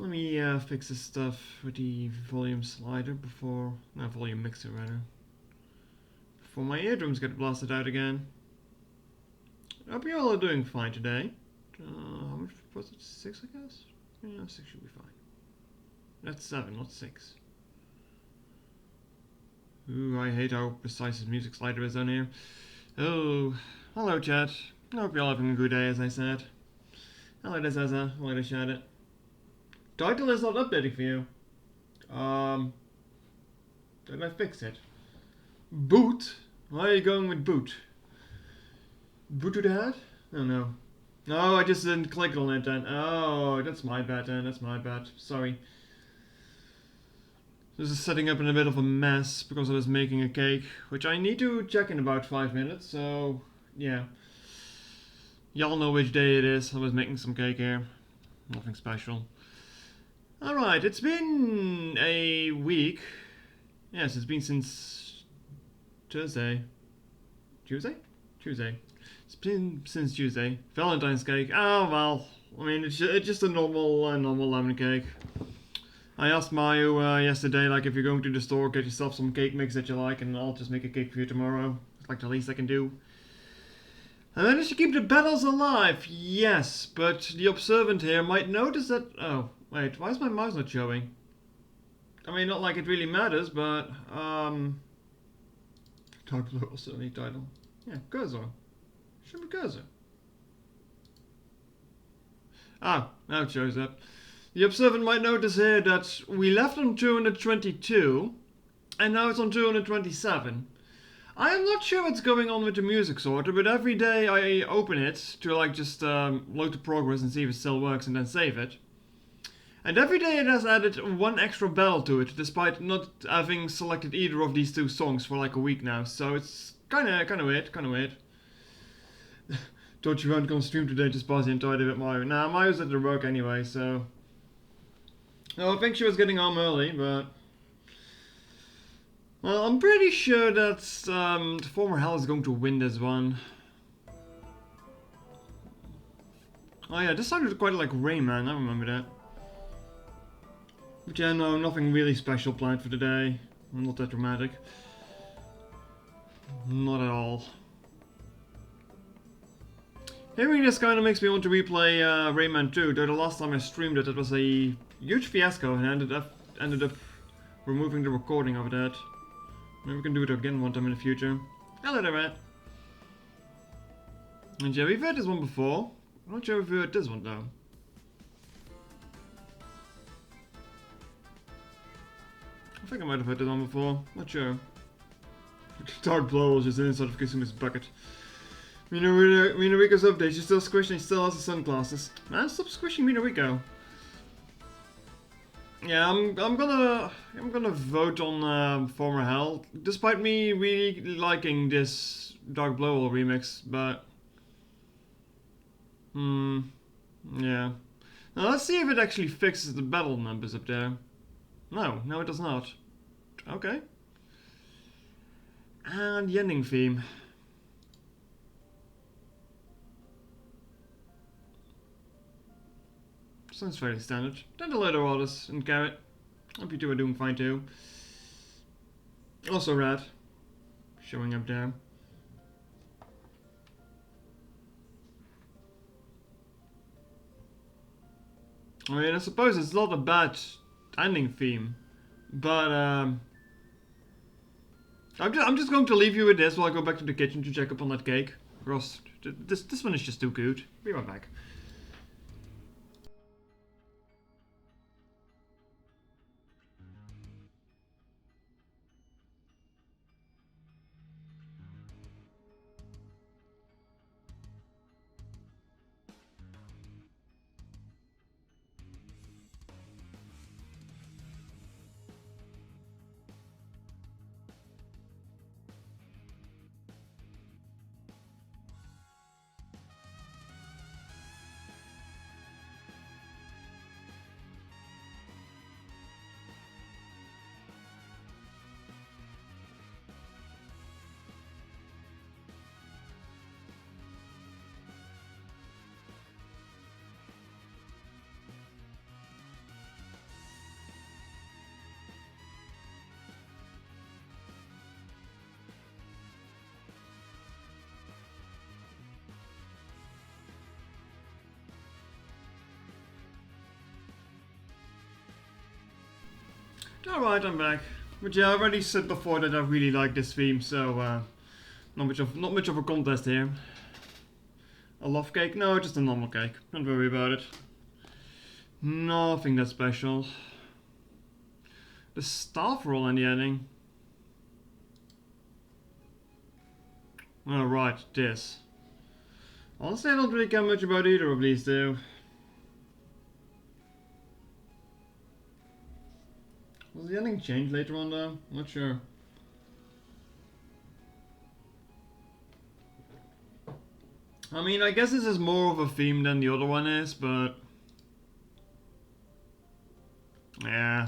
Let me fix this stuff with the volume slider before... No, volume mixer rather. Before my eardrums get blasted out again. I hope you all are doing fine today. How much was it? 6, I guess? Yeah, 6 should be fine. That's 7, not 6. Ooh, I hate how precise his music slider is down here. Oh, hello chat. I hope you're all having a good day, as I said. Hello there, Zaza. Hello there, Shadow. Title is not updating for you. Did I fix it? Boot? Why are you going with boot? Boot to the head? Oh no. No, I just didn't click on it then. Oh, that's my bad then. That's my bad. Sorry. This is setting up in a bit of a mess because I was making a cake, which I need to check in about 5 minutes, so yeah. Y'all know which day it is. I was making some cake here. Nothing special. Alright, it's been a week. Yes, it's been since Tuesday. Tuesday? Tuesday. It's been since Tuesday. Valentine's cake. Oh well. I mean, it's just a normal lemon cake. I asked Mayu yesterday, like, if you're going to the store, get yourself some cake mix that you like, and I'll just make a cake for you tomorrow. It's like the least I can do. I managed to keep the battles alive, yes, but the observant here might notice that... Oh, wait, why is my mouse not showing? I mean, not like it really matters, but... Dark Blue also need title. Yeah, cursor. Should be cursor. Ah, now it shows up. The observant might notice here that we left on 222, and now it's on 227. I am not sure what's going on with the music sorter, but every day I open it to like just load the progress and see if it still works and then save it. And every day it has added one extra battle to it, despite not having selected either of these two songs for like a week now. So it's kinda weird. Thought you weren't gonna stream today, just pause the entire day with Mario. Nah, Mario's at the work anyway, so... No, I think she was getting home early, but... Well, I'm pretty sure that the former Hell is going to win this one. Oh yeah, this sounded quite like Rayman, I remember that. But yeah, no, nothing really special planned for today. Not that dramatic. Not at all. Hearing this kind of makes me want to replay Rayman 2, though the last time I streamed it was a huge fiasco and ended up removing the recording of that. Maybe we can do it again one time in the future. Hello there, Matt. And yeah, we've heard this one before. I'm not sure if we heard this one though. I think I might have heard this one before. Not sure. Dark Blow was just inside of Kasumi's bucket. Minariko's update, she's still squishing, she still has the sunglasses. Man, stop squishing Minariko. Yeah, I'm gonna vote on Former Hell, despite me really liking this Dark Blow remix, but... yeah. Now let's see if it actually fixes the battle numbers up there. No, it does not. Okay. And the ending theme. Sounds fairly standard. Then the later orders and Carrot. Hope you two are doing fine too. Also Red. Showing up there. I mean, I suppose it's not a bad ending theme. But I'm just going to leave you with this while I go back to the kitchen to check up on that cake. Because this one is just too good. Be right back. Alright, I'm back. But yeah, I already said before that I really like this theme, so not much of a contest here. A love cake? No, just a normal cake. Don't worry about it. Nothing that special. The staff roll in the ending. Alright, this. Honestly, I don't really care much about either of these two. Will the ending change later on though? Not sure. I mean, I guess this is more of a theme than the other one is, but... yeah.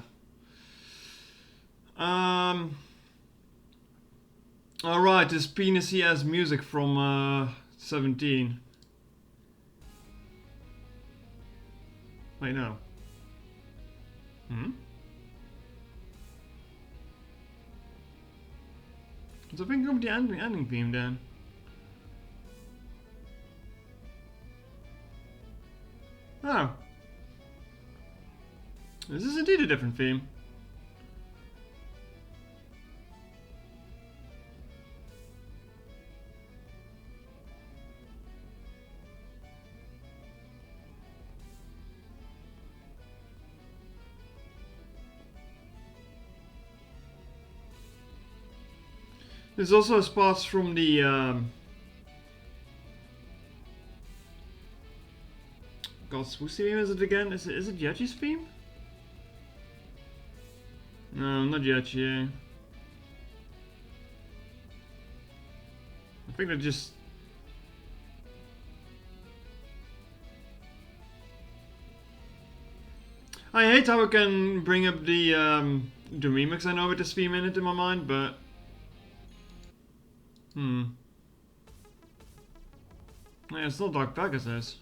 Alright, this penis he has music from 17. Wait, no. So think of the ending theme then. Oh. This is indeed a different theme. There's also spots from the God's whose theme is it again? Is it Yechi's theme? No, not Yechi. I think they just... I hate how I can bring up the remix I know with this theme in it in my mind, but... Yeah, it's not Dark Pegasus.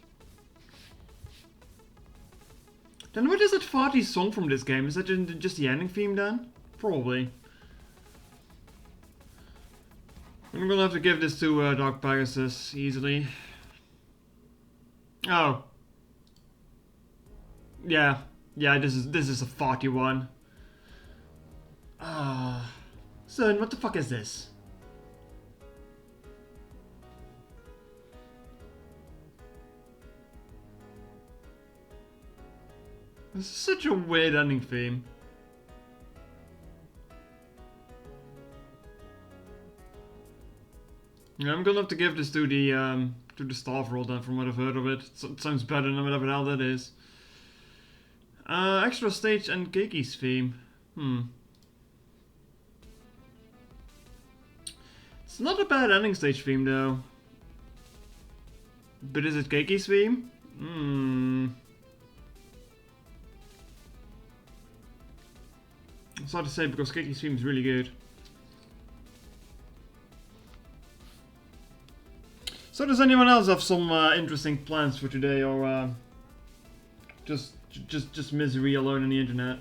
Then what is that farty song from this game? Is that just the ending theme then? Probably. I'm gonna have to give this to Dark Pegasus easily. Oh. Yeah. Yeah, this is a farty one. Son, what the fuck is this? This is such a weird ending theme. Yeah, I'm gonna have to give this to the staff roll then, from what I've heard of it. It sounds better than whatever the hell that is. Extra stage and Keki's theme. It's not a bad ending stage theme though. But is it Keki's theme? It's hard to say because Keki's theme is really good. So does anyone else have some interesting plans for today, or just misery alone on the internet?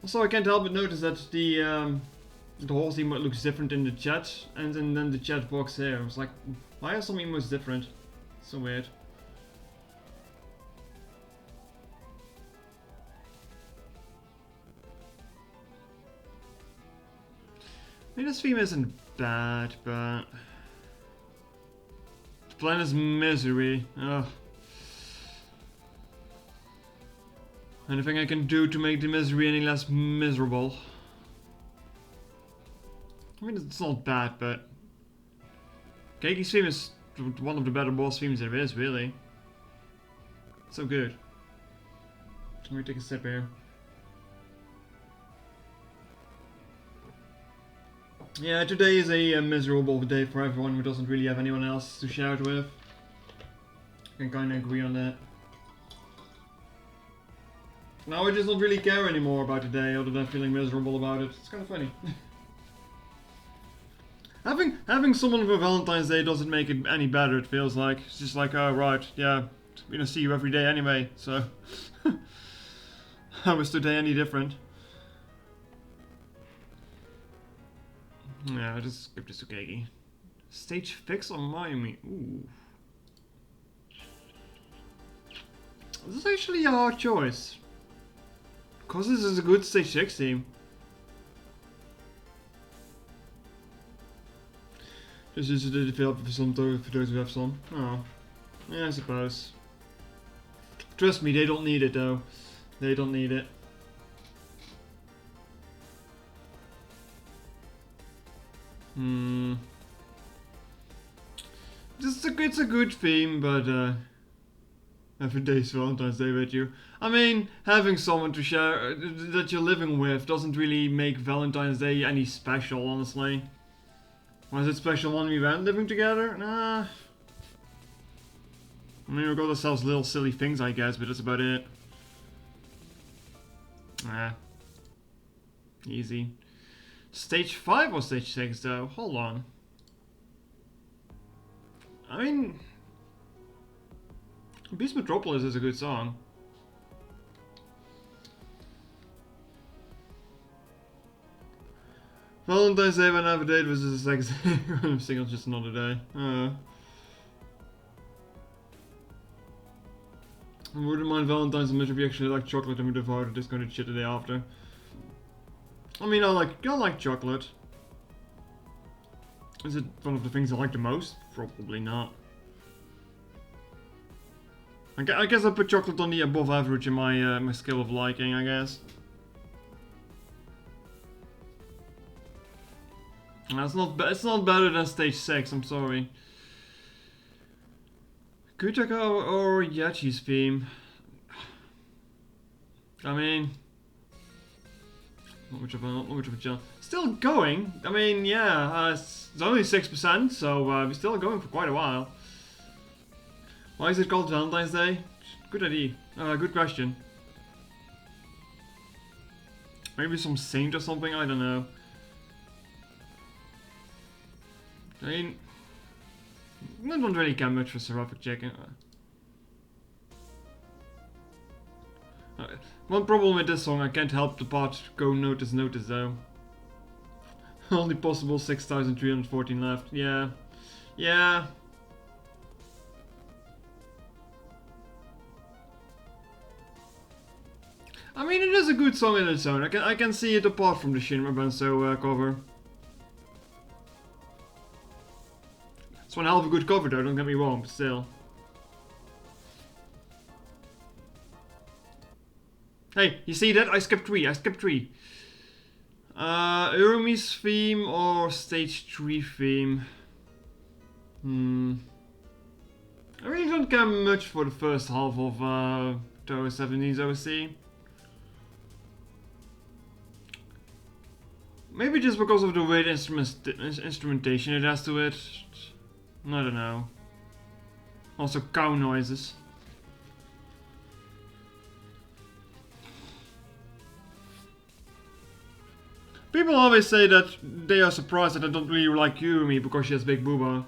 Also, I can't help but notice that the horse emote looks different in the chat and then the chat box here. I was like, why are some emotes different? So weird. I mean, this theme isn't bad, but... the plan is misery. Ugh. Anything I can do to make the misery any less miserable? I mean, it's not bad, but... Keki's theme is one of the better boss themes there is, really. It's so good. Let me take a sip here. Yeah, today is a miserable day for everyone who doesn't really have anyone else to share it with. I can kinda agree on that. Now I just don't really care anymore about the day, other than feeling miserable about it. It's kinda funny. Having someone for Valentine's Day doesn't make it any better, it feels like. It's just like, oh right, yeah, we're gonna see you every day anyway, so... how is today any different? Yeah, I just skipped this to Kegi. Stage fix on Miami. Ooh. This is actually a hard choice. Because this is a good stage 6 team. Just use the developer for some, for those who have some. Oh. Yeah, I suppose. Trust me, they don't need it though. They don't need it. It's a good theme, but every day's Valentine's Day with you. I mean, having someone to share that you're living with doesn't really make Valentine's Day any special, honestly. Was it special when we went living together? Nah. I mean, we got ourselves little silly things, I guess, but that's about it. Nah. Easy. Stage 5 or stage 6 though? Hold on. I mean... Beast Metropolis is a good song. Valentine's Day when I have a date was the sex day. I'm single just another day. I wouldn't mind Valentine's much if you actually like chocolate and we devoured this kind of shit the day after. I mean, I like chocolate. Is it one of the things I like the most? Probably not. I guess I put chocolate on the above average in my my scale of liking, I guess. It's not better than stage 6, I'm sorry. Kutaka or Yachi's theme? I mean... Not much of a challenge. Still going! I mean, yeah, it's only 6%, so we're still going for quite a while. Why is it called Valentine's Day? Good idea. Good question. Maybe some saint or something? I don't know. I mean... I don't really care much for Seraphic Chicken. One problem with this song, I can't help the part go notice though. Only possible 6,314 left. Yeah. Yeah. I mean, it is a good song in its own. I can see it apart from the Shinra Benso cover. It's one hell of a good cover though, don't get me wrong, but still. Hey, you see that? I skipped 3. Urumi's theme or stage 3 theme? I really don't care much for the first half of Touhou 17's OC. Maybe just because of the weird instrumentation it has to it. I don't know. Also cow noises. People always say that they are surprised that I don't really like Yurumi because she has big booba.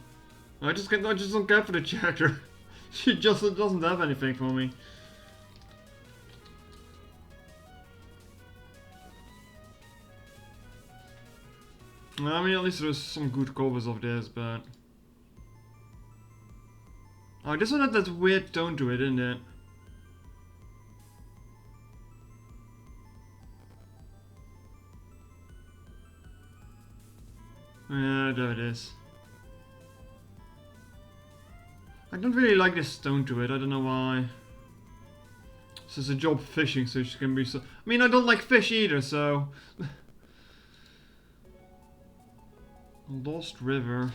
I just don't care for the character. She just doesn't have anything for me. I mean, at least there's some good covers of this, but... Oh, this one had that weird tone to it, didn't it? Yeah, there it is. I don't really like this tone to it, I don't know why. This is a job fishing, so she can be so... I mean, I don't like fish either, so... Lost River.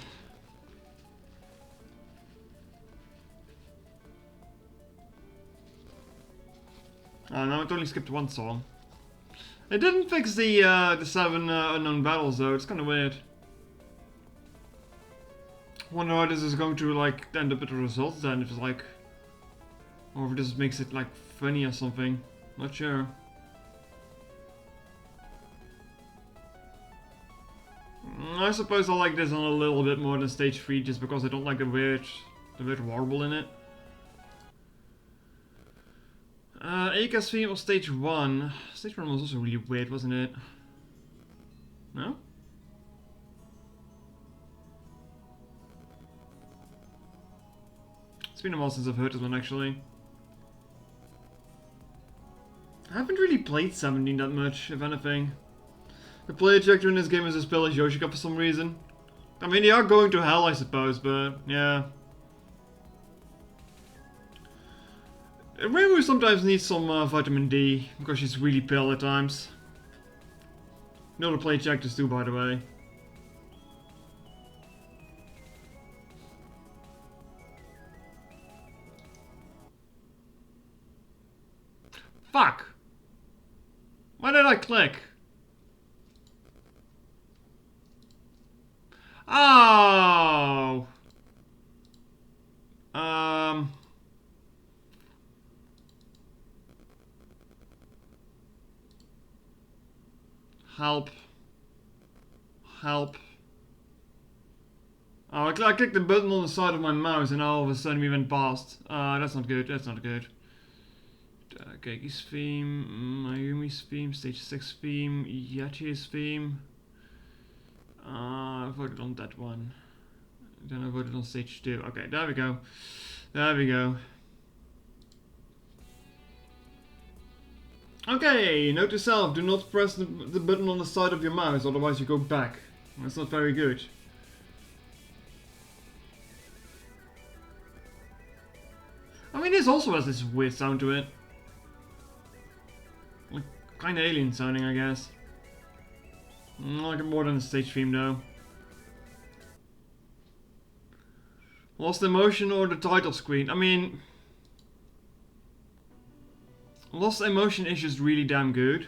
Oh no, it only skipped one song. It didn't fix the 7 unknown battles though, it's kinda weird. Wonder how this is going to like end up with the results then, if it's like... Or if this makes it like funny or something. Not sure. I suppose I like this one a little bit more than stage 3 just because I don't like the weird warble in it. Eika's theme was stage 1. Stage 1 was also really weird, wasn't it? No? It's been a while since I've heard this one actually. I haven't really played 17 that much, if anything. The player character in this game is as pale as Yoshika for some reason. I mean, they are going to hell, I suppose, but yeah. Reimu sometimes needs some vitamin D, because she's really pale at times. No, the player characters too, by the way. Fuck! Why did I click? Oh! Help. Help. Oh, I clicked the button on the side of my mouse and all of a sudden we went past. That's not good, that's not good. Keiki's theme, Mayumi's theme, stage 6 theme, Yachi's theme. I voted on that one. Then I voted on stage 2. Okay, there we go. There we go. Okay, note to self, do not press the button on the side of your mouse, otherwise you go back. That's not very good. I mean, this also has this weird sound to it. Like, kinda alien sounding, I guess. I like it more than the stage theme, though. Lost Emotion or the title screen? I mean... Lost Emotion is just really damn good.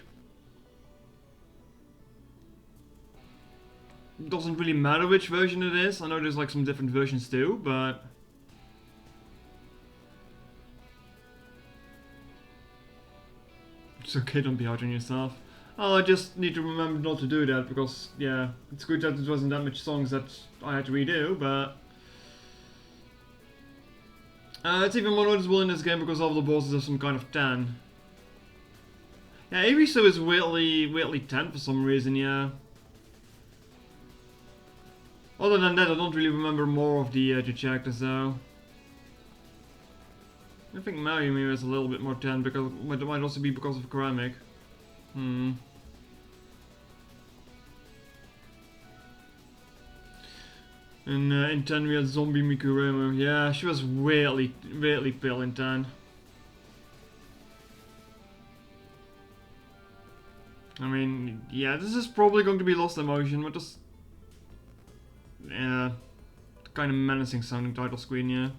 It doesn't really matter which version it is. I know there's like some different versions too, but... It's okay, don't be hard on yourself. Oh, I just need to remember not to do that because, yeah, it's good that it wasn't that much songs that I had to redo, but... it's even more noticeable in this game because all the bosses have some kind of tan. Yeah, Arisu is weirdly tan for some reason, yeah. Other than that, I don't really remember more of the characters though. I think Mayumi is a little bit more tan, because it might also be because of ceramic. And in 10 we had Zombie Mikuremo. Yeah, she was weirdly pale in 10. I mean, yeah, this is probably going to be Lost Emotion, but just... Yeah, kind of menacing sounding title screen, yeah.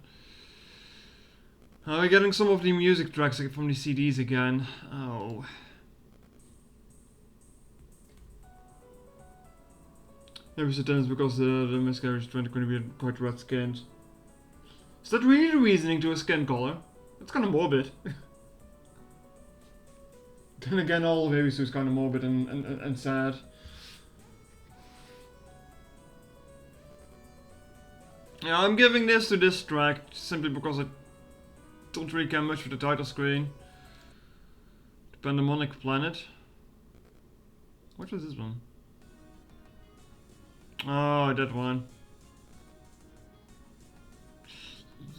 We're getting some of the music tracks from the CDs again. Oh. Maybe it's because the miscarriage is going to be quite red skinned. Is that really the reasoning to a skin color? That's kind of morbid. Then again, all of Arisu is kind of morbid and sad. Yeah, I'm giving this to this track simply because I don't really care much for the title screen. The Pandemonic Planet. What was this one? Oh, that one.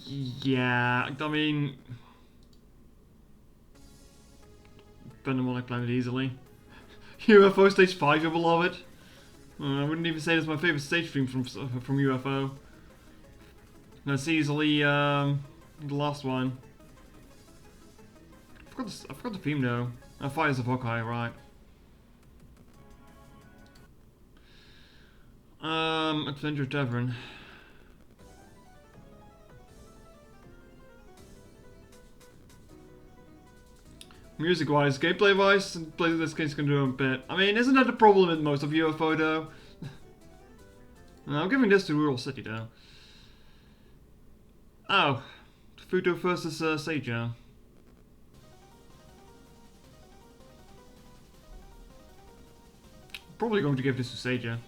Yeah, I mean... Pandemonic Planet easily. UFO Stage 5, you beloved. I wouldn't even say that's my favorite stage theme from UFO. That's easily the last one. I forgot the theme though. Fires of Hawkeye, right. Adventure Tavern. Music-wise, gameplay-wise, this game's gonna do a bit. I mean, isn't that the problem with most of UFO though? No, I'm giving this to Rural City though. Oh, Futo versus Seiya. Probably going to give this to Seiya.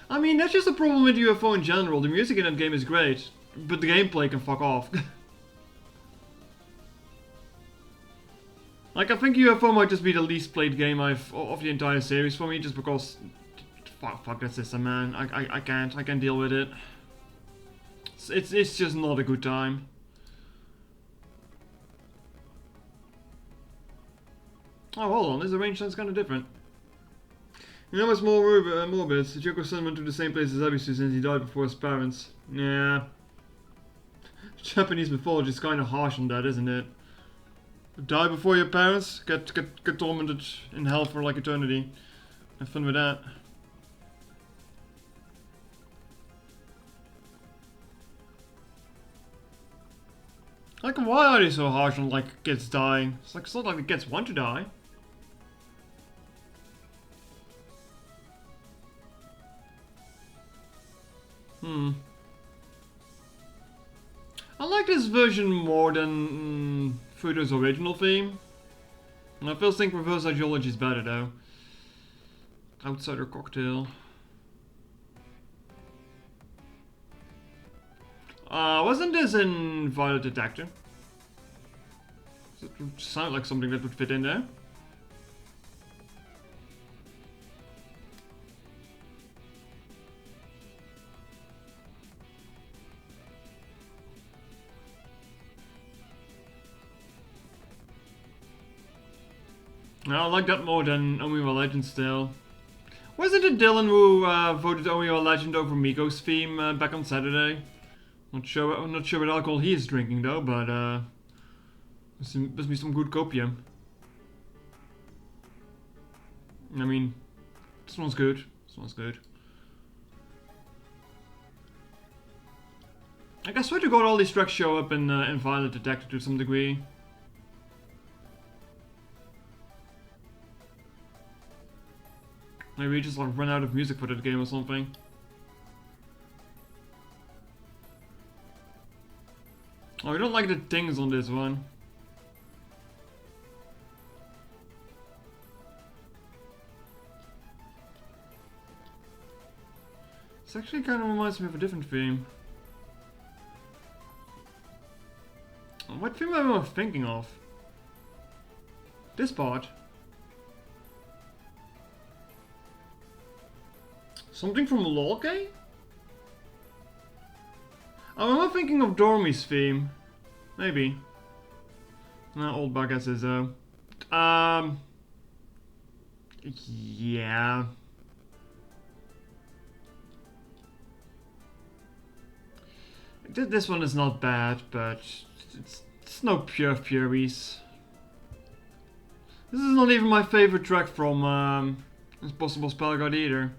I mean, that's just a problem with UFO in general. The music in that game is great, but the gameplay can fuck off. Like, I think UFO might just be the least played game of the entire series for me, just because... Fuck that system, man. I can't deal with it. It's just not a good time. Oh, hold on, this arrangement sounds kind of different. You know what's more morbid? Yoko son went to the same place as Abisu since he died before his parents. Yeah. Japanese mythology is kind of harsh on that, isn't it? Die before your parents? Get tormented in hell for like eternity. Have fun with that. Like, why are they so harsh on like kids dying? It's not like the kids want to die. I like this version more than Fudo's original theme. I still think reverse ideology is better though. Outsider cocktail. Wasn't this in Violet Detector? Does it sound like something that would fit in there? I like that more than Omiwa Legend still. Wasn't it Dylan who voted Omiwa Legend over Miko's theme back on Saturday? I'm not sure what alcohol he is drinking though, but must be some good copium. I mean, this one's good. This one's good. Like, I swear to God, all these tracks show up in Violet Detector to some degree. Maybe we just like run out of music for that game or something. Oh, I don't like the things on this one. This actually kind of reminds me of a different theme. What theme am I thinking of? This part. Something from Lolke? Oh, am I thinking of Dormy's theme? Maybe. No, old bug says though. Yeah. This one is not bad, but it's no pure furies. This is not even my favorite track from Impossible Spell Guide either.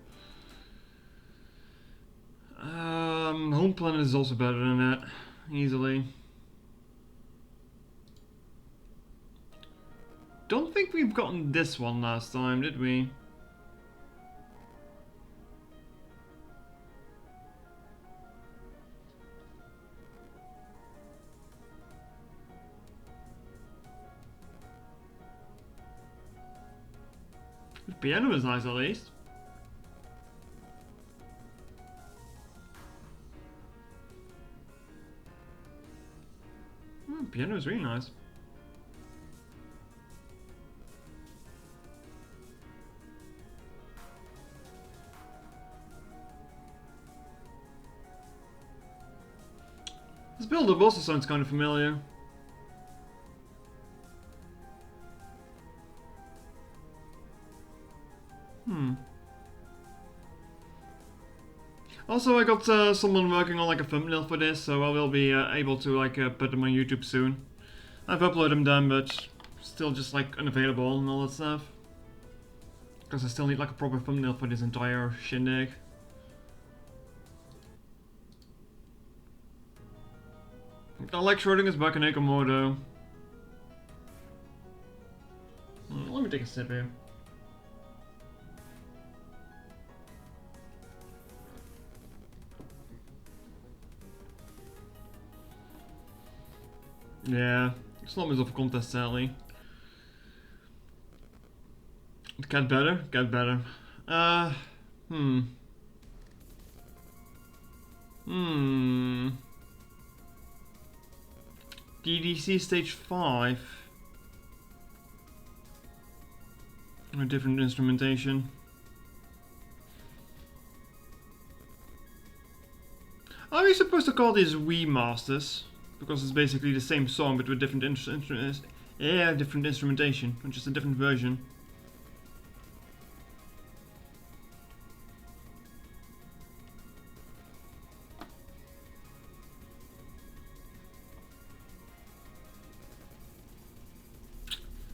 Home Planet is also better than that, easily. Don't think we've gotten this one last time, did we? The piano is nice at least. Piano is really nice. This build-up also sounds kind of familiar. Also, I got someone working on like a thumbnail for this, so I will be able to like put them on YouTube soon. I've uploaded them done, but still just like unavailable and all that stuff. Because I still need like a proper thumbnail for this entire shindig. I like Schrodinger's Bakaneko more though. Let me take a sip here. Yeah, it's not much of a contest, Sally. Get better, get better. DDC stage 5. A different instrumentation. Are we supposed to call these remasters? Because it's basically the same song but with different Yeah, different instrumentation, or just a different version.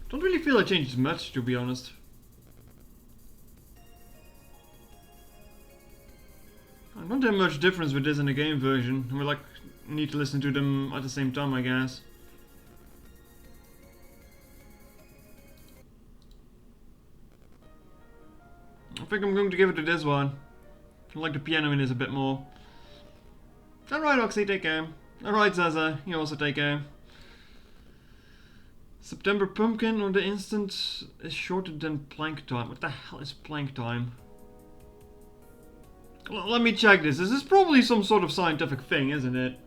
Don't really feel it changes much, to be honest. Not that much difference with this and the game version. We like need to listen to them at the same time, I guess. I think I'm going to give it to this one. I like the piano in this a bit more. Alright, Oxy, take care. Alright, Zaza, you also take care. September Pumpkin on the instant is shorter than plank time. What the hell is plank time? Let me check this. This is probably some sort of scientific thing, isn't it?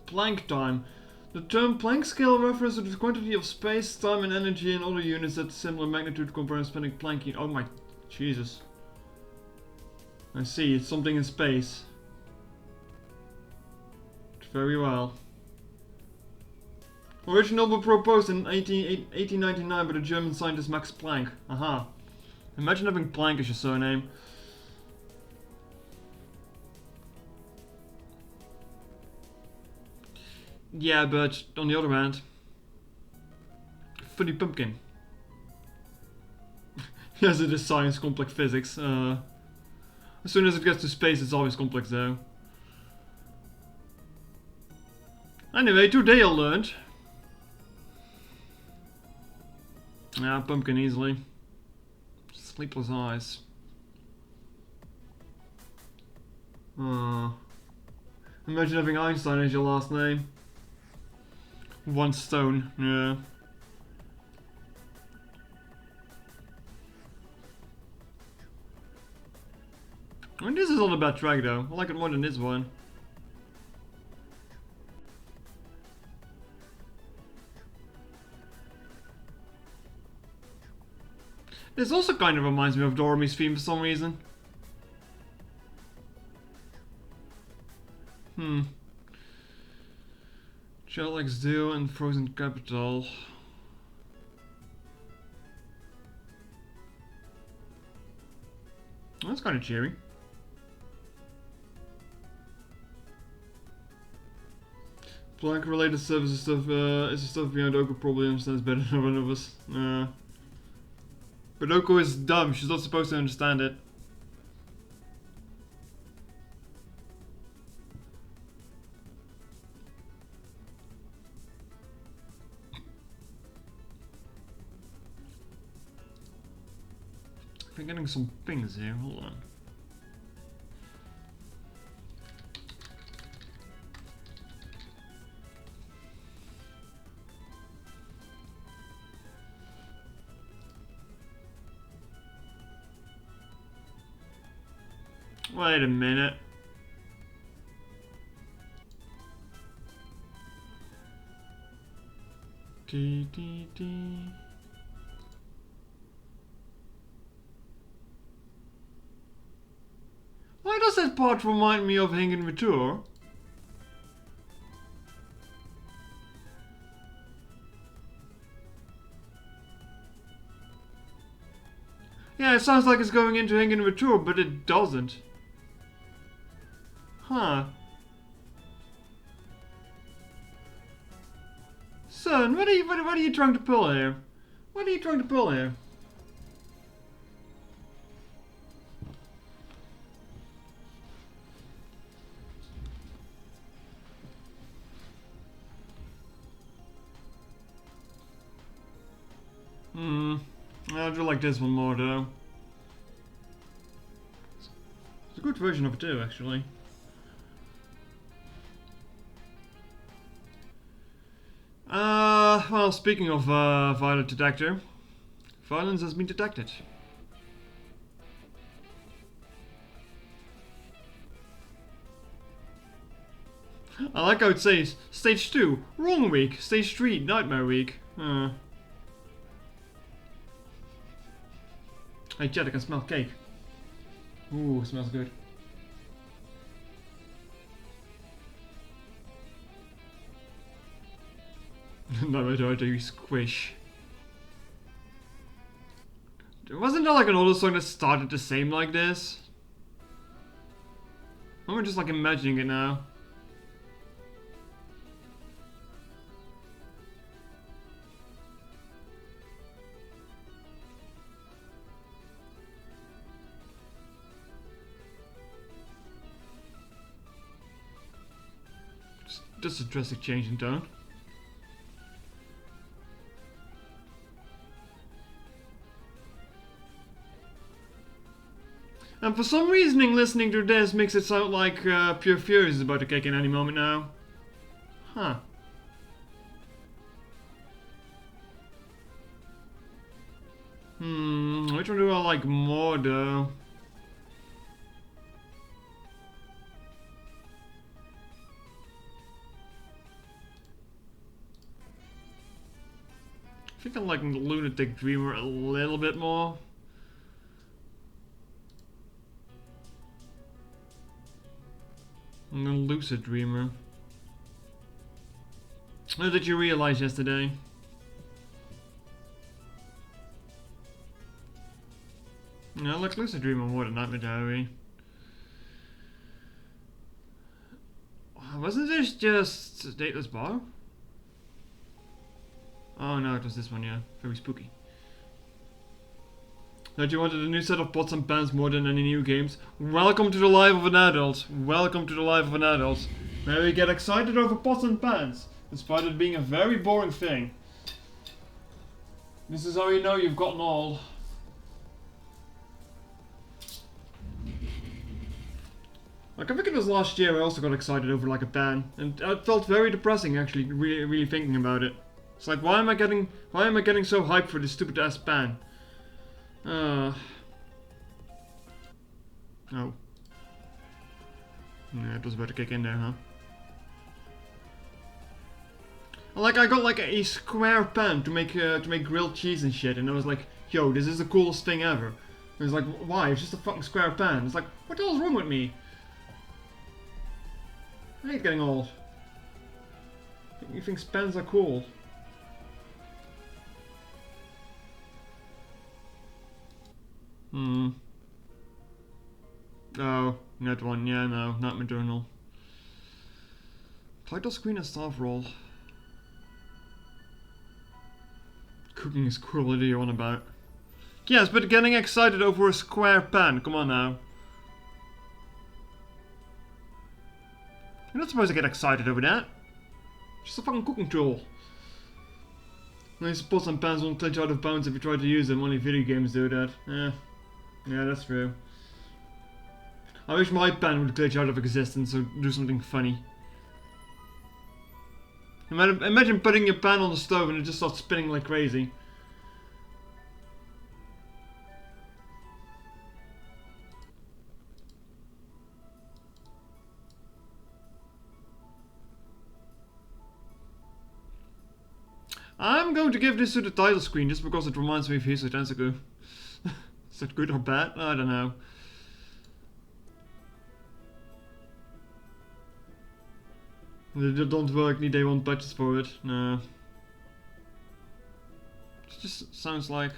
Planck time. The term Planck scale refers to the quantity of space, time and energy in other units at similar magnitude compared to spending Planck. Oh my Jesus. I see, it's something in space. Very well. Original was proposed in 1899 by the German scientist Max Planck. Aha. Imagine having Planck as your surname. Yeah, but on the other hand, funny pumpkin. Yes, it is science, complex physics. As soon as it gets to space, it's always complex though. Anyway, today I learned. Yeah, pumpkin easily. Sleepless eyes. Imagine having Einstein as your last name. One stone, yeah. I mean, this is not a bad track though. I like it more than this one. This also kind of reminds me of Dormy's theme for some reason. Childlike's Deal and Frozen Capital. That's kind of cheery. Planck related stuff is the stuff behind Oko probably understands better than one of us. But Oko is dumb, she's not supposed to understand it. I'm getting some pings here, hold on. Wait a minute. Why does that part remind me of Hanging Retour? Yeah, it sounds like it's going into Hanging Retour, but it doesn't. Huh. Son, what are you trying to pull here? What are you trying to pull here? I do like this one more though. It's a good version of it too, actually. Well, speaking of violent detector, violence has been detected. I like how it says stage 2, wrong week, stage 3, nightmare week. Hey Chad, I can smell cake. Ooh, smells good. Laboratory squish. Wasn't there like an older song that started the same like this? I'm just like imagining it now. Just a drastic change in tone. And for some reasoning, listening to this makes it sound like Pure Fury is about to kick in any moment now. Huh. Which one do I like more though? I think I like the Lunatic Dreamer a little bit more. And the Lucid Dreamer. What did you realize yesterday? I like Lucid Dreamer more than Nightmare Diary. Wasn't this just Dateless Bar? Oh no, it was this one, yeah. Very spooky. That you wanted a new set of pots and pans more than any new games? Welcome to the life of an adult. Welcome to the life of an adult. Where we get excited over pots and pans, despite it being a very boring thing. This is how you know you've gotten old. Like, I think it was last year I also got excited over like a pan, and it felt very depressing actually, really thinking about it. It's like, why am I getting so hyped for this stupid ass pan? Oh. Yeah, it was about to kick in there, huh? Like, I got like a square pan to make grilled cheese and shit, and I was like, yo, this is the coolest thing ever. And it's like, why? It's just a fucking square pan. It's like, what the hell's wrong with me? I hate getting old. You think pans are cool? Oh, that one, yeah, no, not my journal. Title screen and staff roll. Cooking is cool, what are you on about? Yes, but getting excited over a square pan, come on now. You're not supposed to get excited over that. It's just a fucking cooking tool. Nice pots and pans won't glitch out of bounds if you try to use them, only video games do that. Yeah, that's true. I wish my pan would glitch out of existence or do something funny. Imagine putting your pan on the stove and it just starts spinning like crazy. I'm going to give this to the title screen just because it reminds me of Hiso Tensaku. Is that good or bad? I don't know. They don't work, they want budgets for it. No. It just sounds like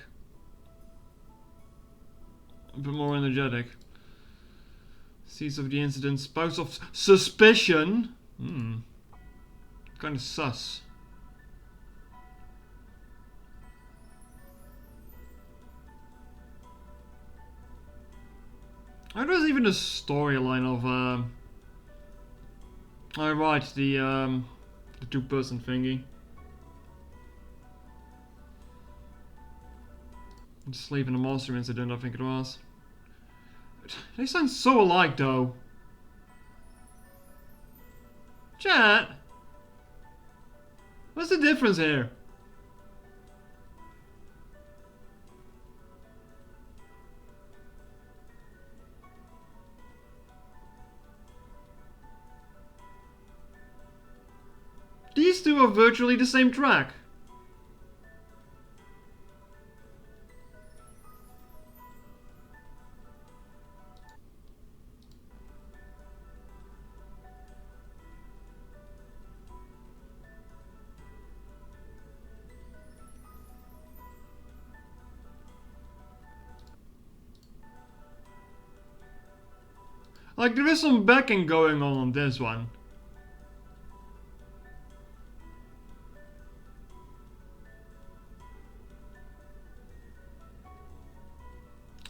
a bit more energetic. Seeds of the incident, spouts of suspicion. Kind of sus. There was even a storyline of oh right, the two-person thingy. The slave and the master incident, I think it was. They sound so alike though. Chat! What's the difference here? These two are virtually the same track. Like, there is some backing going on this one.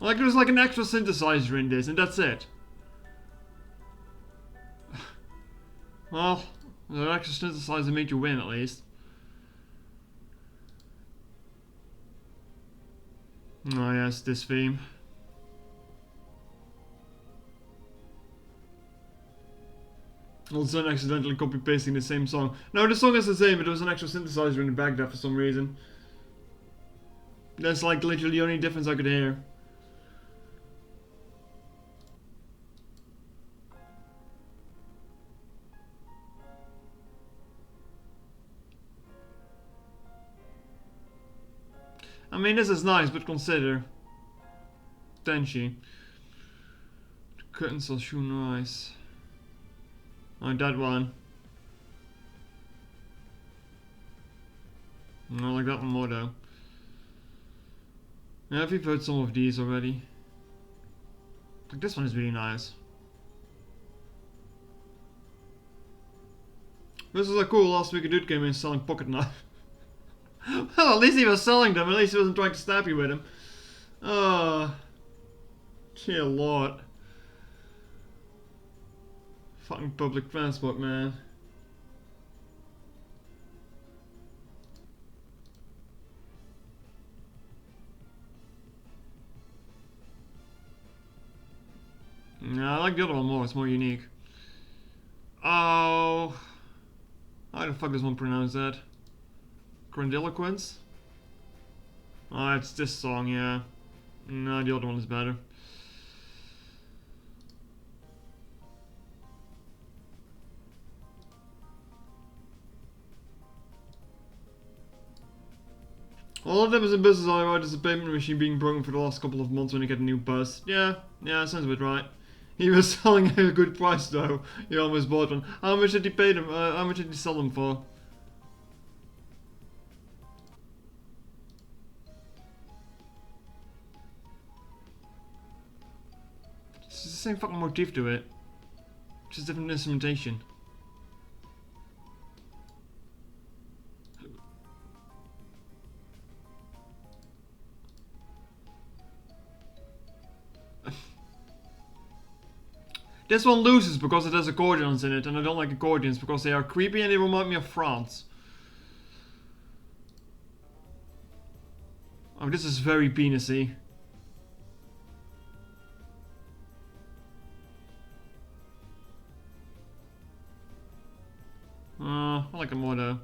Like, there's like an extra synthesizer in this, and that's it. Well, the extra synthesizer made you win, at least. Oh yes, this theme. Also accidentally copy-pasting the same song. No, the song is the same, but there was an extra synthesizer in the back there for some reason. That's like literally the only difference I could hear. I mean, this is nice, but consider. Tenchi. The curtains are soon rise. Oh, that one. I like that one more though. Yeah, I've heard some of these already. Like, this one is really nice. This is a cool. Last week a dude came in selling pocket knife. Well, at least he was selling them. At least he wasn't trying to stab you with them. Dear lord. Fucking public transport, man. Yeah, I like the other one more. It's more unique. Oh. How the fuck does one pronounce that? Grandiloquence? Oh, it's this song, yeah. No, the other one is better. All of them is in business all right. There's a payment machine being broken for the last couple of months when you get a new bus. Yeah, sounds a bit right. He was selling at a good price though. He almost bought one. How much did he pay them? How much did he sell them for? It's the same fucking motif to it. Just different instrumentation. This one loses because it has accordions in it, and I don't like accordions because they are creepy and they remind me of France. Oh, this is very penisy. I like it more though.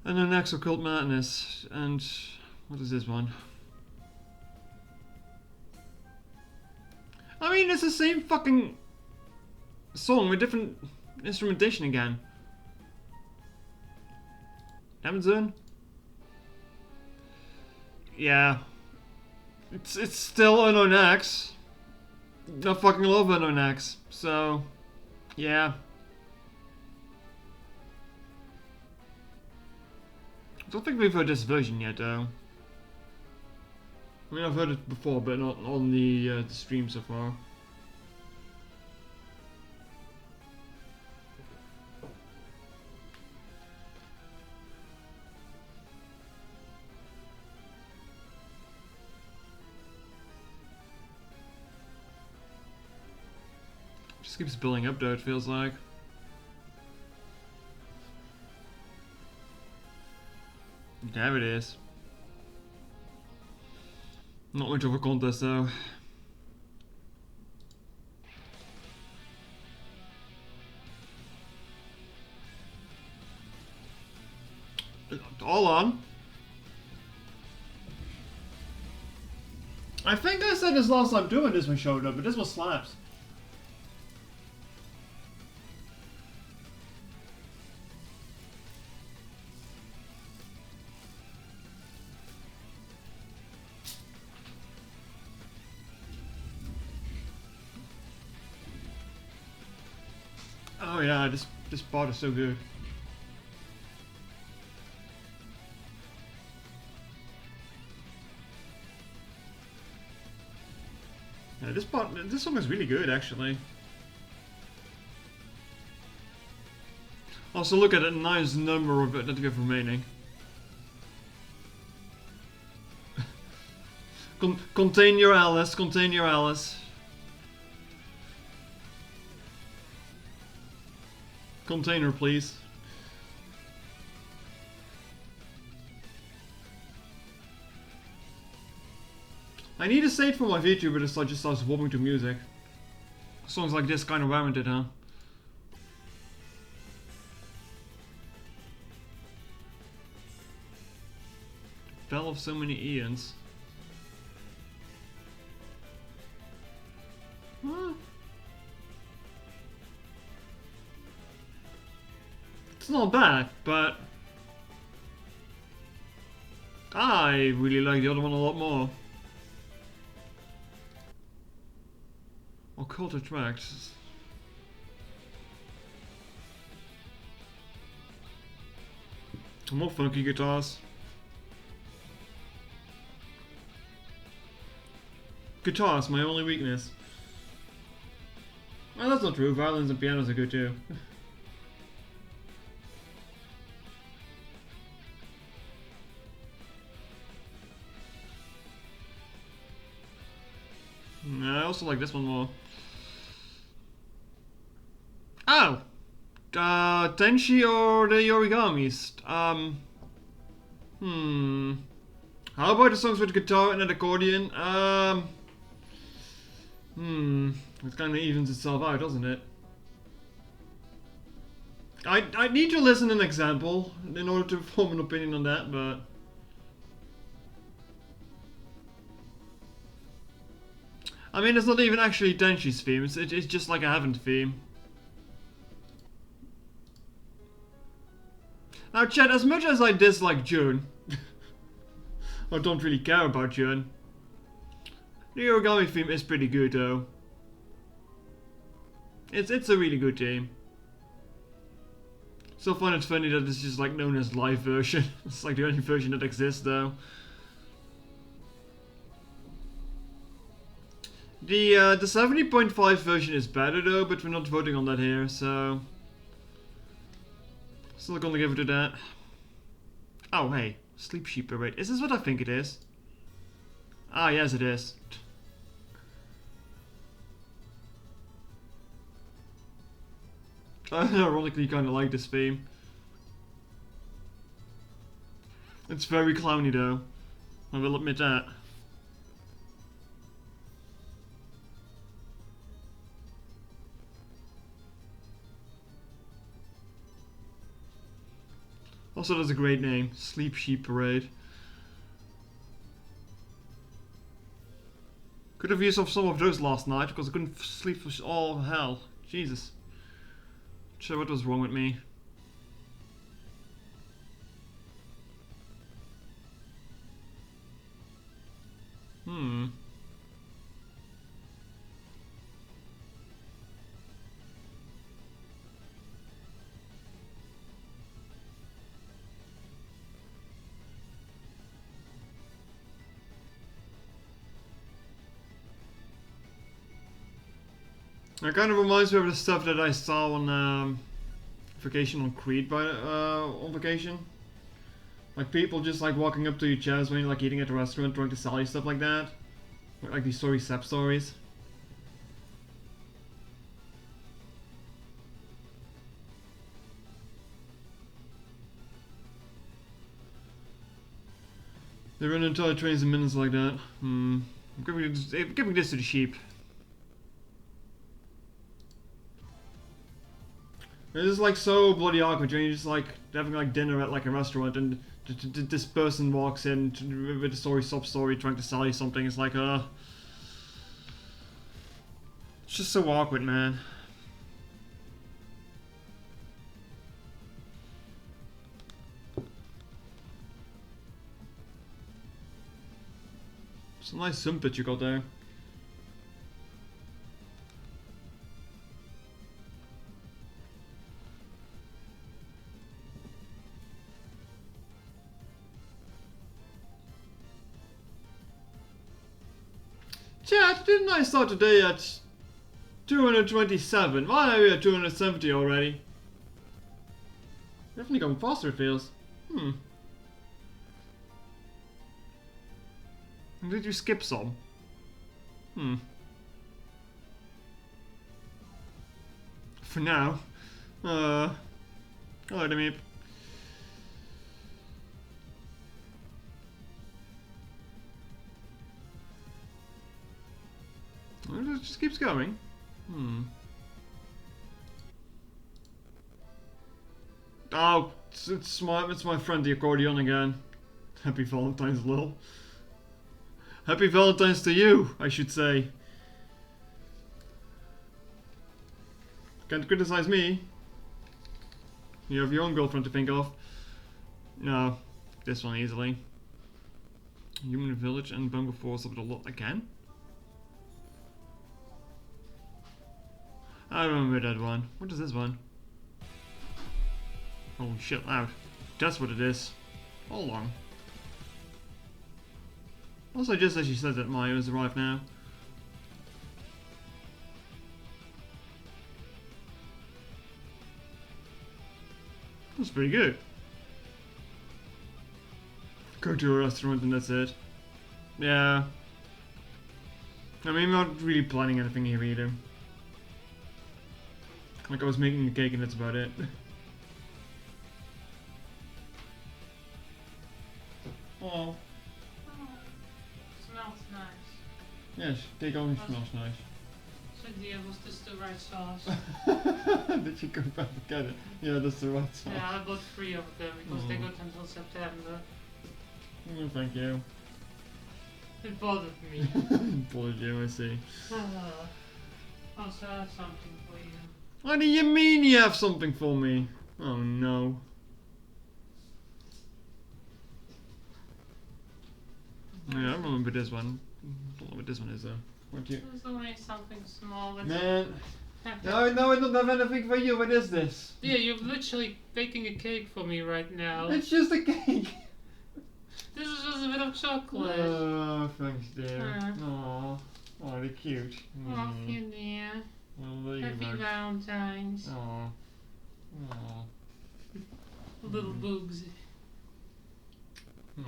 And then next, Occult Madness. And what is this one? I mean, it's the same fucking song with different instrumentation again. Amazon? Yeah. It's still Unknown X. I fucking love Unknown X. So, yeah. I don't think we've heard this version yet, though. I mean, I've heard it before, but not on the stream so far. Just keeps building up, though, it feels like. There it is. Not much of a contest though. All on. I think I said this last time doing this one showed up, but this one slaps. Oh yeah, this part is so good. Yeah, this song is really good, actually. Also, look at a nice number of it that we have remaining. Contain your Alice, contain your Alice. Container, please. I need a save for my VTuber that just starts swapping to music. Songs like this kind of warranted, huh? Fell of so many Ians. Huh? It's not bad, but I really like the other one a lot more. Occult Attracts. More funky guitars. Guitars, my only weakness. Well, that's not true. Violins and pianos are good too. I also like this one more. Oh! Tenshi or the Origamis? How about the songs with guitar and an accordion? It kind of evens itself out, doesn't it? I need to listen to an example in order to form an opinion on that, but I mean, it's not even actually Tenshi's theme, it's just like a Heaven theme. Now, chat, as much as I dislike June, or don't really care about June, the Origami theme is pretty good, though. It's a really good theme. Still find it funny that it's just like known as live version. It's like the only version that exists, though. The 70.5 version is better, though, but we're not voting on that here, so still gonna give it to that. Oh, hey. Sleep Sheep Parade. Is this what I think it is? Ah, yes it is. I ironically kinda like this theme. It's very clowny though. I will admit that. Also, that's a great name. Sleep Sheep Parade. Could have used some of those last night because I couldn't sleep for all hell. Jesus. Not sure what was wrong with me. It kind of reminds me of the stuff that I saw on Vacation on Crete on vacation. Like people just like walking up to your chairs when you're like eating at a restaurant, trying to sell you stuff like that. Like these story sap stories. They run entire trains in minutes like that. I'm giving this to the sheep. It's just like so bloody awkward when you're just like having like dinner at like a restaurant and this person walks in with a sub story trying to sell you something. It's like it's just so awkward, man. It's a nice sumpit you got there. Chat, didn't I start today at 227? Why are we at 270 already? Definitely going faster, it feels. Did you skip some? For now. Hello, Demeep. It just keeps going. Oh, it's my friend the accordion again. Happy Valentine's, lol. Happy Valentine's to you, I should say. Can't criticize me. You have your own girlfriend to think of. No, this one easily. Human Village and Bungo Force of the lot again? I remember that one. What is this one? Holy shit, loud. That's what it is. Hold on. Also, just as she said that Mario has arrived now. That's pretty good. Go to a restaurant and that's it. Yeah. I mean, I'm not really planning anything here either. Like I was making a cake and that's about it. Oh. Smells nice. Yes, cake always smells nice. So dear, was this the right sauce? Did you go back and get it? Yeah, that's the right sauce. Yeah, I bought 3 of them because they got until September. Oh, thank you. It bothered me. Bothered you, I see. Also, I have something for you. What do you mean you have something for me? Oh no. Yeah, I remember this one. I don't know what this one is though. What you? There's only something small. Man. No, I don't have anything for you. What is this? Yeah, you're literally baking a cake for me right now. It's just a cake. This is just a bit of chocolate. Oh, thanks, dear. Oh, they're cute. Oh, you dear. Well, Happy Valentine's. Oh. Oh. Little boobs. Oh,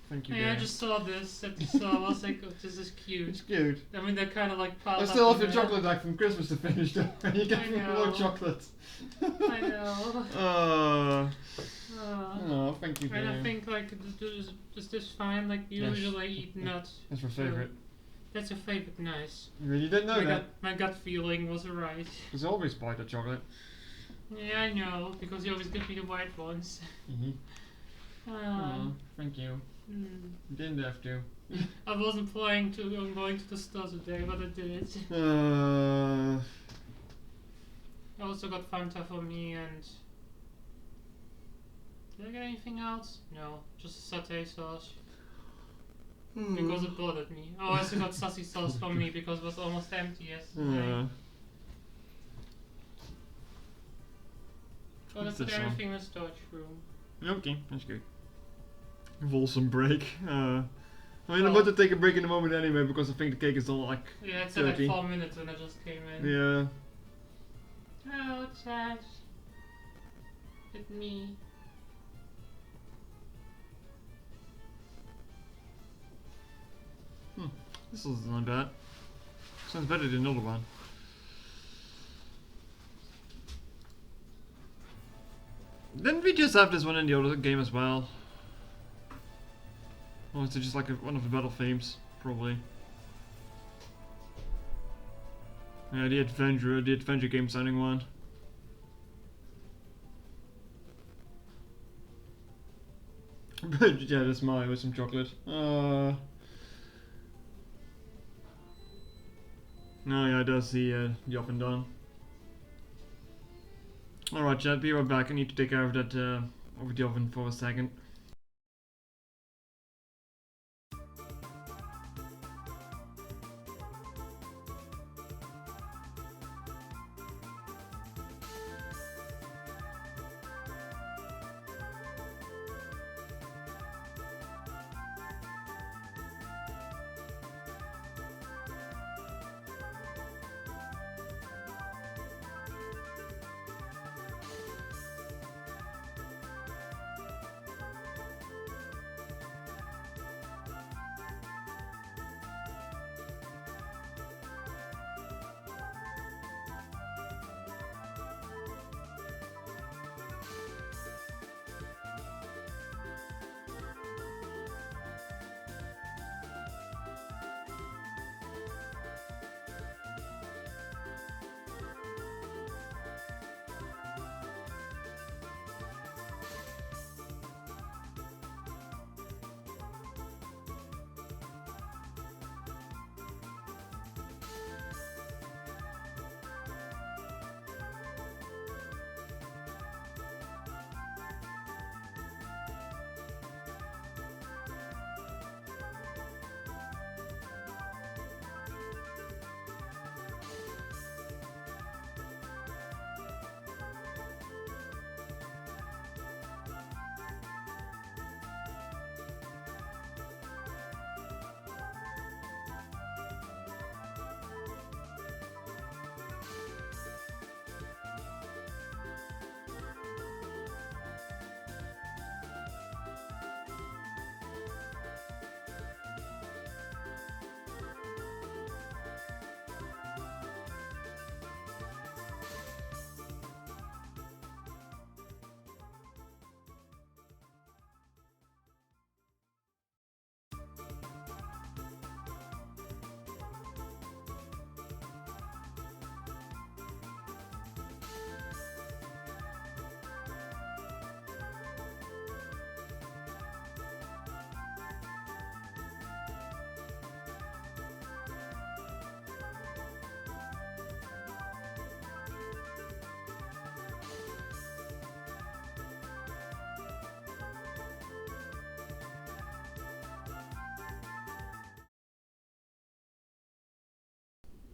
thank you, Yeah, dear. I just saw this at the store. I was like, oh, this is cute. It's cute. I mean, they're kind of like piled I up still have in your there. chocolate back from Christmas to finish though. You get me more chocolate. I know. Oh, thank you, dear. And I think, like, is this fine? Like, you Yes. usually eat nuts. That's my favourite. That's your favorite, nice. You really didn't know that? My gut feeling was right. Because I always buy the chocolate. Yeah, I know, because you always give me the white ones. Oh, thank you. You didn't have to. I wasn't planning on going to the store today, but I did. I also got Fanta for me and... Did I get anything else? No, just satay sauce. Because it bothered me. Oh, I also got sassy sauce for me because it was almost empty yesterday. Well, that's everything in the storage room. Okay, that's good. Wholesome break. I mean, I'm about to take a break in a moment anyway because I think the cake is all like. Yeah, it said like 4 minutes when I just came in. Yeah. Oh, Chad. It's me. This is not bad. Sounds better than the other one. Didn't we just have this one in the other game as well? Or is it just like one of the battle themes? Probably. Yeah, the adventure game sounding one. But yeah, that's Mario with some chocolate. No, yeah, it does the up and down. Alright, chat, be right back. I need to take care of that over the oven for a second.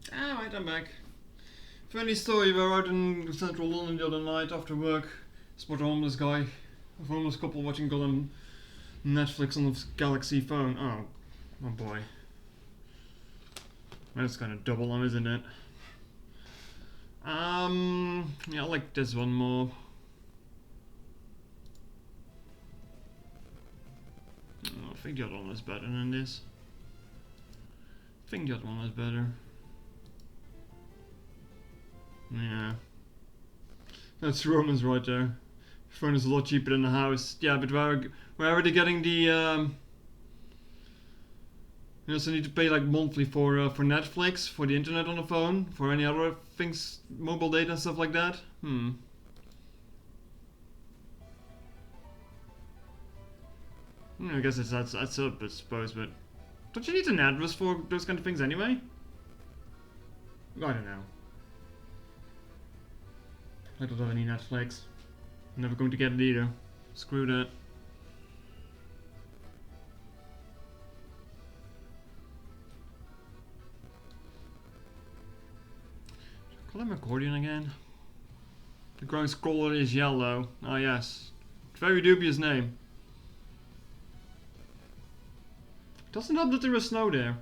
Alright, I'm back. Funny story, we were out in central London the other night after work. Spot a homeless guy, a homeless couple watching God on Netflix on the Galaxy phone. Oh boy. That's kind of double on, isn't it? Yeah, I like this one more. Oh, I think the other one was better than this. I think the other one was better. Yeah. That's Roman's right there. Phone is a lot cheaper than the house. Yeah, but where are they getting the you also need to pay like monthly for Netflix, for the internet on the phone, for any other things, mobile data and stuff like that. I guess that's up, I suppose, but don't you need an address for those kind of things anyway? I don't know. I don't have any Netflix. I'm never going to get it either. Screw that. Call him accordion again. The ground scroller is yellow. Ah yes. Very dubious name. Doesn't help that there is snow there.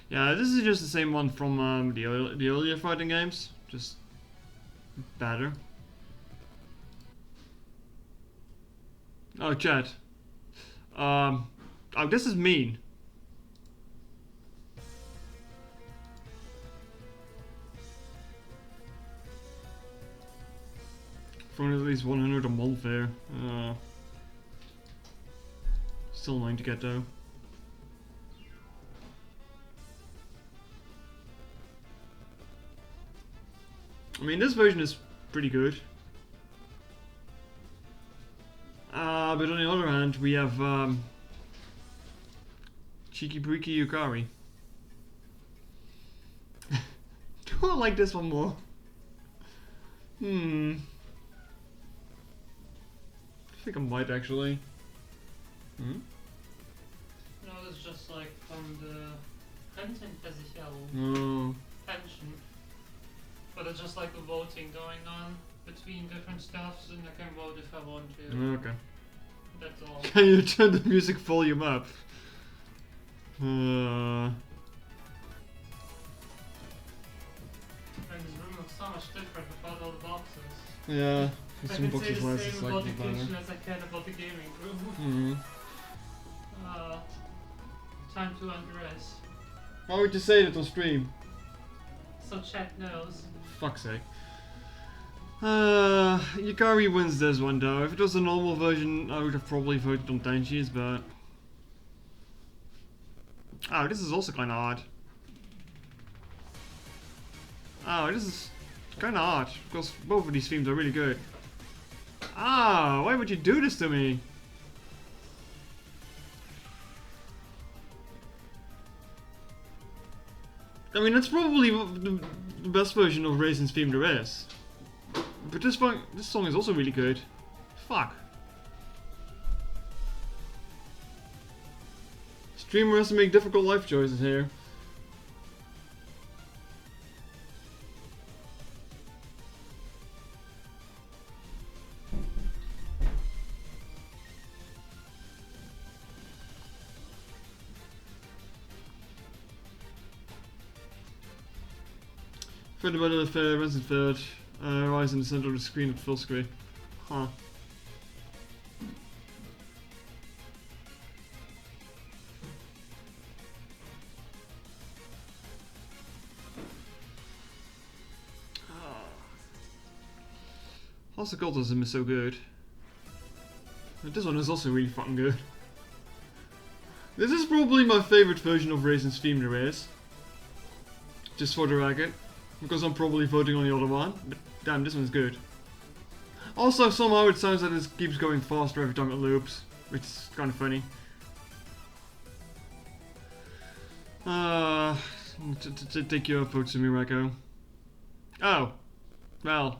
Yeah, this is just the same one from the earlier fighting games. Just better. Oh, chat. Oh, this is mean. Phone at least 100 a month there. Still annoying to get though. I mean, this version is pretty good. But on the other hand, we have Cheeky Breaky Yukari. Do I like this one more? I think I might actually. No, it's just like from the Rentenversicherung Oh. pension. But it's just like a voting going on between different stuffs, and I can vote if I want to. Okay. That's all. Can you turn the music volume up? And this room looks so much different without all the boxes. Yeah. I Some can say boxes the less same about slightly the better. kitchen as I can about the gaming room. Time to undress. How would you say that on stream? So chat knows. Fuck's sake. Yukari wins this one though. If it was a normal version, I would have probably voted on Tenchi's, but... Oh, this is also kinda odd. Oh, this is kinda odd, because both of these themes are really good. Ah, why would you do this to me? I mean, that's probably the best version of Raisin's theme there is. But this song is also really good. Fuck. Streamer has to make difficult life choices here. Further about the Resident Third, rise in the center of the screen at full screen. Huh. House of Cultism is so good. But this one is also really fucking good. This is probably my favorite version of Raisin's theme there is. Just for the record. Because I'm probably voting on the other one, but damn, this one's good. Also, somehow it sounds like it keeps going faster every time it loops, which is kind of funny. Take your vote to me, Reko. Oh, well,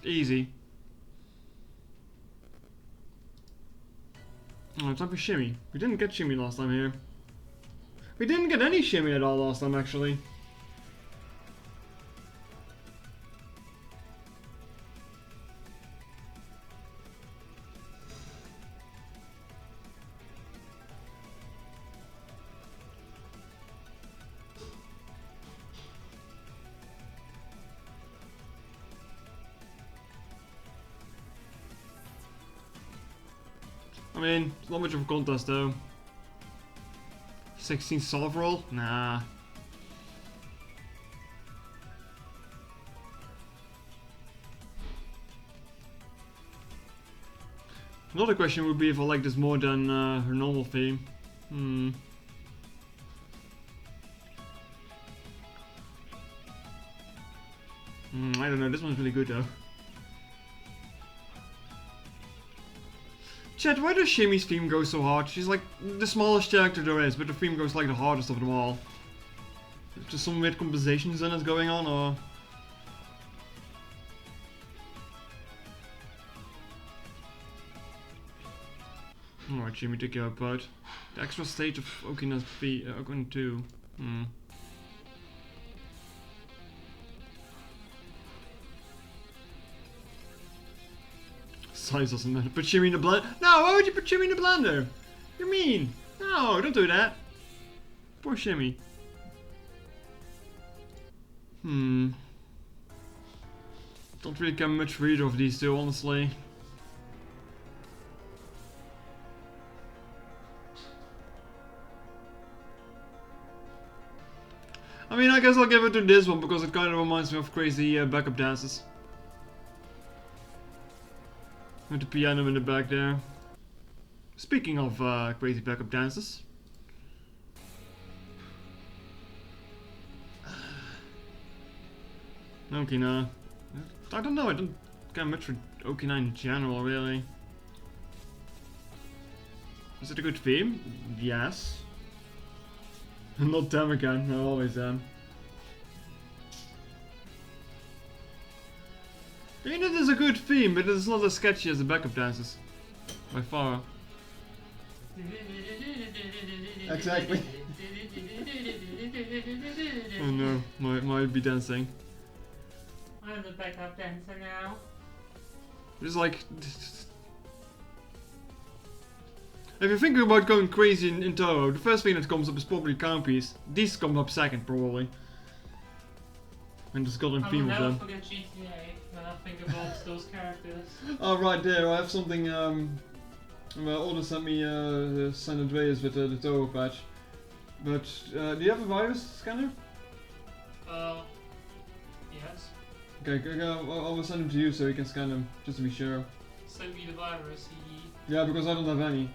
easy. Oh, time for shimmy. We didn't get shimmy last time here. We didn't get any shimmy at all last time, actually. I mean, it's not much of a contest though. 16 solve roll? Nah. Another question would be if I like this more than her normal theme. I don't know, this one's really good though. Chat, why does Shimmy's theme go so hard? She's like the smallest character there is, but the theme goes like the hardest of them all. Just some weird compensations in it going on, or... Alright, Shimmy, take your apart. The extra stage of Okina's Okina 2. Size doesn't matter. Put Shimmy in the blender. No, why would you put Shimmy in the blender? You're mean. No, don't do that. Poor Shimmy. Don't really care much for either of these two, honestly. I mean, I guess I'll give it to this one because it kind of reminds me of crazy backup dances. With the piano in the back there. Speaking of crazy backup dances. Okina. I don't know, I don't care much for Okina in general, really. Is it a good theme? Yes. Not them again, no, always them. I mean, it is a good theme, but it's not as sketchy as the backup dances. By far. Exactly. Oh no, might be dancing. I'm the backup dancer now. It's like... If you're thinking about going crazy in Touhou, the first thing that comes up is probably Campies. These come up second, probably. And just got a theme of them. I will never forget GTA when I think about those characters. Oh, right there, I have something, Alden sent me San Andreas with the Touhou patch. But, do you have a virus scanner? Yes. Okay, I will send them to you so you can scan them, just to be sure. Send me the virus, Yeah, because I don't have any.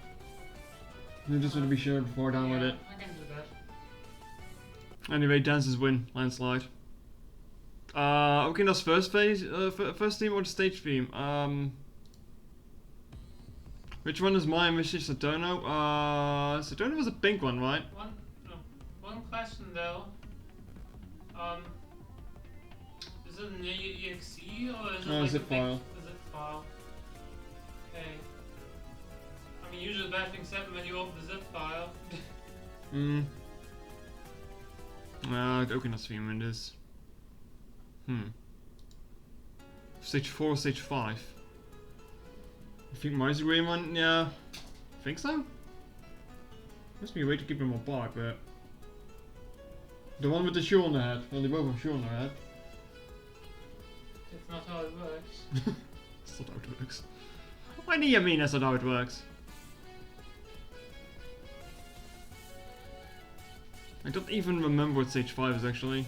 I just want to be sure before I download it. I can do that. Anyway, dances win, landslide. Okina's first phase, first theme or the stage theme? Which one is mine? Which is Satono? Satono was a pink one, right? One question though. Is it an exe or is it like zip file? A zip file. Okay. I mean, usually bad things happen when you open the zip file. Okina's theme in this. Stage 4 or stage 5? I think mine's the green one, yeah. I think so? Must be a way to keep them apart, but... The one with the shoe on the head. Well, they both have shoe on their head. That's not how it works. That's not how it works. Why do you mean that's not how it works? I don't even remember what stage 5 is actually.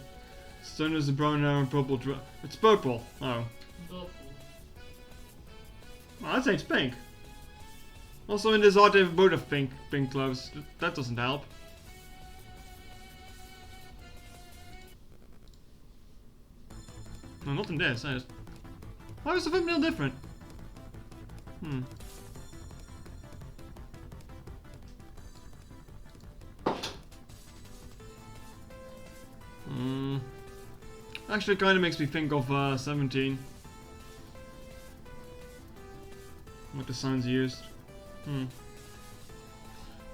Stone is the brown hair and purple dress. It's purple. Oh. Purple. Oh, that stage pink. Also in this art they have both have pink clothes. That doesn't help. No, not in this. Why is the thumbnail different? Actually, kind of makes me think of 17. What the sounds used.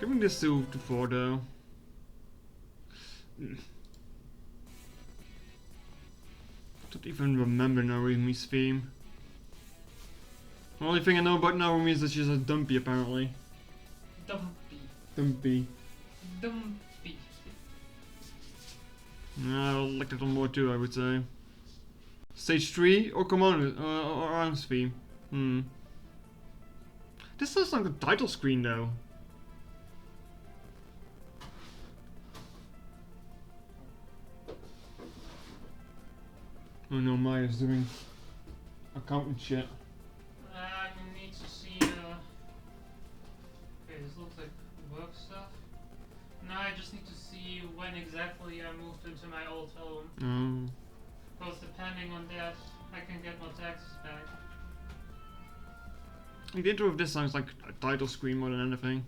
Giving this to 4 though. Don't even remember Narumi's theme. The only thing I know about Narumi is that she's a dumpy apparently. Dumpy. Dumpy. Dumpy. I like that one more too, I would say. Stage 3 or Komodo or Arm's theme. This looks like the title screen though. Oh no, Maya's doing accountant shit. You need to see. Okay, this looks like work stuff. Now I just need to see when exactly I moved into my old home. Because depending on that, I can get my taxes back. The intro of this sounds like a title screen more than anything.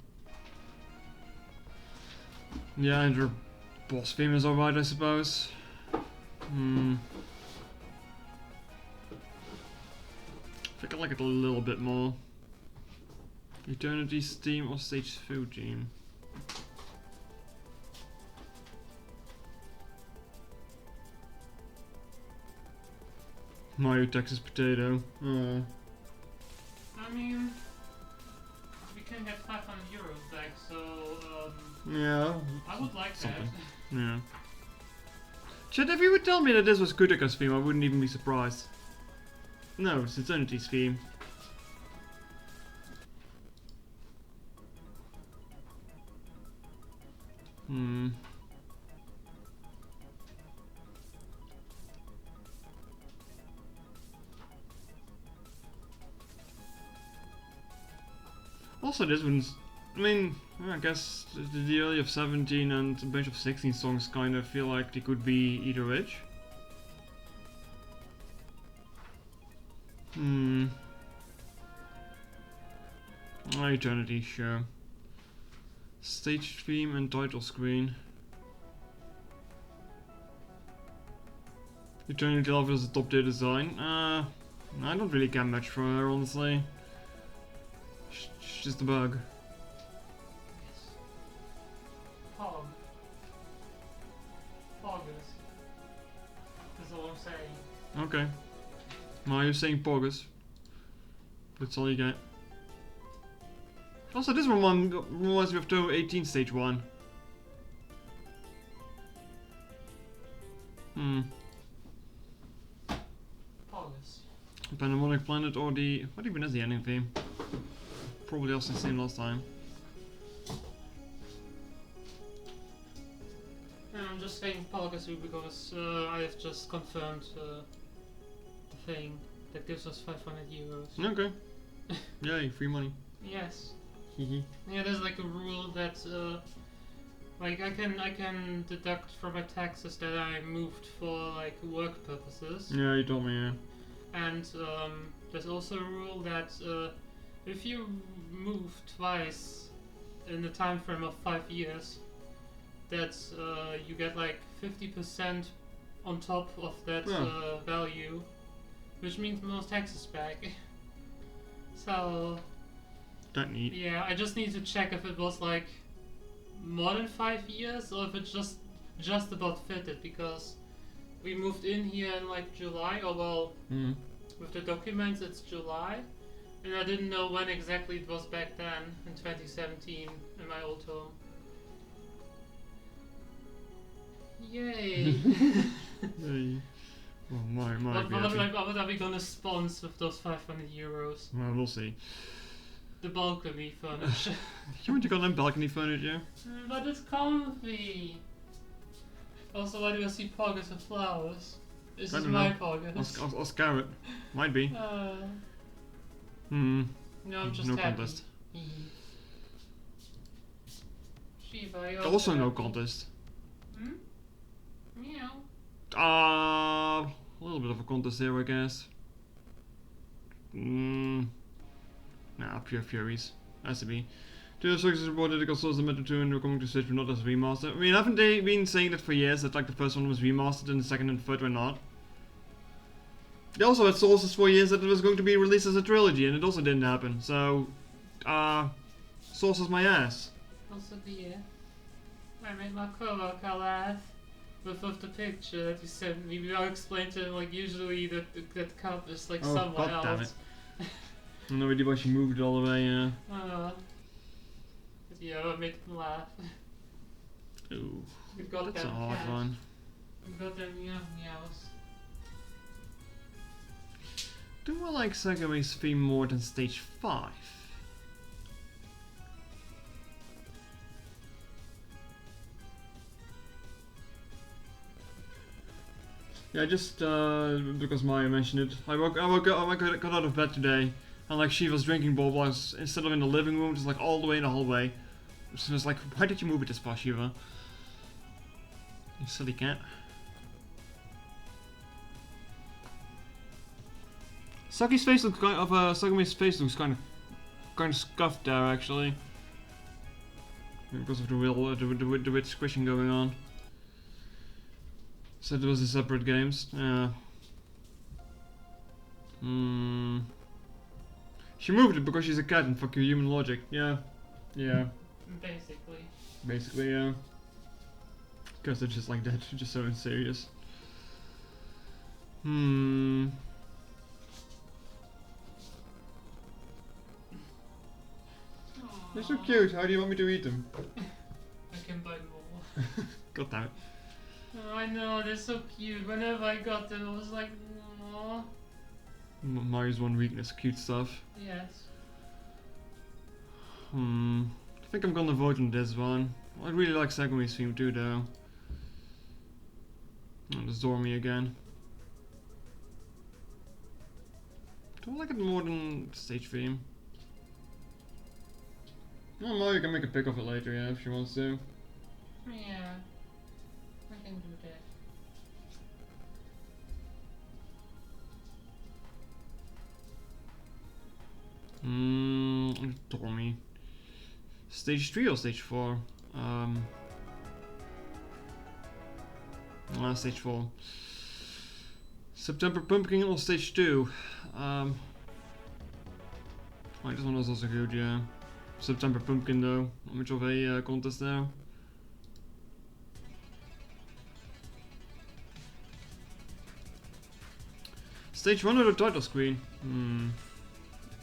Yeah, and her boss theme is alright, I suppose. I think I like it a little bit more. Eternity's theme or Stage 2 theme? Mario Texas Potato. Oh. I mean, we can get 500 euros back, so Yeah. I would like something. that. Yeah. Chat, if you would tell me that this was Kutika's theme, I wouldn't even be surprised. No, it's Eternity's theme. Also, this one's. I mean, I guess the early of 17 and a bunch of 16 songs kind of feel like they could be either which. Eternity, sure. Stage theme and title screen. Eternity Love is a top tier design. I don't really care much for her, honestly. She's just a bug. Pog. Poggers. That's all I'm saying. Okay. Now you're saying Poggers. That's all you get. Also, this one reminds me of Touhou 18 Stage 1. Poggers. Pandemonic Planet or the... What even is the ending theme? Probably also the same last time. I'm just saying Poggers because I have just confirmed the thing that gives us 500 euros. Okay. Yay, free money. Yes. Hehe. Yeah, there's like a rule that like I can deduct from my taxes that I moved for like work purposes. Yeah, you told me, yeah. And there's also a rule that if you move twice in the time frame of 5 years, that you get like 50% on top of that value, which means most taxes back. So That neat. yeah, I just need to check if it was like more than 5 years or if it just about fitted, because we moved in here in like July, or well, with the documents it's July, and I didn't know when exactly it was back then in 2017 in my old home. Yay! Yay. Well, What are we gonna sponsor with those 500 euros? Well, we'll see. The balcony furniture. You want to call them balcony furniture? But it's comfy. Also, why do I see poggers with flowers? This I is don't my know. poggers. Or Scarlet. Might be. No, I'm just no happy. contest. Shiva, you're Also no happy. contest. Meow. A little bit of a contest here, I guess. Nah, pure furies. Has to be. Two Success reported the consoles the Meta 2 and they're coming to Switch but not as remastered. I mean, haven't they been saying that for years, that like the first one was remastered and the second and third were not? They also had sources for years that it was going to be released as a trilogy and it also didn't happen, so... sources my ass. Also the I made my coworker laugh with the picture that you sent me. I'll explain to him like usually that cup is like Oh, somewhere God damn else. No idea why she moved it all the way, yeah. But yeah, I made him laugh. Ooh, We've got that's a them hard cats. one. We've got them meows. Do I like Sagame's theme more than stage 5? Yeah, just because Maya mentioned it. I got out of bed today, and like she was drinking bubbles instead of in the living room, just like all the way in the hallway. So I was like, why did you move it this far, Shiva? You silly cat. Saki's face looks kind of Sagame's face looks kind of scuffed there actually, because of the weird squishing going on. So it was the separate games. Yeah. She moved it because she's a cat and fuck your human logic. Yeah. Yeah. Basically. Basically, yeah. Because they're just like that, just so unserious. They're so cute. How do you want me to eat them? I can buy more. God damn it. Oh, I know, they're so cute. Whenever I got them, I was like, aww. Mario's one weakness, cute stuff. Yes. I think I'm gonna vote on this one. I really like Sagumi's theme too, though. Oh, there's Dormy again. Do I like it more than stage theme? Oh, Mario can make a pick of it later, yeah, if she wants to. Yeah. I can do that. Dormy. Stage 3 or stage 4? Stage 4. September Pumpkin or stage 2? This one was also good, yeah. September Pumpkin though, not much of a contest there. Stage 1 or the title screen?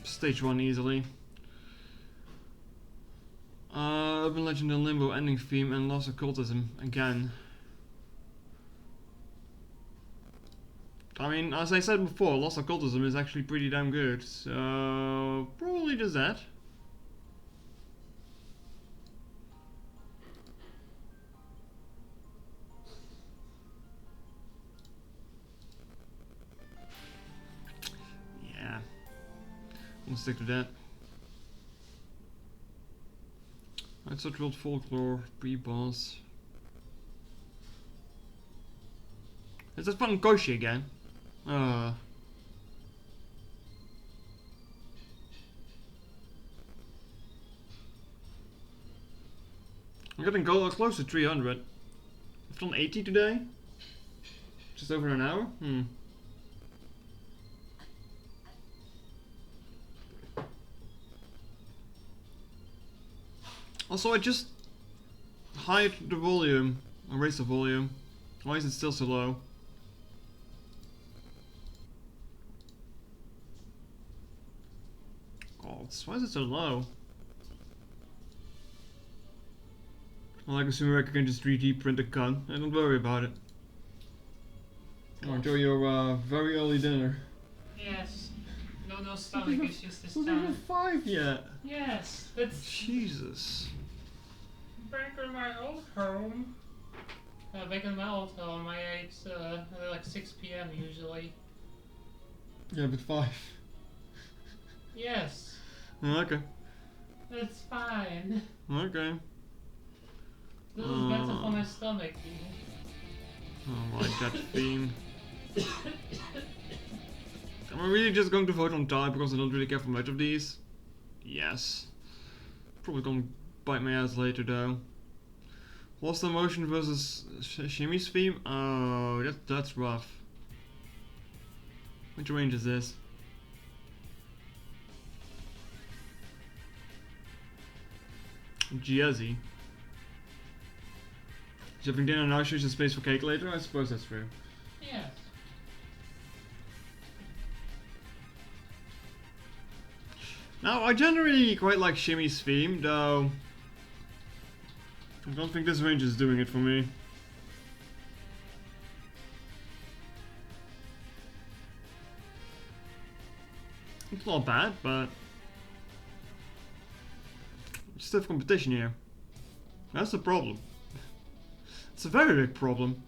Stage 1 easily. Urban Legend and Limbo ending theme and Lost Occultism again. I mean, as I said before, Lost Occultism is actually pretty damn good, so probably just that. Yeah, I'll stick to that. That's such World Folklore, pre-boss. Is that fucking Koshi again? I'm getting close to 300. I've done 80 today. Just over an hour. Also, I just hide the volume. I raised the volume. Why is it still so low? God, why is it so low? Well, I assume I can just 3D print a gun and don't worry about it. Oh, enjoy your very early dinner. Yes. No stomach issues this It's not even time. 5 yet. Yes, it's Jesus. back in my old home. Back in my old home, I ate like 6 p.m. usually. Yeah, but 5. Yes. Okay. It's fine. Okay. This is better for my stomach. Oh, like that theme. Am I really just going to vote on tie because I don't really care for much of these? Yes. Probably gonna bite my ass later though. Lost Emotion versus Shimi's theme? Oh, that's rough. Which range is this? Jazzy. Having dinner now shows the space for cake later? I suppose that's true. Yes. Now, I generally quite like Shimmy's theme, though I don't think this range is doing it for me. It's not bad, but stiff competition here. That's the problem. It's a very big problem.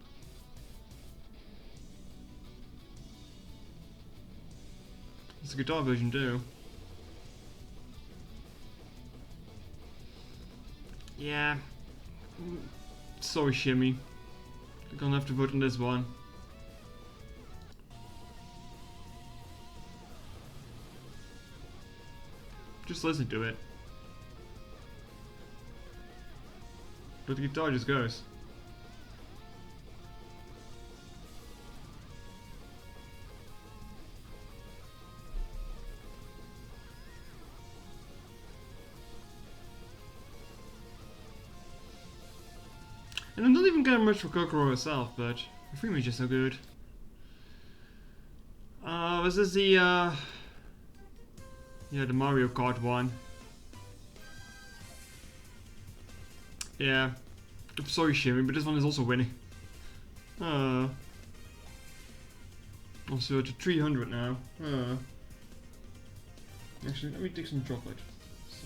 It's a guitar version too. Yeah. Sorry, Shimmy. You're gonna have to vote on this one. Just listen to it. But the guitar just goes. And I'm not even getting much for Kokoro herself, but the theme is just so good. Was this the yeah, the Mario Kart one? Yeah. I'm sorry, Shimmy, but this one is also winning. Also to 300 now. Actually, let me take some chocolate.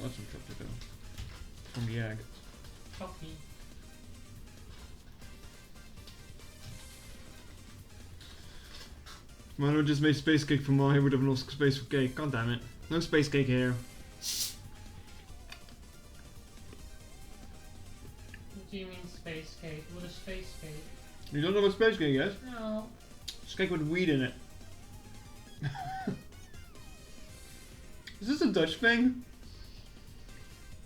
Let's some chocolate though. From the egg. Coffee. Why not just make space cake for Mario? Would have no space for cake. God damn it. No space cake here. What do you mean space cake? What is space cake? You don't know what space cake is? No. It's cake with weed in it. Is this a Dutch thing?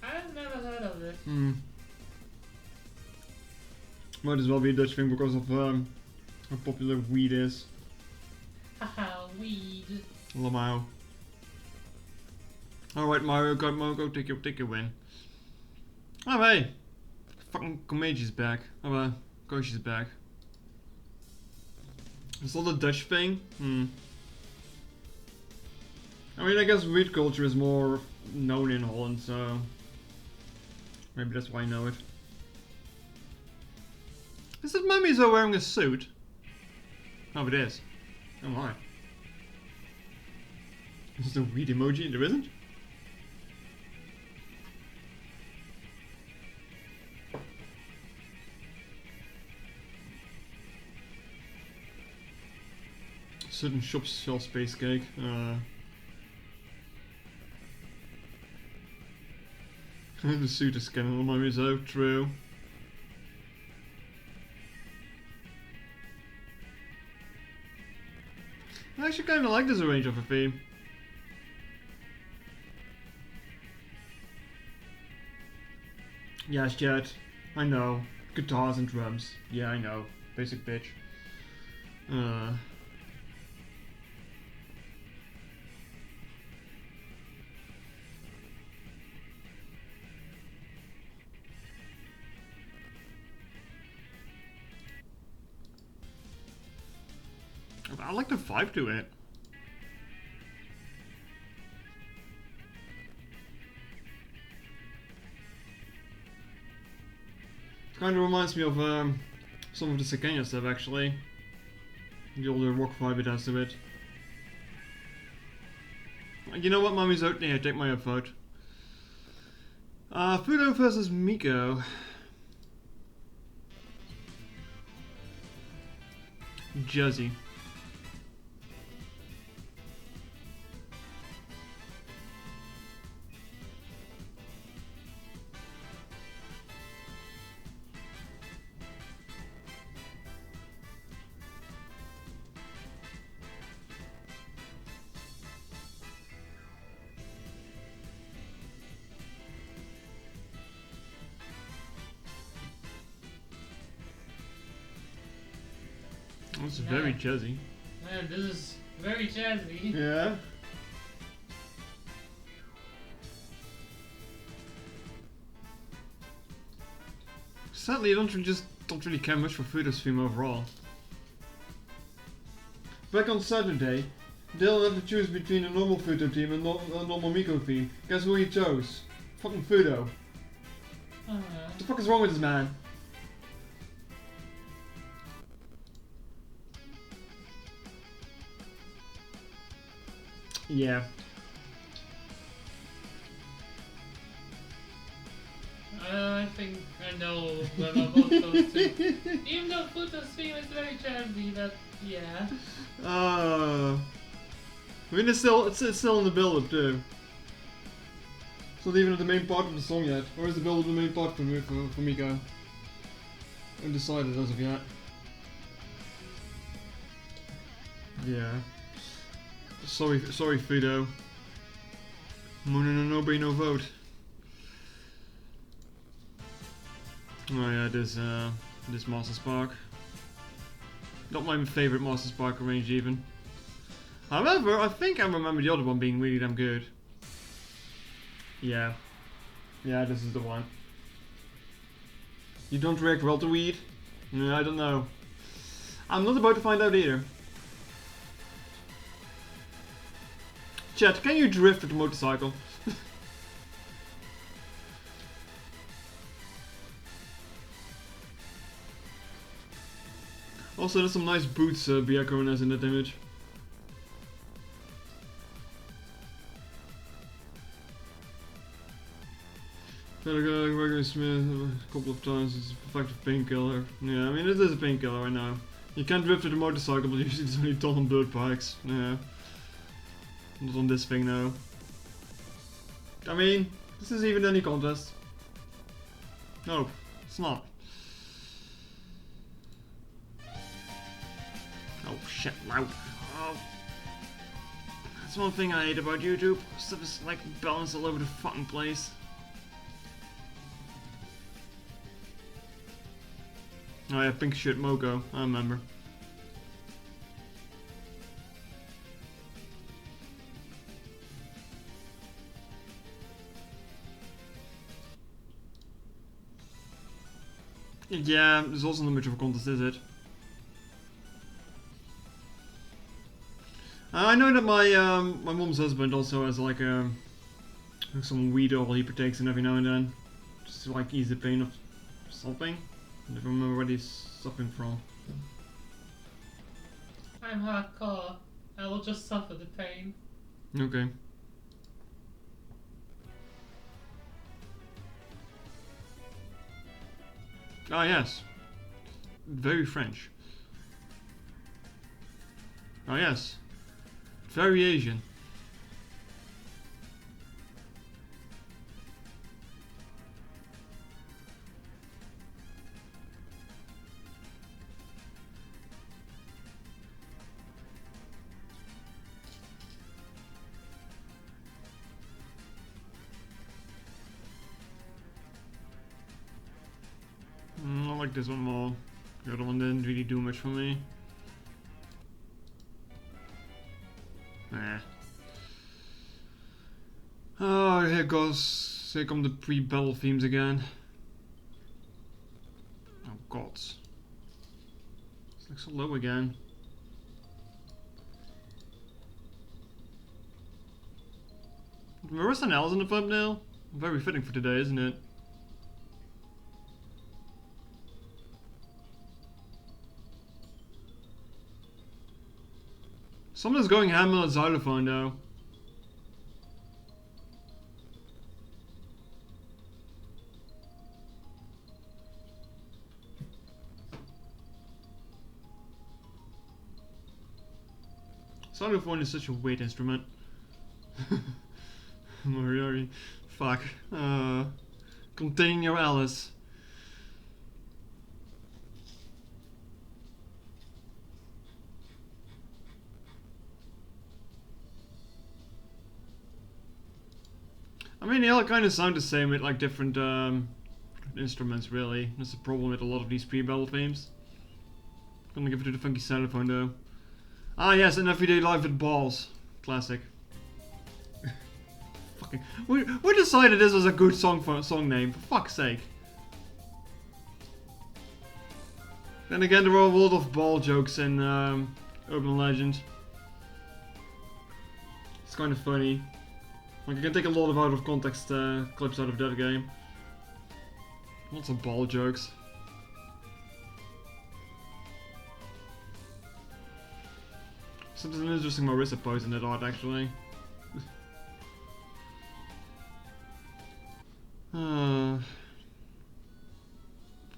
I've never heard of it. Might as well be a Dutch thing because of how popular weed is. Haha, weed. Lamau. Alright, Mario, go take your win. Oh hey! Fucking Komeji's back. Oh Koshi's back. Is that a Dutch thing? I mean, I guess weed culture is more known in Holland, so maybe that's why I know it. Is that Mummies wearing a suit? Oh, it is. Oh my. Is there a weed emoji? There isn't? Certain shops sell space cake. The suit is scanning on my so true. I actually kind of like this arrange of a theme. Yes, Jet. I know. Guitars and drums. Yeah, I know. Basic bitch. I like the vibe to it. It kind of reminds me of some of the Sekenya stuff actually. The older rock vibe it has to it. You know what, Mummy's out? Yeah, take my vote. Fudo versus Miko. Jazzy. This is very jazzy. Man, this is very jazzy. Yeah. Sadly, I don't really care much for Fudo's theme overall. Back on Saturday, Dylan had to choose between a normal Fudo team and a normal Miko theme. Guess who he chose? Fucking Fudo. What the fuck is wrong with this man? Yeah. I think I know where my vote goes to. Even though Futo's theme is very jazzy, but yeah. I mean, it's still in the build-up too. It's not even the main part of the song yet. Or is the build-up the main part for Miko? Undecided as of yet. Yeah. Sorry, Fudo. No be no vote. Oh yeah, this Master Spark. Not my favourite Master Spark range even. However, I think I remember the other one being really damn good. Yeah. Yeah, this is the one. You don't react well to weed? No, I don't know. I'm not about to find out either. Chat, can you drift with a motorcycle? Also, there's some nice boots Byakuran has in that image. Better go regular Smith a couple of times, it's an effective painkiller. Yeah, I mean it is a painkiller, I know. You can drift with a motorcycle, but usually it's only done on dirt bikes. Yeah. Not on this thing though. I mean, this is even any contest. No, it's not. Oh shit, loud. Oh. That's one thing I hate about YouTube. Stuff is like balanced all over the fucking place. Oh yeah, pink shit Moko, I remember. Yeah, there's also not much of a contest, is it? I know that my my mom's husband also has like some weed oil he partakes in every now and then, just to like ease the pain of something. I don't remember what he's suffering from. I'm hardcore. I will just suffer the pain. Okay. Ah yes. Very French. Oh yes. Very Asian. I like this one more. The other one didn't really do much for me. Nah. Oh, here goes. Here come the pre-battle themes again. Oh god. It's like so low again. Marissa Nell's in the thumbnail? Very fitting for today, isn't it? Someone's going ham on a xylophone though. Xylophone is such a weird instrument. Moriarty. Fuck. Contain your Alice. I mean, they all kind of sound the same with like different instruments, really. That's the problem with a lot of these pre-battle themes. Gonna give it to the funky xylophone though. Ah yes, an everyday life with balls. Classic. Fucking. We decided this was a good song name, for fuck's sake. Then again, there are a lot of ball jokes in Urban Legend. It's kind of funny. Like, you can take a lot of out of context clips out of that game. Lots of ball jokes. Something interesting Marissa posted in that art, actually.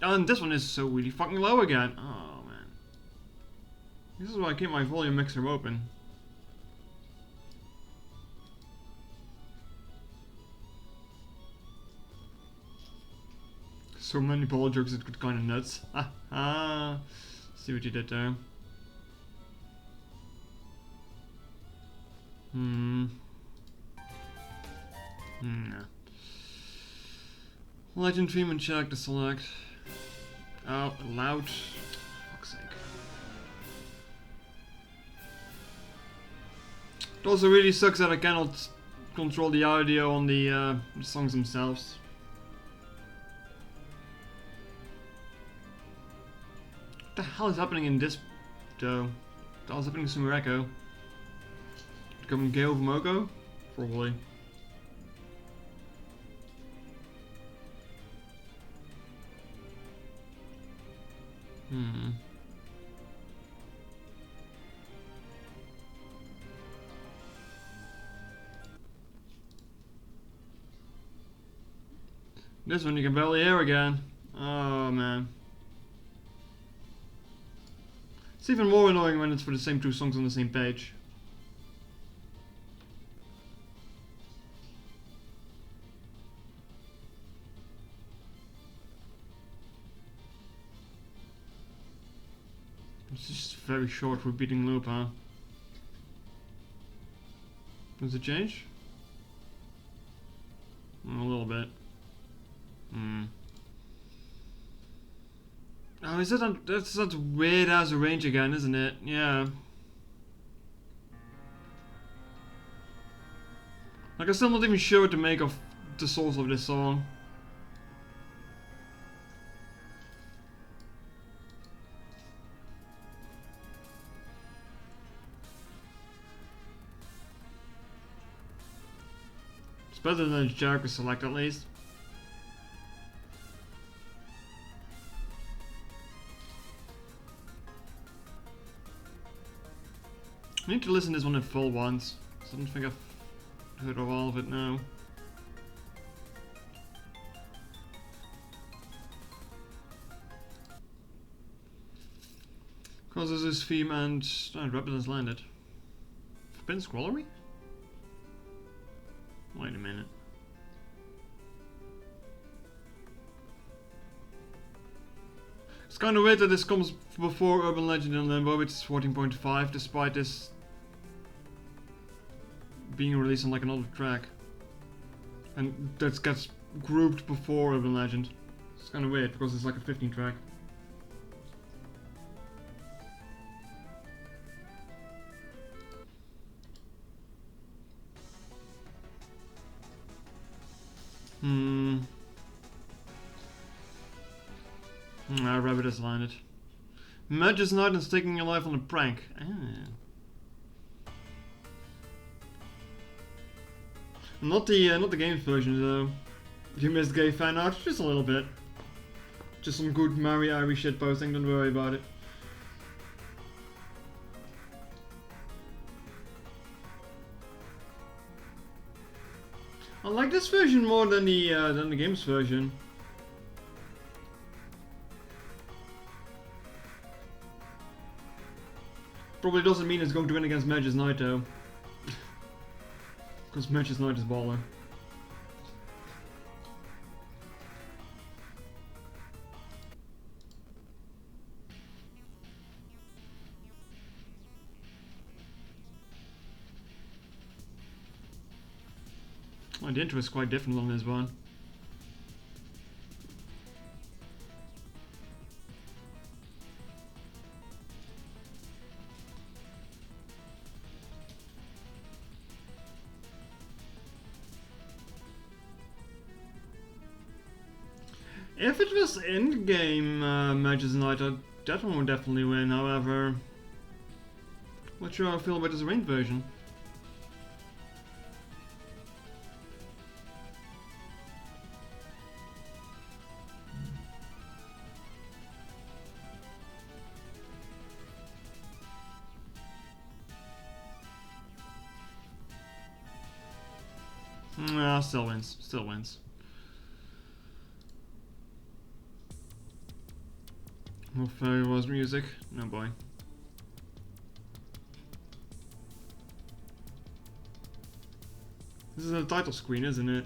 And this one is so really fucking low again. Oh man. This is why I keep my volume mixer open. So many ball jokes, it got kind of nuts. See what you did there. No. Legend theme check to select. Oh, loud. Fuck's sake. It also really sucks that I cannot control the audio on the songs themselves. What the hell is happening in this though? What the hell is happening to Sumereko? Becoming Gale Vomoko? Probably. This one you can barely hear again. Oh man. It's even more annoying when it's for the same two songs on the same page. It's just a very short repeating loop, huh? Does it change? A little bit. Oh, is that's that weird ass range again, isn't it? Yeah. Like, I'm still not even sure what to make of the source of this song. It's better than Jericho Select, at least. I need to listen to this one in full once. I don't think I've heard of all of it now. Causes this theme and Rabbit has landed. Forbidden Squallery? Wait a minute. It's kind of weird that this comes before Urban Legend and Limbo, which is 14.5, despite this being released on like another track. And that gets grouped before Urban Legend. It's kind of weird because it's like a 15 track. Rabbit has landed. Magus Knight is taking your life on a prank. Not the games version though. You missed gay fan art, just a little bit. Just some good Mary Irish shit posting, don't worry about it. I like this version more than the games version. Probably doesn't mean it's going to win against Magus Knight though. Because Magus Knight is baller. Oh, the intro is quite different on this one. If it was in-game Magus Knight, I'd that one would definitely win. However, not sure how I feel about this arranged version. Nah, still wins. Still wins. More Fairy Wars music? No boy. This is the title screen, isn't it?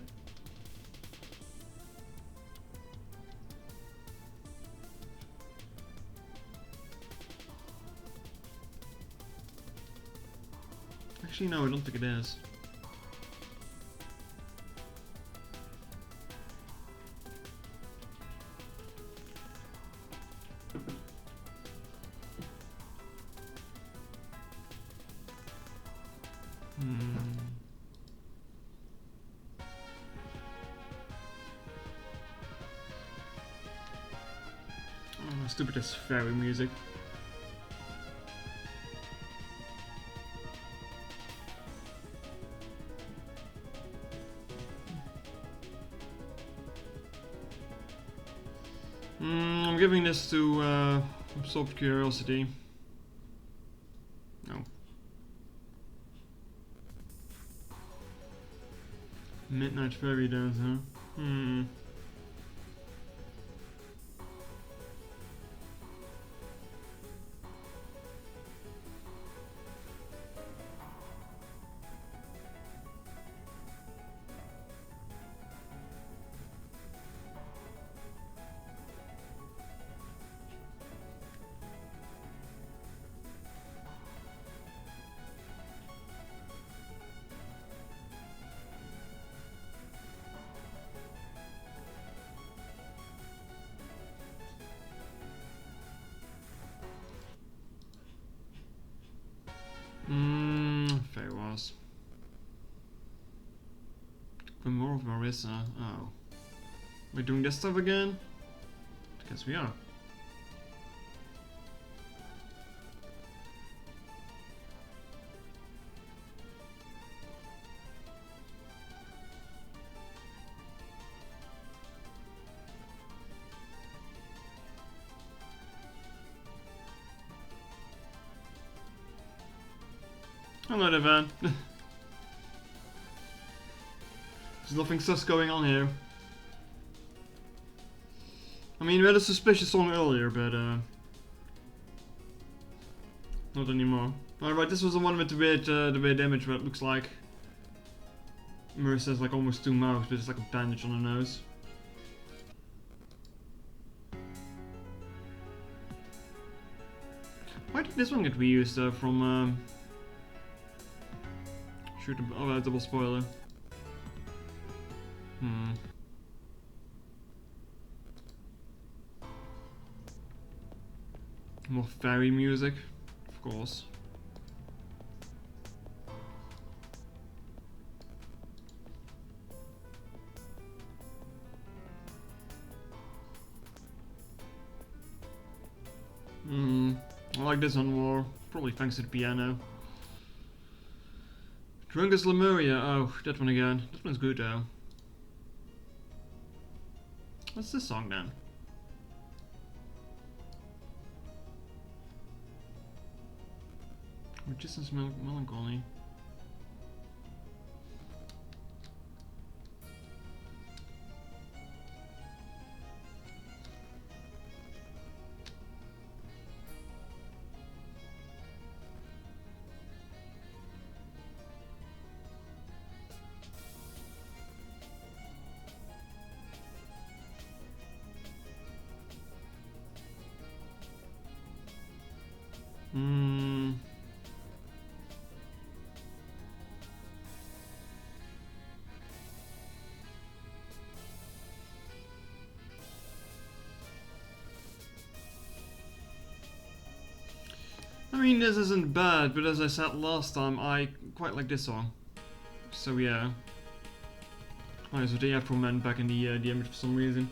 Actually, no, I don't think it is. Oh, stupid as fairy music. I'm giving this to Absorbed Curiosity. No. Midnight Fairy Dance, huh? Fairy Wars. More of Marissa. Oh. We're doing this stuff again? I guess we are. Hello there, Van. There's nothing sus going on here. I mean, we had a suspicious song earlier, but not anymore. Alright, this was the one with the weird image where it looks like Marissa's like almost two mouths, but it's like a bandage on her nose. Why did this one get reused from shoot a double spoiler. More fairy music, of course. I like this one more, probably thanks to the piano. Drunkus Lemuria, oh, that one again. That one's good though. What's this song then? Magician's Melancholy. I mean, this isn't bad, but as I said last time, I quite like this song. So yeah. Oh, so the Afro Man back in the image for some reason.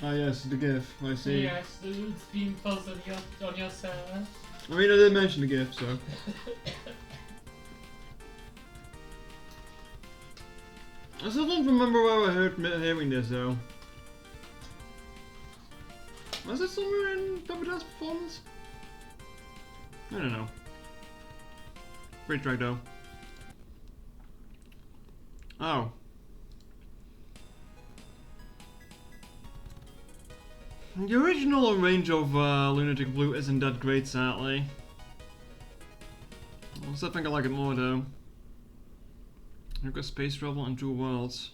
Ah yes, the GIF, I see. Yes, it's being posted on your server. I mean, I did mention the GIF, so. I still don't remember where I heard hearing this though. Was it somewhere in Pepper Dance performance? I don't know. Great track though. Oh. The original range of Lunatic Blue isn't that great, sadly. I still think I like it more though. I've got Space Travel and Two Worlds.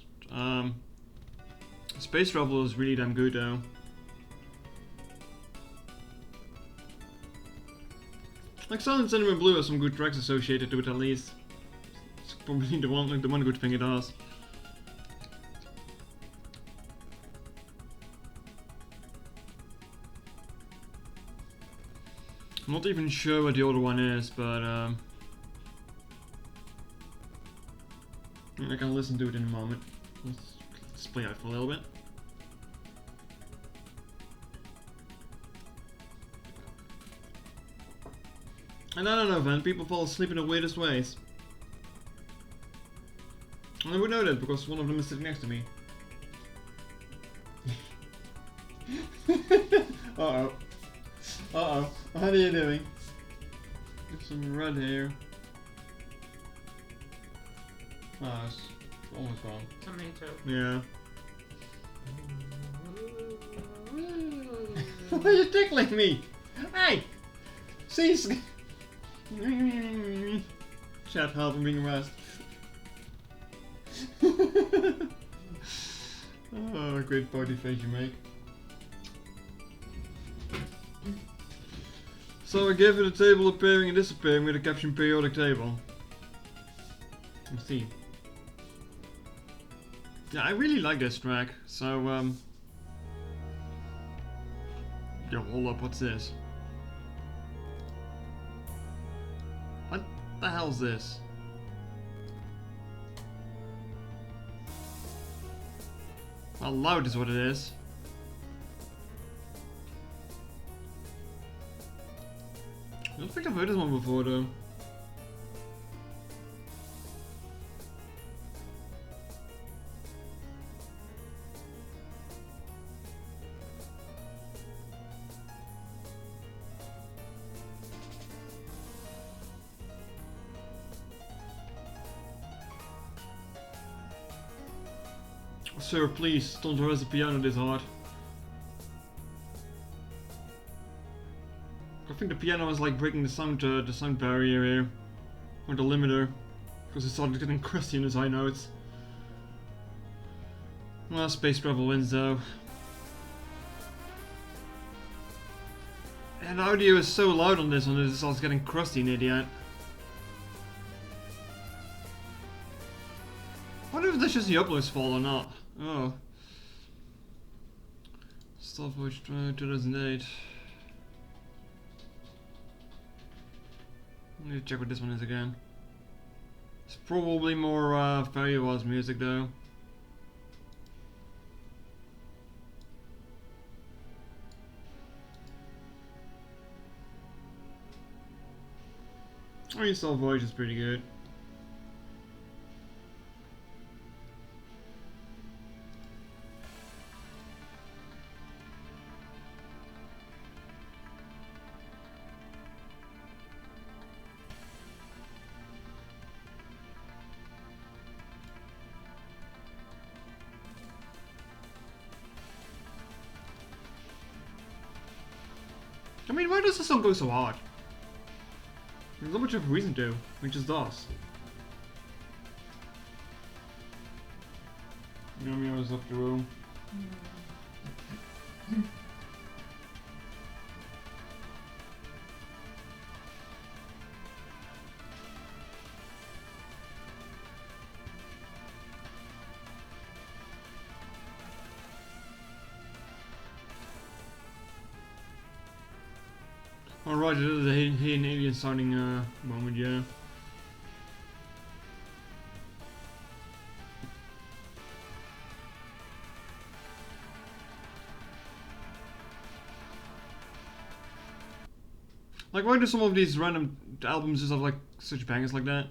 Space Travel is really damn good though. Like Silent Cinema Blue has some good tracks associated to it at least. It's probably the one good thing it does. I'm not even sure what the other one is, but I can listen to it in a moment. Let's play out for a little bit. And I don't know, Van, people fall asleep in the weirdest ways. And I would know that because one of them is sitting next to me. Uh-oh. Uh-oh. How are you doing? Get some red here. Ah, it's almost gone. Tomato. Yeah. Why are you tickling me? Hey! Cease! Chat, help, I'm being harassed. Oh, great party face you make. So I gave it a table appearing and disappearing with a caption periodic table. Let's see. Yeah, I really like this track, so yo, hold up, what's this? What the hell's this? Well, loud is what it is. I don't think I've heard this one before though. Sir, please, don't harass the piano this hard. I think the piano is like breaking the sound barrier here. Or the limiter. Because it started getting crusty in his high notes. Well, Space Travel wins though. And the audio is so loud on this one that it starts getting crusty, an idiot. I wonder if that's just the upload's fault or not. Oh. Stopwatch 2008. I need to check what this one is again. It's probably more Fairy Wars music though. Oh, your soul voice is pretty good. I mean, why does the song go so hard? There's not much of a reason to, it just does. Yummy was left the room. Alright, it is a hidden alien sounding moment, yeah. Like, why do some of these random albums just have like such bangers like that?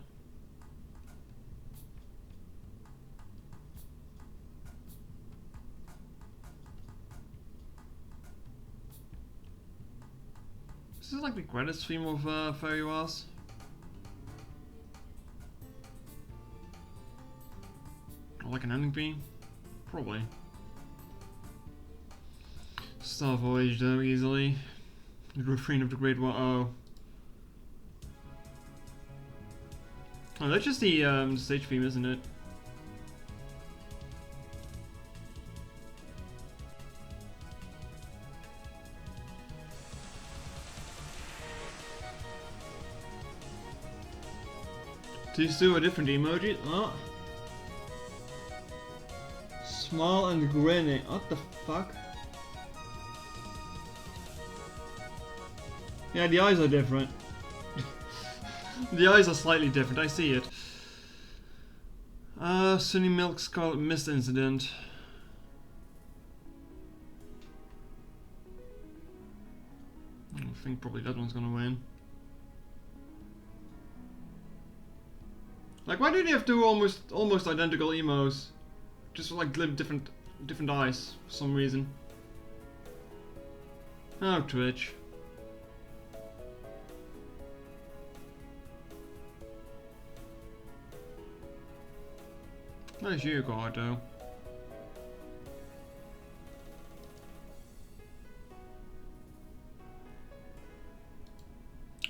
Is this like the credits theme of Fairy Wars? Or like an ending theme? Probably. Star Voyage though, easily. The refrain of the Great War. Oh. Oh, that's just the stage theme, isn't it? These two are different emojis. Oh. Smile and grinning. What the fuck? Yeah, the eyes are different. The eyes are slightly different, I see it. Sunny Milk Scarlet Mist incident. I think probably that one's gonna win. Like, why do they have two almost identical emos? Just like different eyes for some reason. Oh, Twitch. Nice you card though.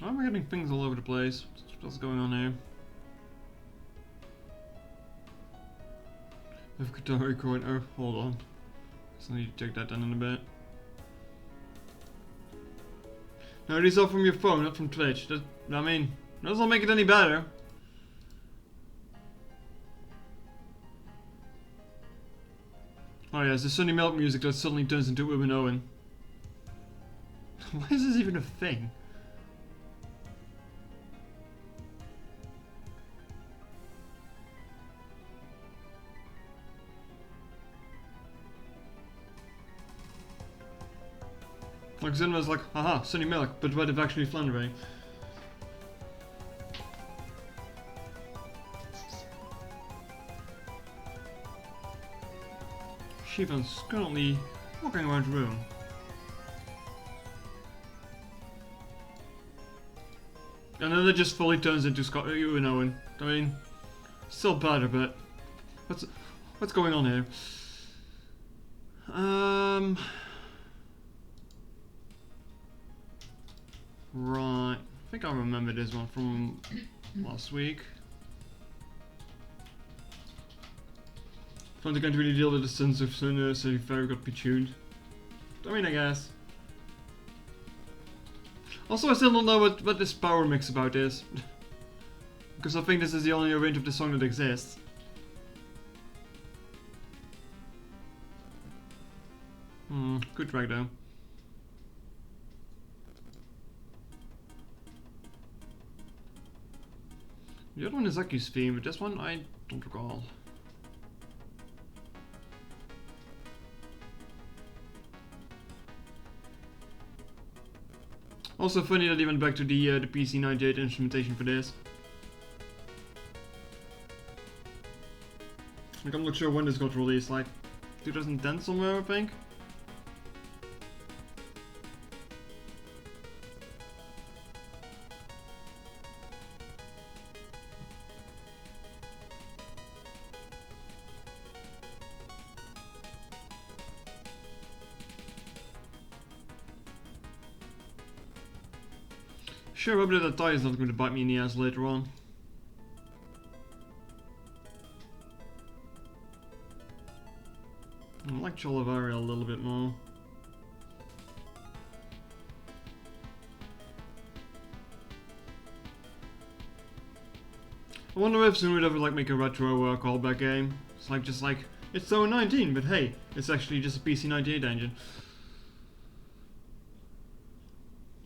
Why am I getting things all over the place? What's going on here? I've guitar record. Oh, hold on. So I need to take that down in a bit. No, these are from your phone, not from Twitch. That, I mean, that doesn't make it any better. Oh yeah, it's the Sunny Milk music that suddenly turns into Urban Owen. Why is this even a thing? Like Zinma's like, haha, Sunny Milk, but what if actually Flannery? Shivan's currently walking around the room. And then it just fully turns into Urban Owen. I mean, still better, but what's going on here? Right. I think I remember this one from last week. Fun, can't really deal with the sense of Sunna, so you very got tuned. I mean, I guess. Also, I still don't know what this power mix about is. Because I think this is the only range of the song that exists. Good track though. The other one is Aki's theme, but this one I don't recall. Also funny that he went back to the PC-98 instrumentation for this. Like, I'm not sure when this got released, like 2010 somewhere, I think. Sure, hope that tie is not going to bite me in the ass later on. I like Cholavari a little bit more. I wonder if soon we'd ever like make a retro callback game. It's like just like it's so 19, but hey, it's actually just a PC-98 engine.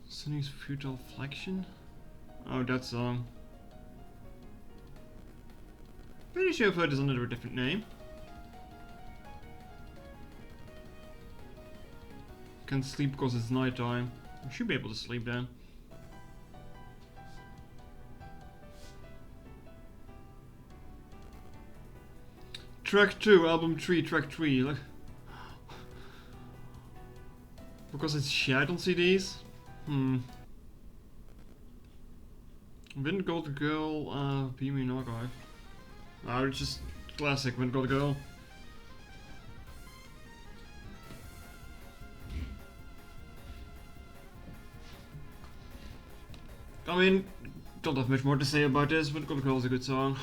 Sunny's Futile Flexion? Oh, that song. Pretty sure I've heard this under a different name. Can't sleep because it's night time. I should be able to sleep then. track 2, album 3, track 3. Like, because it's shared on CDs? Wind Gold Girl, Beamy and Archive. It's just classic Wind Gold Girl. I mean, don't have much more to say about this, Wind Gold Girl is a good song.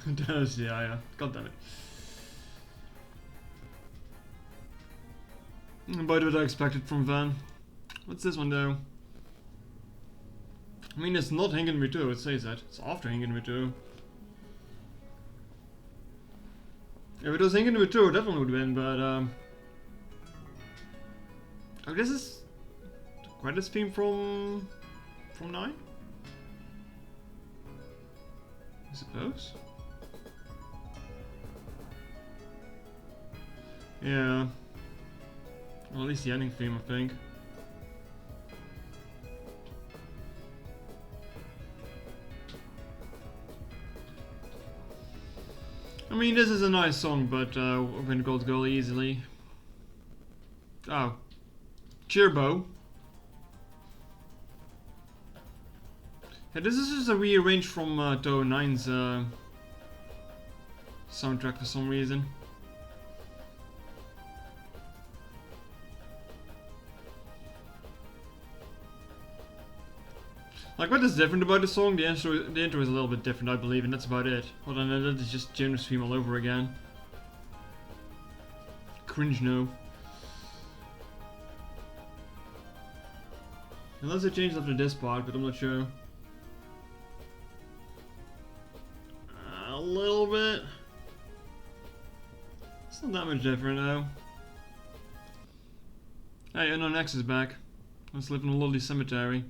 It does, yeah. God damn it. About what I expected from Van. What's this one though? I mean, it's not Hanging Me Too, it says that. It's after Hanging Me Too. If it was Hanging Me Too, that one would win, but oh, this is the credits theme from 9? I suppose. Yeah. Well, at least the ending theme, I think. I mean, this is a nice song, but Wind Gold Girl easily. Oh. Cheerbo. Yeah, this is just a rearrange from Touhou 9's soundtrack for some reason. Like, what is different about the song? The intro is a little bit different, I believe, and that's about it. Hold on, that is just Jonas theme all over again. Cringe no. Unless it changed after this part, but I'm not sure. A little bit. It's not that much different though. Hey, Unknown X is back. Let's live in a lovely cemetery.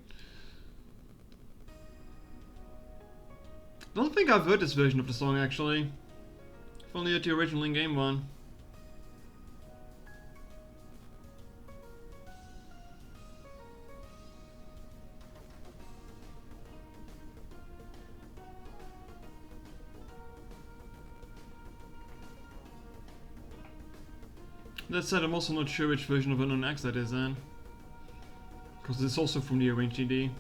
I don't think I've heard this version of the song actually. I've only heard the original in-game one. That said, I'm also not sure which version of Unknown X that is then. Because it's also from the arranged CD.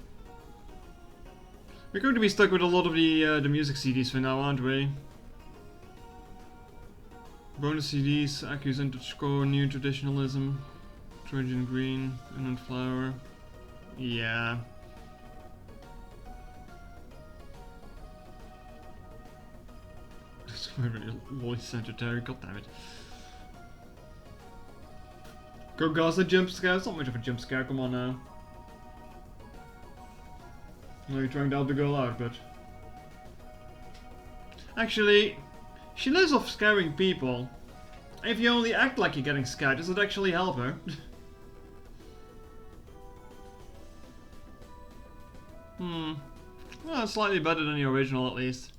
We're going to be stuck with a lot of the music CDs for now, aren't we? Bonus CDs, Accusant Score, New Traditionalism, Trojan Green, Unknown Flower. Yeah. That's my voice secretary, god damn it. Go Gaza jump scare? It's not much of a jump scare, come on now. I know you're trying to help the girl out, but... Actually, she lives off scaring people. If you only act like you're getting scared, does it actually help her? Well, it's slightly better than the original at least.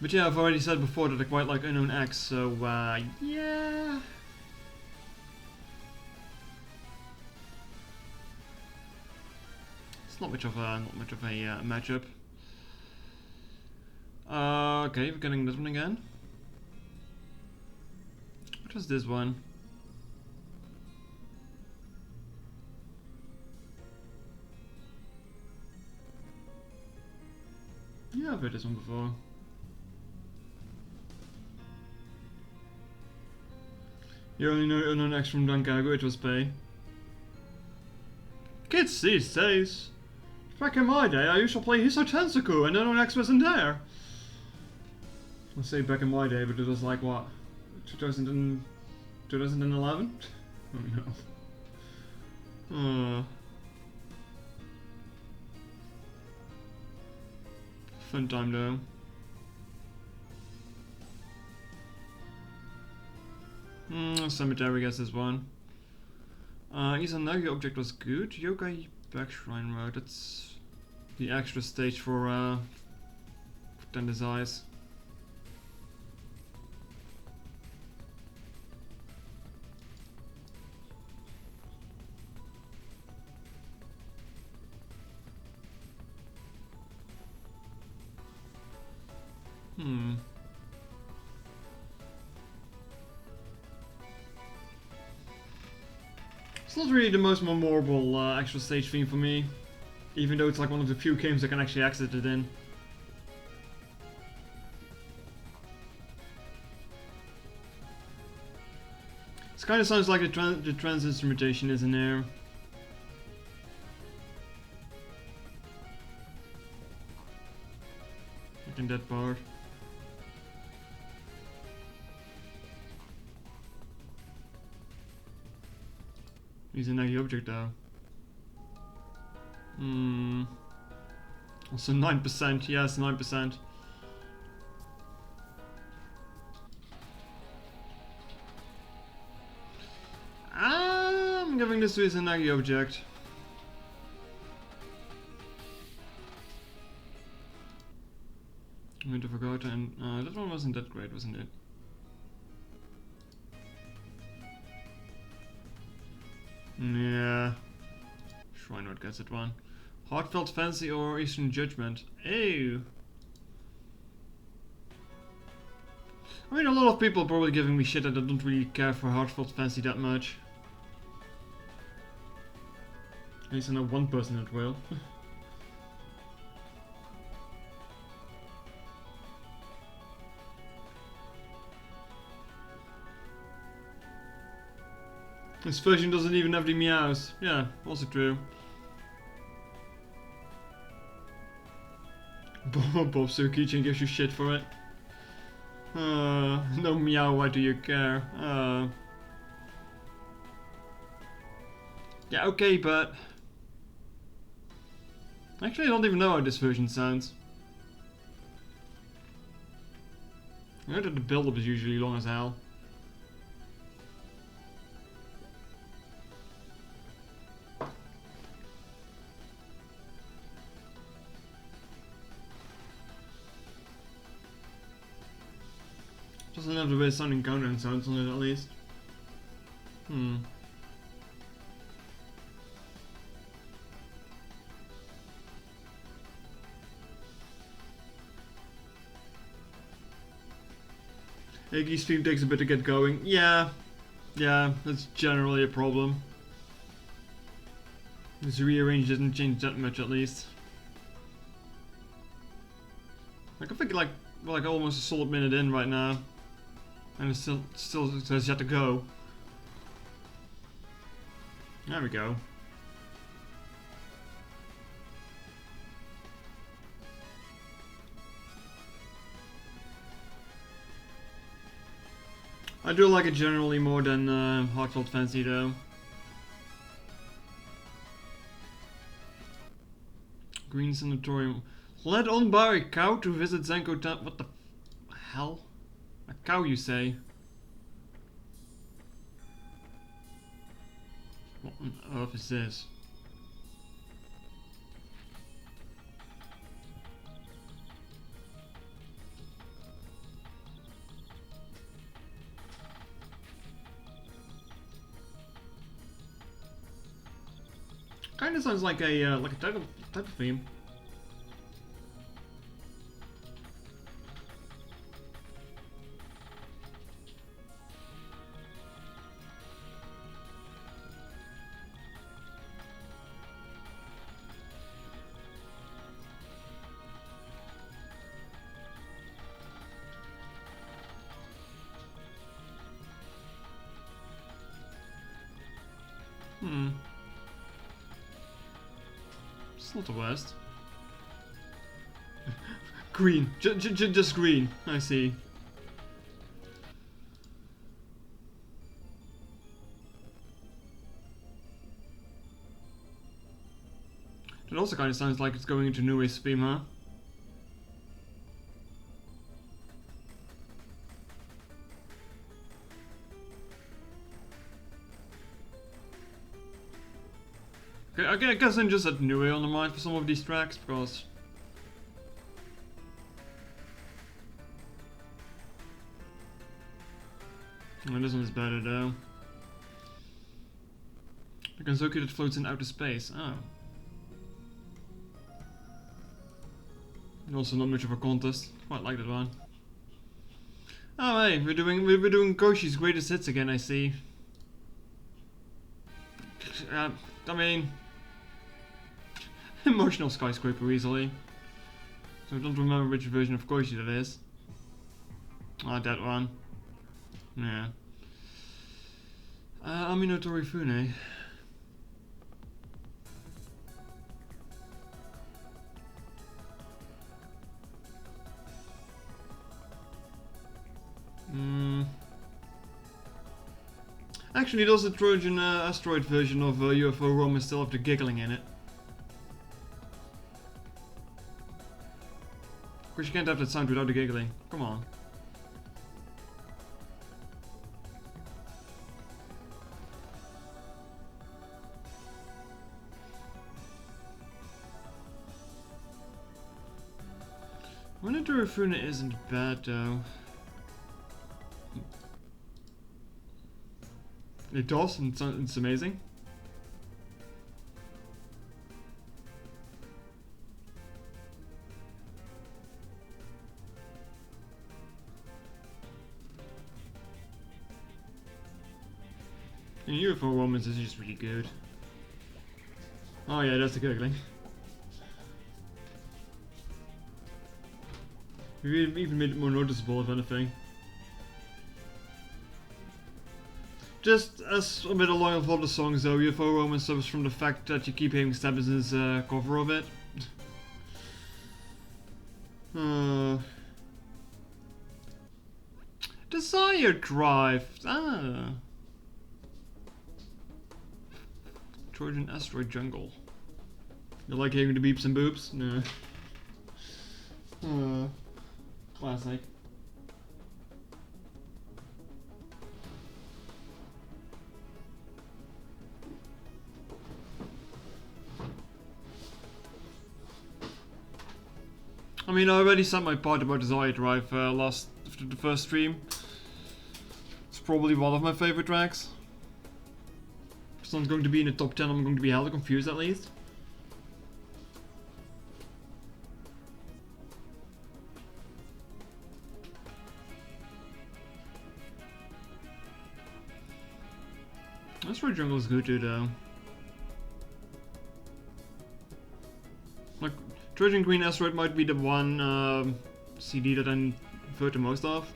But yeah, I've already said before that I quite like Unknown X, so yeah. It's not much of a matchup. Okay, we're getting this one again. What was this one? Yeah, I've heard this one before. You only know Unknown X from Dankago, it was pay. Kids these days. Back in my day, I used to play Hiso Tensoku and Unknown X wasn't there. I'll say back in my day, but it was like what? 2011? Oh no. Fun time though. Cemetery, I guess is one. Izanagi object was good. Yokai Back Shrine Road, that's the extra stage for Tender's Eyes. Hmm. It's not really the most memorable actual stage theme for me, even though it's like one of the few games I can actually exit it in. This kind of sounds like the trance instrumentation is in there. Like in that part. He's a naggy object though. Hmm. Also 9%, yes, 9%. I'm giving this to his naggy object. I'm going to forget, and that one wasn't that great, wasn't it? Yeah. Shrine gets it one. Heartfelt Fancy or Eastern Judgment? Ew. I mean, a lot of people are probably giving me shit that I don't really care for Heartfelt Fancy that much. At least I know one person that will. This version doesn't even have the meows. Yeah, also true. Bob Keychain gives you shit for it. No meow, why do you care? Yeah, okay, but... Actually, I don't even know how this version sounds. I heard that the build-up is usually long as hell. Doesn't have the way sounding countdown sounds on it at least. Hmm. Iggy's theme takes a bit to get going. Yeah, that's generally a problem. This rearrange didn't change that much at least. Like I think like almost a solid minute in right now. And it still says yet to go. There we go. I do like it generally more than Heartfelt Fancy though. Green Sanatorium. Led on by a cow to visit Zenko Temple. What the hell? A cow, you say? What on earth is this? Kinda sounds like a type of theme. It's not the worst. Green. Just green. I see. It also kind of sounds like it's going into New Wave theme, huh? Okay, I guess I'm just at New Wave on the mind for some of these tracks, because... Oh, this one is better though. The Kanzoki that floats in outer space. Oh. And also not much of a contest. Quite like that one. Oh hey, we're doing Koshi's greatest hits again, I see. I mean, emotional skyscraper easily. So I don't remember which version of Koshi that is. Ah, that one. Yeah. Amino Torifune. Actually, there's a Trojan asteroid version of UFO Rome still have the giggling in it. Of course, you can't have that sound without the giggling. Come on. Monitor Funa isn't bad though. It does, and it's amazing. And UFO Romans is just really good. Oh yeah, that's the giggling. We even made it more noticeable, if anything. Just as a bit along with all the songs though, UFO Roman suffers from the fact that you keep hearing Stabbins' cover of it. Desire Drive! Ah! Trojan Asteroid Jungle. You like hearing the beeps and boops? No. Classic. I mean, I already said my part about Desire Drive after the first stream. It's probably one of my favorite tracks. It's not going to be in the top 10, I'm going to be hella confused at least. Asteroid Jungle is good too though. Like, Trojan Green Asteroid might be the one CD that I prefer the most of.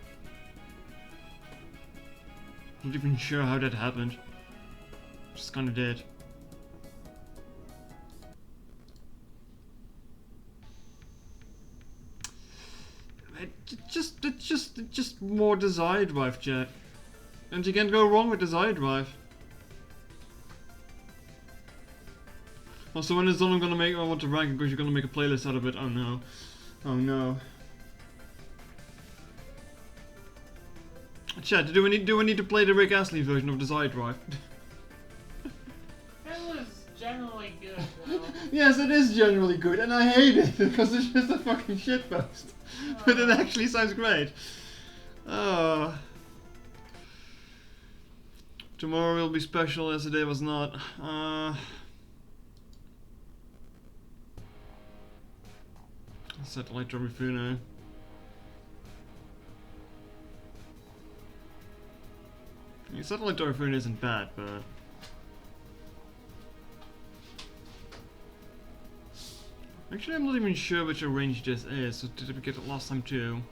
Not even sure how that happened. Just kinda did. It's just more Desire Drive, chat. And you can't go wrong with Desire Drive. Also, when it's done, I want to rank it because you're gonna make a playlist out of it. Oh no. Oh no. Chat, do we need to play the Rick Astley version of Desire Drive? It was generally good, though. Yes, it is generally good, and I hate it because it's just a fucking shitpost. But it actually sounds great. Tomorrow will be special, yesterday was not. Satellite Torifune. Satellite Torifune isn't bad, but actually I'm not even sure which range this is, so did we get it last time too?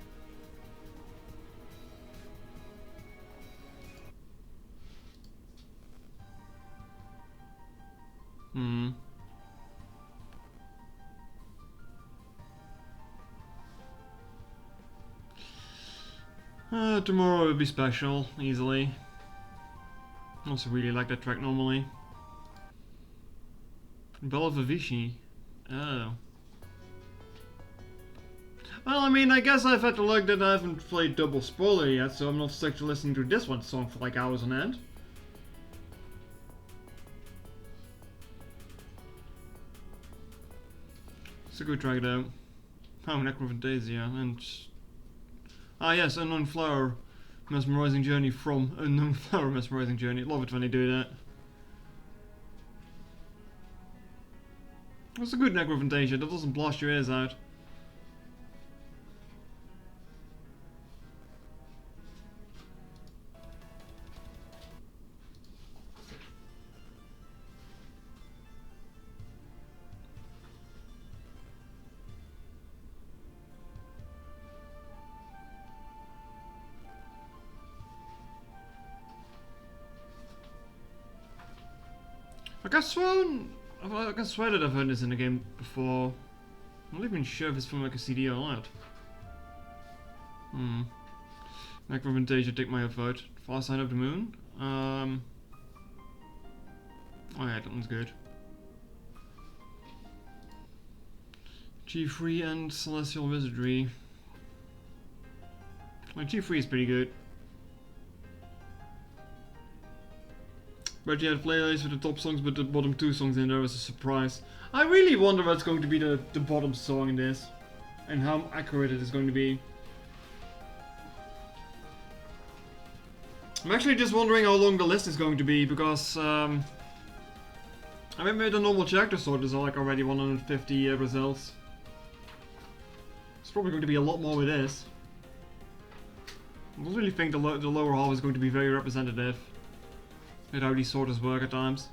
Tomorrow will be special, easily. I also really like that track normally. Bella Vichy. Oh. Well, I mean, I guess I've had the luck that I haven't played Double Spoiler yet, so I'm not stuck to listening to this one song for like hours on end. It's a good track though. Oh, Necrophantasia, and... Ah yes, Unknown Flower. Mesmerizing Journey from Unknown Flower Mesmerizing Journey. Love it when they do that. That's a good Necrophantasia, that doesn't blast your ears out. I could swear that I've heard this in the game before. I'm not even sure if it's from like a CD or not. Macrovintage, take my vote. Far Side of the Moon. Oh yeah, that one's good. G3 and Celestial Wizardry. Well, G3 is pretty good. But yeah, the playlist with the top songs but the bottom 2 songs in there was a surprise. I really wonder what's going to be the bottom song in this. And how accurate it is going to be. I'm actually just wondering how long the list is going to be, because I mean, with the normal character sort there's like already 150 results. It's probably going to be a lot more with this. I don't really think the lower half is going to be very representative with how these sorters work at times.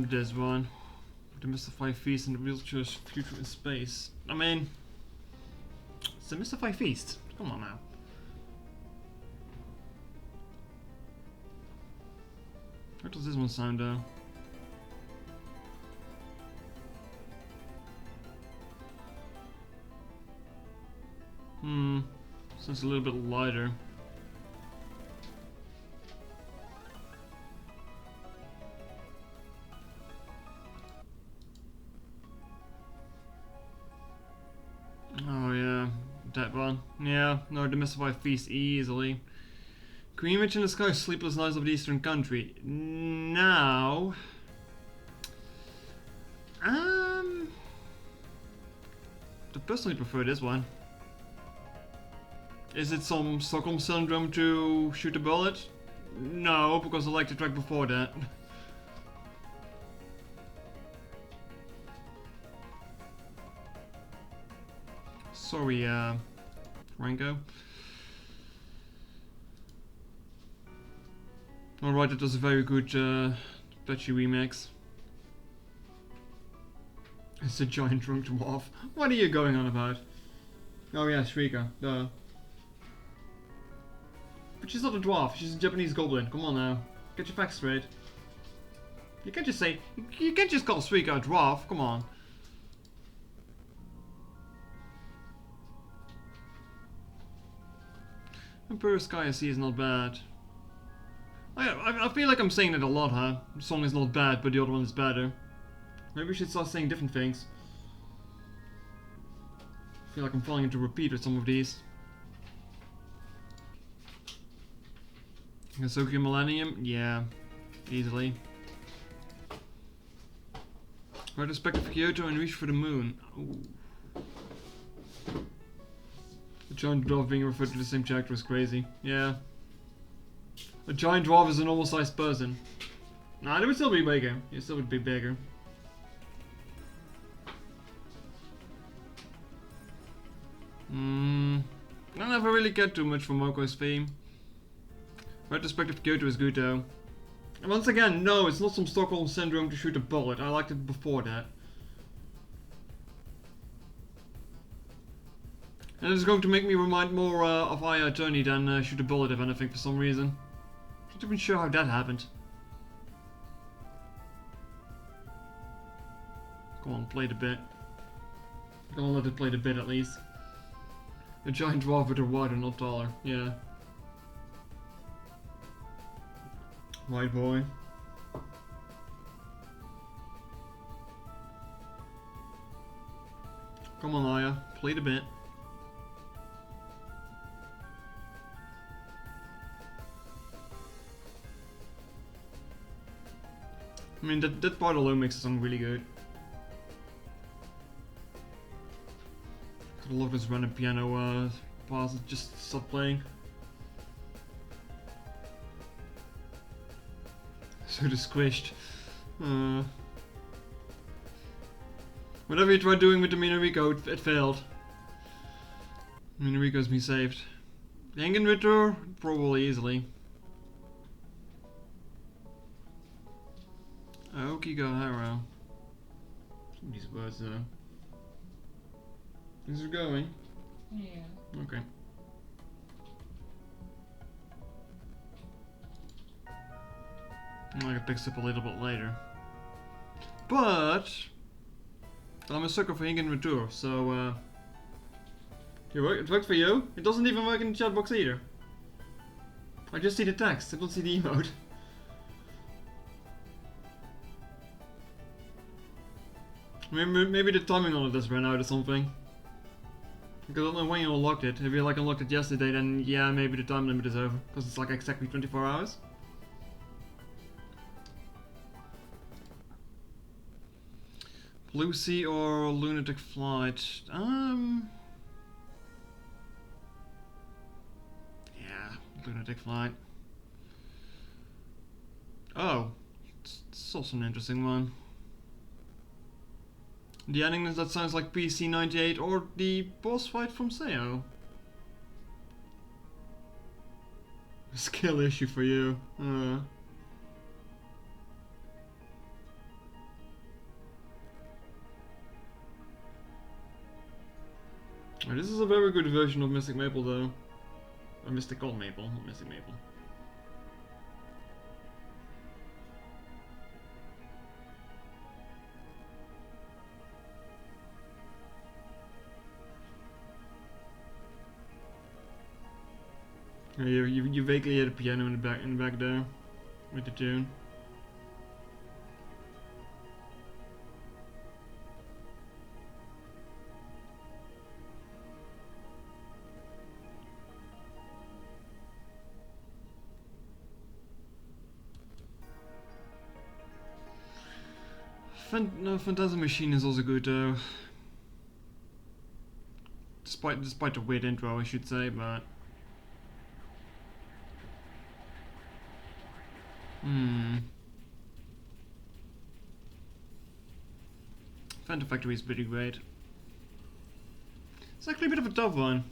This one. The Mystify Feast and the Wheelchair's Future in Space. I mean, it's a Mystify Feast. Come on now. How does this one sound though? Sounds a little bit lighter. Oh yeah, that one. Yeah, no, Demystify Feast easily. Green Witch in the Sky, Sleepless Nights of the Eastern Country. Now... I personally prefer this one. Is it some Stockholm Syndrome to shoot a bullet? No, because I like the track before that. Sorry, Franco. Alright, that was a very good patchy remix. It's a giant drunk dwarf. What are you going on about? Oh yeah, Shrika, duh. But she's not a dwarf, she's a Japanese goblin. Come on now, get your facts straight. You can't just say, you can't just call Shrika a dwarf, come on. Emperor Sky I see is not bad. I feel like I'm saying that a lot, huh? The song is not bad, but the other one is better. Maybe we should start saying different things. I feel like I'm falling into repeat with some of these. Gasoki Millennium? Yeah, easily. Retrospective for Kyoto and Reach for the Moon. Ooh. The giant dwarf being referred to the same character is crazy. Yeah. A giant dwarf is a normal sized person. Nah, they would still be bigger. It still would be bigger. I never really cared too much for Moko's theme. Retrospective Kyoto is good though. And once again, no, it's not some Stockholm Syndrome to shoot a bullet. I liked it before that. And it's going to make me remind more of I Journey than shoot a bullet, if anything, for some reason. Not even sure how that happened. Come on, play the bit. Come on, let it play the bit at least. A giant dwarf with a wider, not taller. Yeah. White boy. Come on, Aya, play the bit. I mean, that part alone makes the song really good. I love this random piano parts that just stop playing. So just squished. Whatever you tried doing with the Minorico, it failed. Minorico's been saved. Hanging with her? Probably easily. Okigahara. These words though. Things are going. Yeah. Okay. I get picked up a little bit later. But I'm a sucker for Hingen Retour, so it worked for you. It doesn't even work in the chat box either. I just see the text, I don't see the emote. Maybe the timing on it has run out or something. Because I don't know when you unlocked it. If you like unlocked it yesterday, then yeah, maybe the time limit is over. Because it's like exactly 24 hours. Lucy or Lunatic Flight? Yeah, Lunatic Flight. Oh, it's also an interesting one. The ending is that sounds like PC-98 or the boss fight from Seo. Skill issue for you. This is a very good version of Mystic Maple though. Or Mystical Maple, not Mystic Maple. You vaguely hear the piano in the back there, with the tune. Phantasm Machine is also good though. Despite the weird intro, I should say, but. Phantom Factory is pretty great. It's actually a bit of a tough one.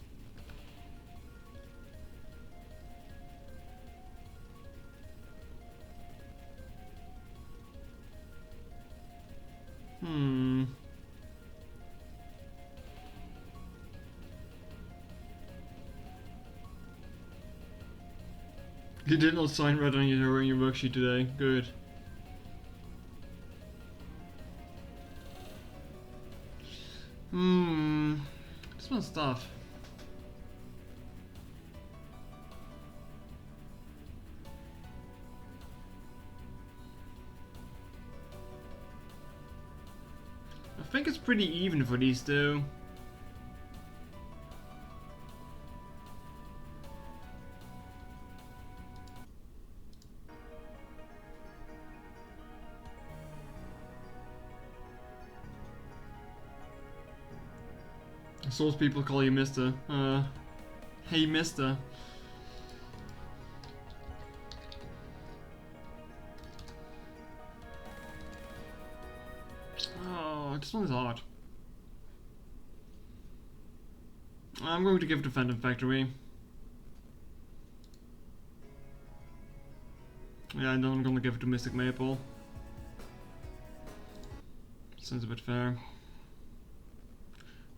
You did not sign red on your worksheet today. Good. This one's tough. I think it's pretty even for these two. Souls people call you Mister. Hey Mister. Oh, this one's hard. I'm going to give it to Phantom Factory. Yeah, and then I'm gonna give it to Mystic Maple. Sounds a bit fair.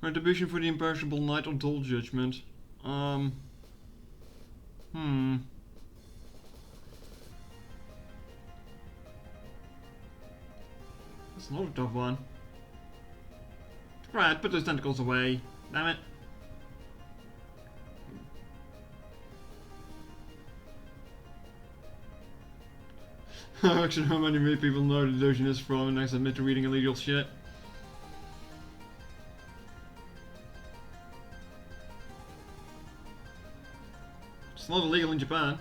Retribution for the Imperishable Knight on Dull Judgment. That's not a tough one. Right, put those tentacles away. Damn it. Actually, how many people know the delusion is from, and I submit to reading illegal shit. It's not illegal in Japan.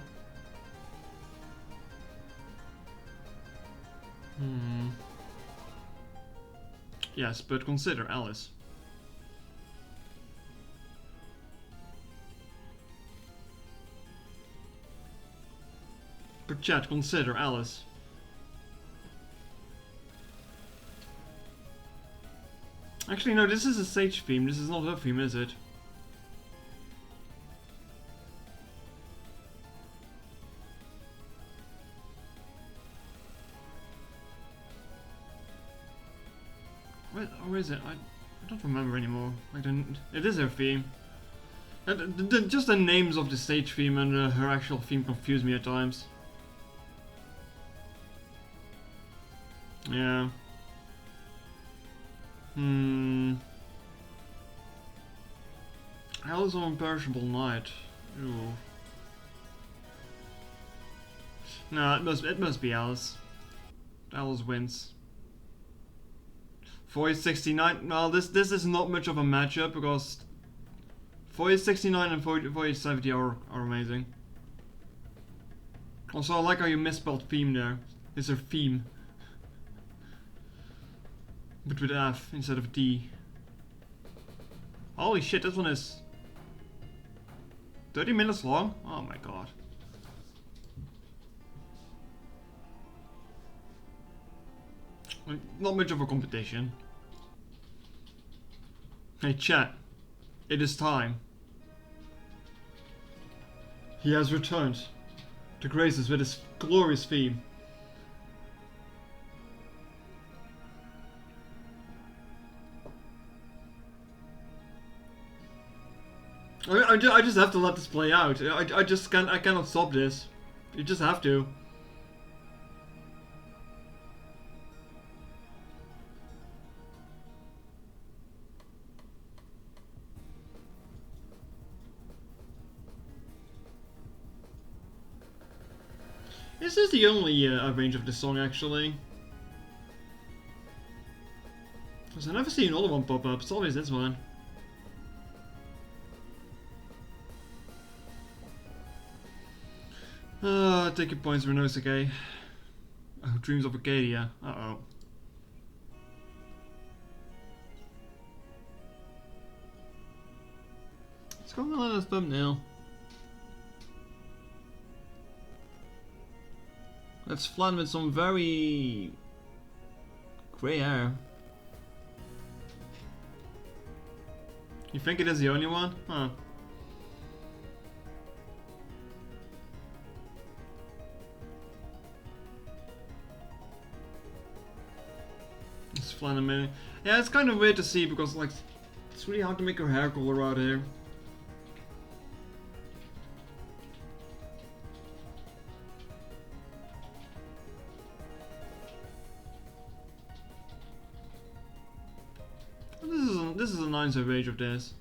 Yes, but consider Alice. chat, consider Alice. Actually, no, this is a Sage theme. This is not her theme, is it? Or is it? I don't remember anymore. It is her theme. Just the names of the Sage theme and her actual theme confuse me at times. Yeah. Alice on Imperishable Night. Ooh. No, it must be Alice. Alice wins. Voice 69. Well, this is not much of a matchup because Voice 69 and Voice 70 are amazing. Also, I like how you misspelled theme there. It's her theme. But with F instead of D. Holy shit, this one is 30 minutes long? Oh my god. Not much of a competition. Hey chat, it is time. He has returned to grace us with his glorious theme. I just have to let this play out. I just can't. I cannot stop this. You just have to. This is the only range of this song, actually. Because I never see another one pop up. It's always this one. Take your points, Renosuke. Oh, Dreams of Arcadia. Uh-oh. What's going on in this thumbnail? That's Flan with some very grey hair. You think it is the only one? Huh. It's Flan a minute. Yeah, it's kind of weird to see because like it's really hard to make her hair color out here. This is a nice range of this.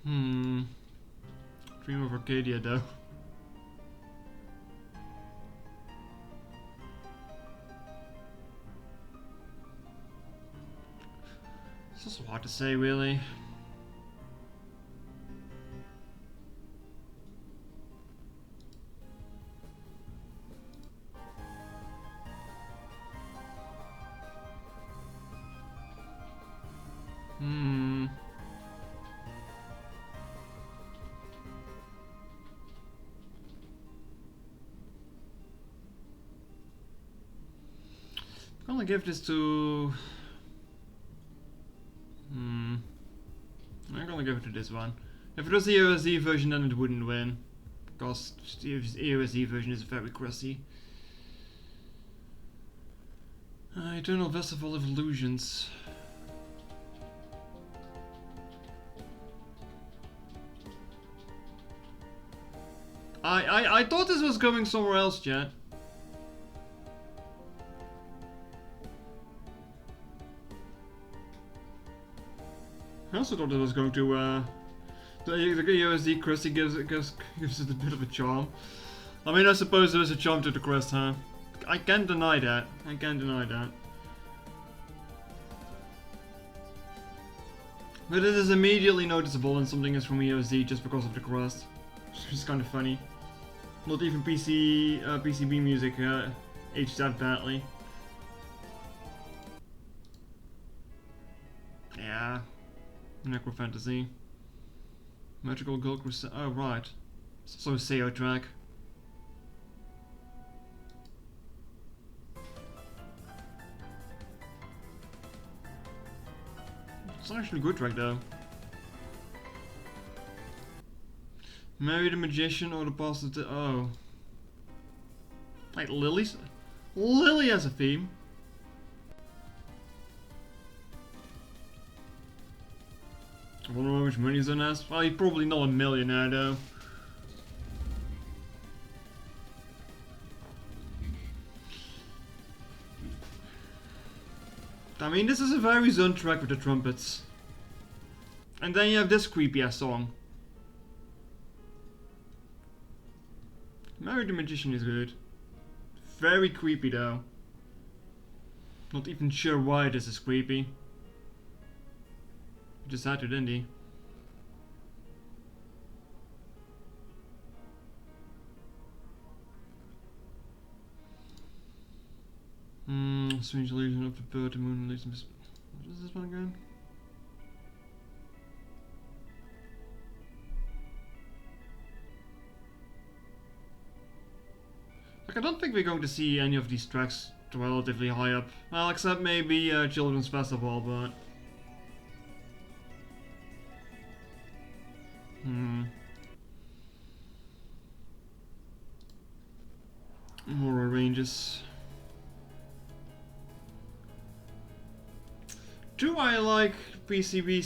Dream of Arcadia though. It's also hard to say really. I'm gonna give this to... I'm gonna give it to this one. If it was the EOSD version then it wouldn't win. Because the EOSD version is very crusty. Eternal Festival of Illusions. I thought this was going somewhere else, chat. I also thought it was going to, the USD crusty gives it a bit of a charm. I mean, I suppose there is a charm to the crust, huh? I can't deny that. I can't deny that. But it is immediately noticeable when something is from EOSD just because of the crust. Which is kind of funny. Not even PCB music aged that badly. Yeah. Necro Fantasy. Magical Gold Crusade. Oh, right. It's also a SEO track. It's actually a good track though. Marry the Magician or the Bastard. Oh. Like Lily's. Lily has a theme. I wonder how much money Zon has. Well, he's probably not a millionaire though. I mean, this is a very Zon track with the trumpets. And then you have this creepy ass song. Marry the Magician is good. Very creepy though. Not even sure why this is creepy. Just had to, didn't he? Strange illusion of the bird, the moon, what is this one again? Like, I don't think we're going to see any of these tracks relatively high up. Well, except maybe Children's Festival, but... More ranges. Do I like PCB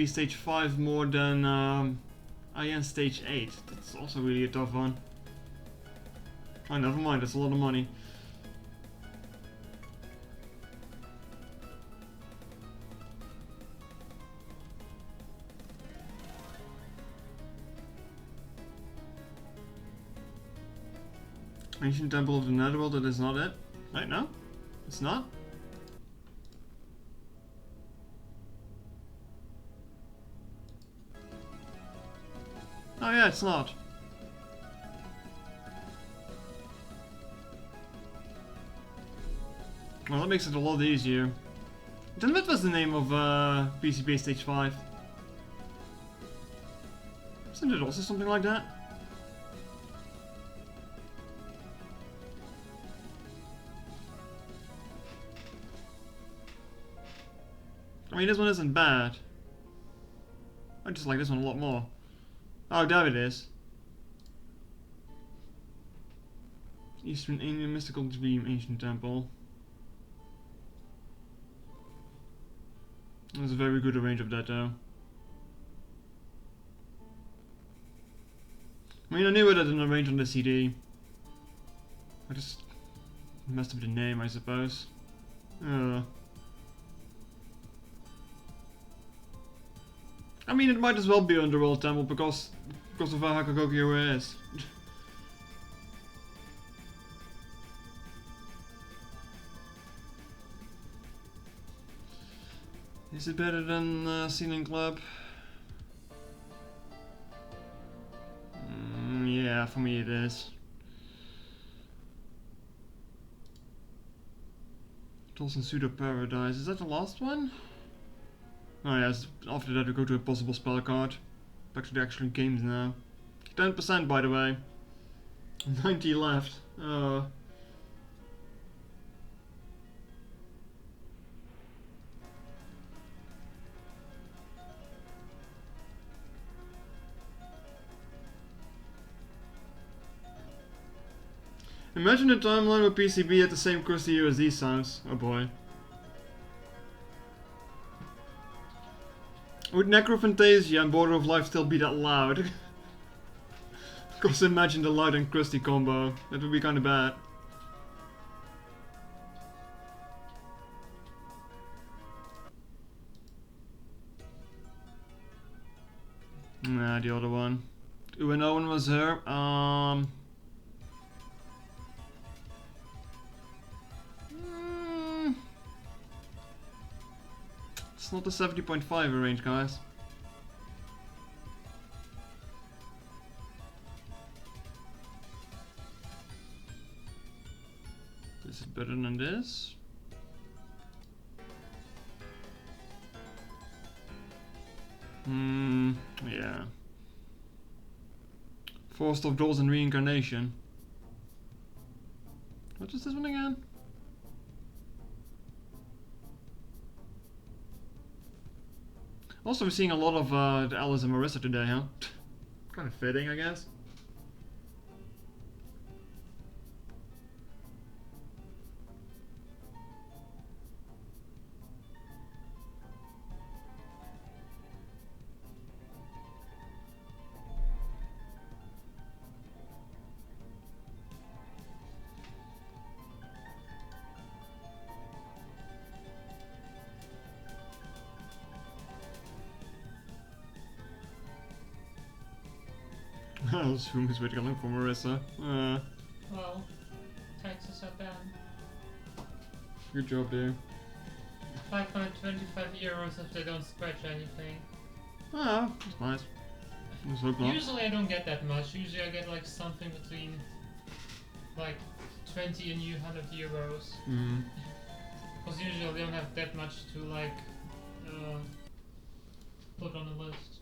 stage 5 more than IN stage 8? That's also really a tough one. Oh, never mind, that's a lot of money. Ancient Temple of the Netherworld, that is not it. Right, no? It's not? Oh yeah, it's not. Well, that makes it a lot easier. Then what was the name of PCB Stage 5? Isn't it also something like that? I mean, this one isn't bad. I just like this one a lot more. Oh, there it is. Eastern Indian Mystical Dream Ancient Temple. There's a very good range of that though. I mean, I knew it had an range on the CD. I just messed up the name, I suppose. I mean, it might as well be Underworld Temple because of how Hakagokyo is. Is it better than Ceiling Club? Yeah, for me it is. Tolson Pseudo Paradise. Is that the last one? Oh yes, after that we go to a possible spell card. Back to the actual games now. 10% by the way. 90 left. Imagine a timeline where PCB had the same crusty year as these sounds. Oh boy. Would Necrophantasia and Border of Life still be that loud? Because imagine the loud and crusty combo. That would be kinda bad. Nah, the other one. When no one was here, it's not the 70.5 range, guys. This is better than this. Yeah. Forced of Dolls and Reincarnation. What is this one again? Also, we're seeing a lot of Alice and Marissa today, huh? Kind of fitting, I guess. Whom is waiting for Marissa? Well, taxes are banned. Good job, dude. 525 euros if they don't scratch anything. Ah, that's nice. Let's hope not. Usually I don't get that much. Usually I get like something between like 20 and 100 euros. Because usually I don't have that much to like put on the list.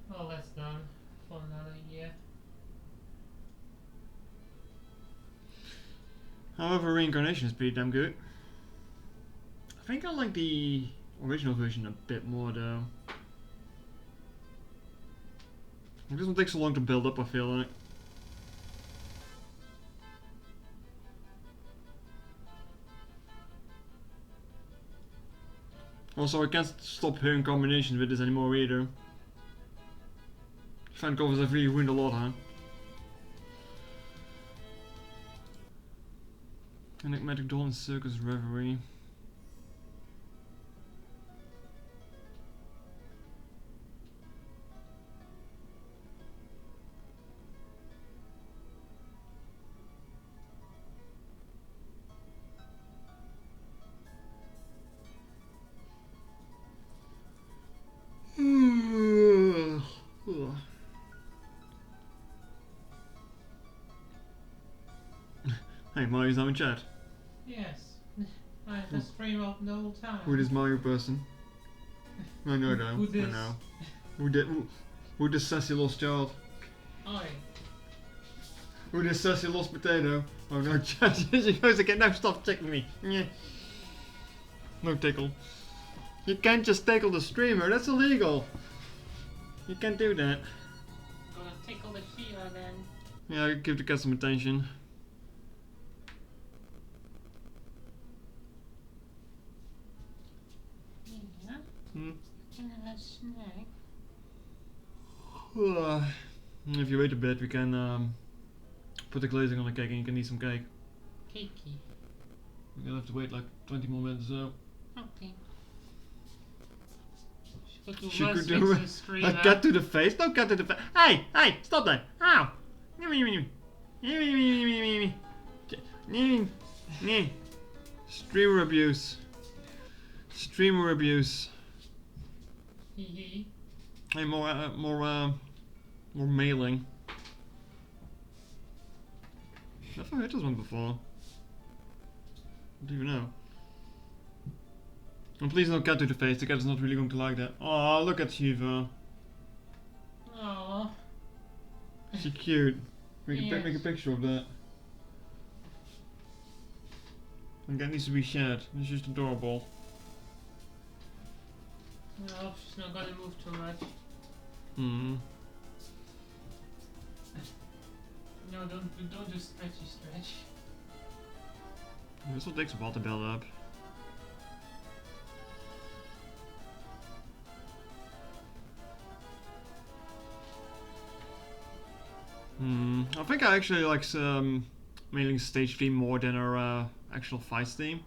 Well, that's done for another year. However, Reincarnation is pretty damn good. I think I like the original version a bit more though. This one takes so long to build up, I feel like. Also, I can't stop hearing combinations with this anymore either. Fan covers have really ruined a lot, huh? Enigmatic Doll and Circus Reverie. Hey, Mario's now in chat. Yes, I have a stream of the whole time. Who this Mario person? I know, though. Who this? I know. Who this sassy lost child? Oi. Who this sassy lost potato? Oh no, chat. She goes again. No, stop tickling me. Yeah. No tickle. You can't just tickle the streamer. That's illegal. You can't do that. Gonna tickle the Shia then. Yeah, give the cat some attention. Yeah. Hmm. Can I have a snack? If you wait a bit, we can put the glazing on the cake and you can eat some cake. Cakey. You'll have to wait like 20 more minutes or so. Okay. She could do a cat to the face. No cat to the face. Hey, hey, stop that. Ow. Streamer abuse. Streamer abuse. Hee. Hey, more mailing. I've never heard this one before. I don't even know. And please no cat to the face, the cat is not really going to like that. Oh, look at Shiva. Aww. She's cute. Make a picture of that. And that needs to be shared. It's just adorable. No, she's not gonna move too much. No, don't do stretch. This will take some while to build up. I think I actually like mailing stage theme more than our actual fight theme.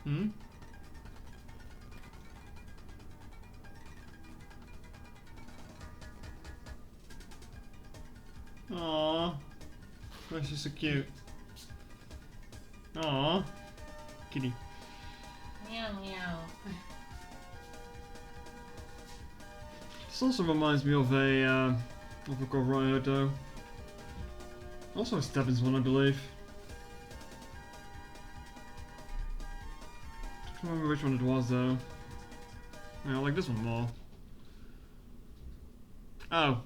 Oops. Aww. That's just so cute. Aww. Kitty. Meow meow. This also reminds me of a cover I heard though. Also a Stebbins one, I believe. I don't remember which one it was though. Yeah, I like this one more. Oh,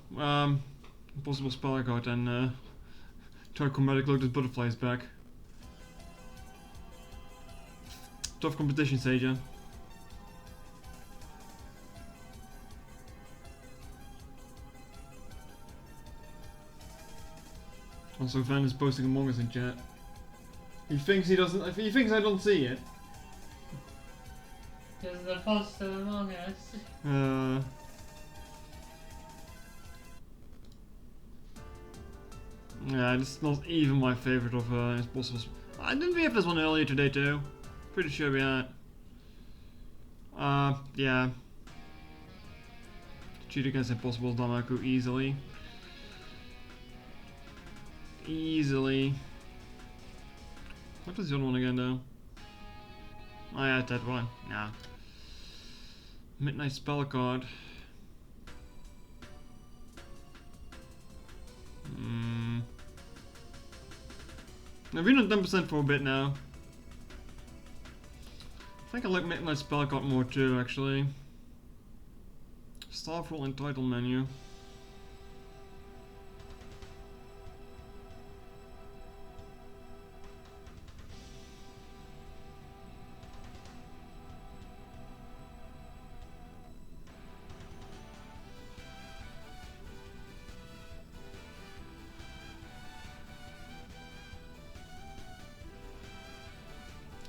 impossible spell I got and try chromatic look at butterflies back. Tough competition, Saja. Also, Van is posting Among Us in chat. He thinks he doesn't. He thinks I don't see it. There's the poster Among Us. Yeah, it's not even my favorite of Impossible. Didn't we have this one earlier today too? Pretty sure we had. Yeah. Cheat against Impossible Damaku easily. Easily. What was the other one again though? Oh yeah, that one. Yeah. Midnight Spell card. I've been on 10% for a bit now. I think I like Midnight Spell card more too, actually. Staff roll and title menu.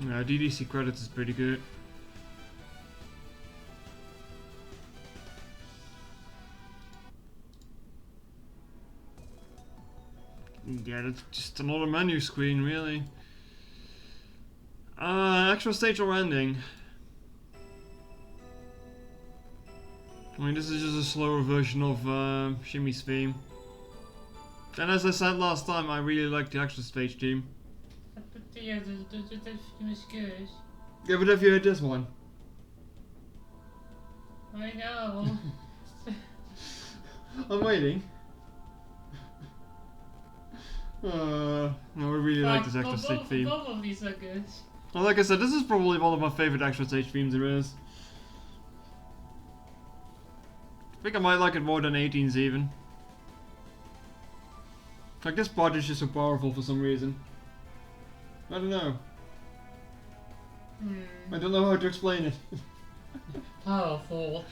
Yeah, DDC credits is pretty good. Yeah, that's just another menu screen, really. Actual stage or ending. I mean, this is just a slower version of Shimmy's theme. And as I said last time, I really like the actual stage theme. Yeah, the theme is good. Yeah, but have you heard this one? I know. I'm waiting. No, I really like this actual stage theme. Both of these are good. Well, like I said, this is probably one of my favorite actual stage themes there is. I think I might like it more than 18's even. Like, this part is just so powerful for some reason. I don't know. I don't know how to explain it. Powerful.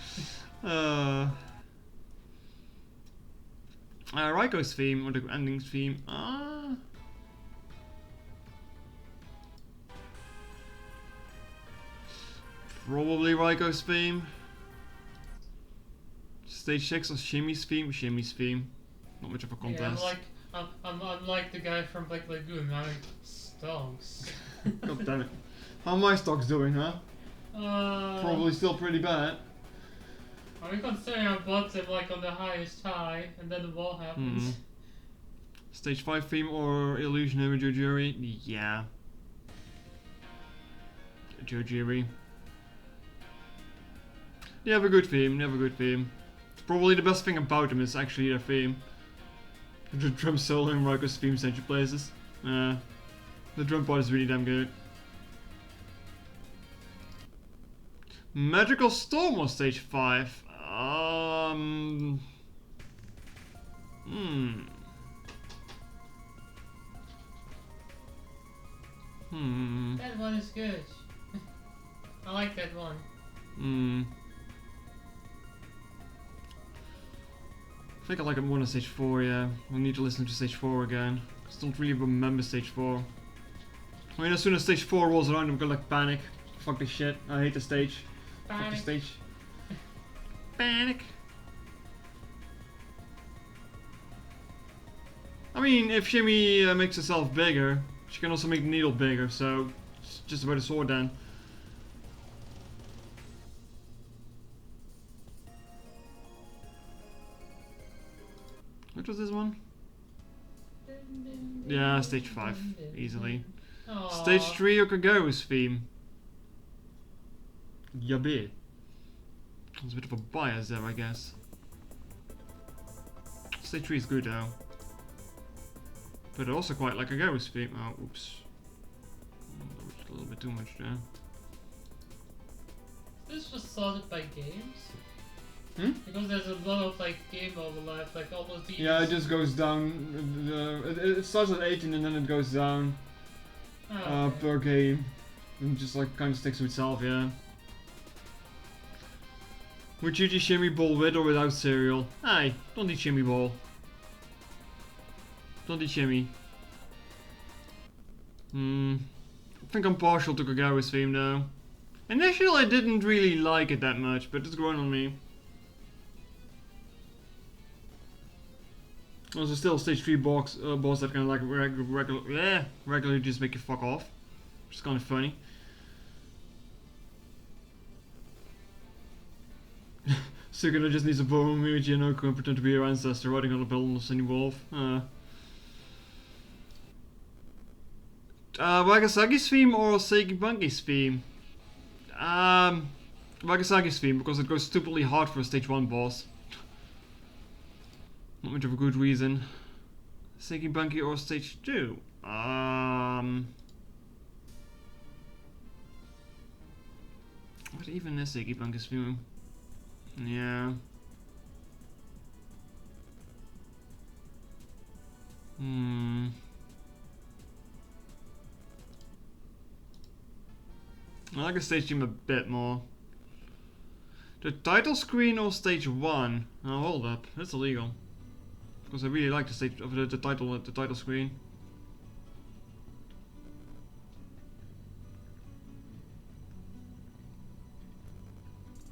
Raiko's theme, or the ending's theme. Probably Raiko's theme. Stage 6 or Shimmy's theme? Shimmy's theme. Not much of a contest. Yeah, I'm like the guy from Black Lagoon. I like stocks. God damn it. How are my stocks doing, huh? Probably still pretty bad. Are we considering I bought them like on the highest high and then the wall happens? Stage 5 theme or Illusion Image or Jury? Yeah. Jojiri. They have a good theme, they have a good theme. It's probably the best thing about them is actually their theme. The drum solo in Raiko's theme century places. The drum part is really damn good. Magical Storm was stage 5. That one is good. I like that one. I think I like it more than stage 4, yeah. We'll need to listen to stage 4 again. I just don't really remember stage 4. I mean, as soon as stage 4 rolls around, I'm gonna like panic. Fuck this shit. I hate the stage. Panic. Fuck the stage. Panic. I mean, if Shimmy makes herself bigger, she can also make the needle bigger, so it's just about a sword then. What was this one? Yeah, stage 5, easily. Aww. Stage 3 Okago's theme. Yabe. There's a bit of a bias there, I guess. Stage 3 is good though. But I also quite like a Garry's theme. Oh, oops. A little bit too much there. This was sorted by games? Hmm? Because there's a lot of like game overlap, like all of these. Yeah, it just goes down. It starts at 18 and then it goes down Okay. per game. And just like kind of sticks to itself, yeah. Would you eat shimmy ball with or without cereal? Hey, don't eat shimmy ball. Don't eat shimmy. I think I'm partial to Kagawa's theme though. Initially I didn't really like it that much, but it's grown on me. Also still stage 3 boss that kind of like regularly just make you fuck off. Which is kind of funny. Suguna just needs a bone with Yanoku and pretend to be her ancestor riding on a bell on a sunny wolf. Wagasagi's theme or Seikibunki's theme? Wagasagi's theme, because it goes stupidly hard for a stage 1 boss. Not much of a good reason. Seikibunki or stage 2? What even is Seikibunki's theme? Yeah. I like the stage theme a bit more. The title screen or stage 1? Oh, hold up, that's illegal. Because I really like the stage of the title screen.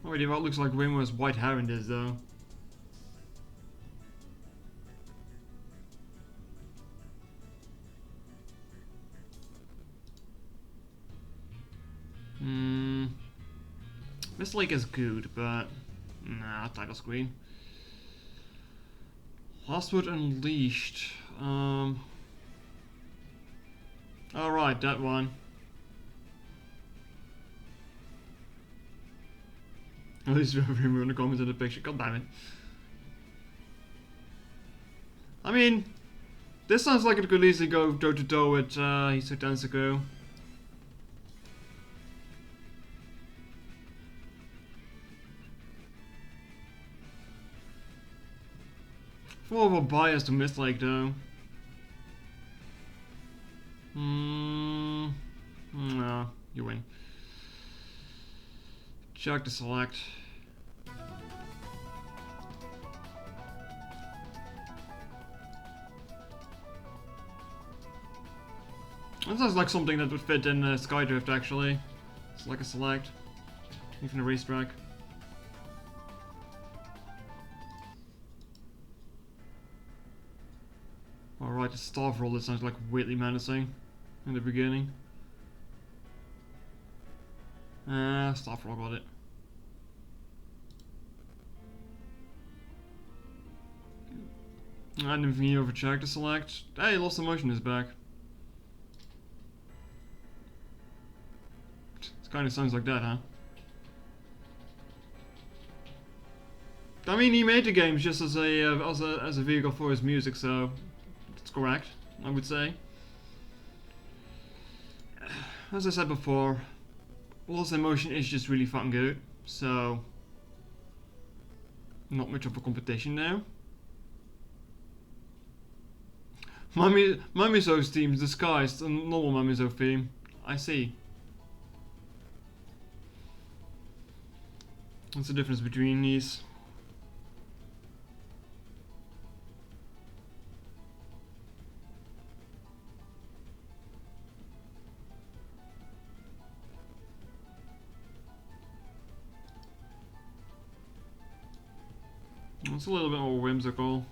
Already, well, it looks like Waymo has white hair in this though. This lake is good, but nah, title screen. Last Word Unleashed. Alright, that one. At least we have him in the comments in the picture. God damn it. I mean, this sounds like it could easily go toe to toe with Hiso Tensaku. More of a bias to Mistlake though. No, you win. Check to select. That sounds like something that would fit in Skydrift actually. It's like a select. Even a racetrack. Alright, the staff roll, that sounds like weirdly menacing in the beginning. Staff roll got it. I didn't even over check to select. Hey, Lost in Motion is back. It kind of sounds like that, huh? I mean, he made the games just as a vehicle for his music, so it's correct, I would say. As I said before, Lost in Motion is just really fucking good, so not much of a competition now. Mamizo's theme disguised a normal Mamizo theme. I see. What's the difference between these? It's a little bit more whimsical.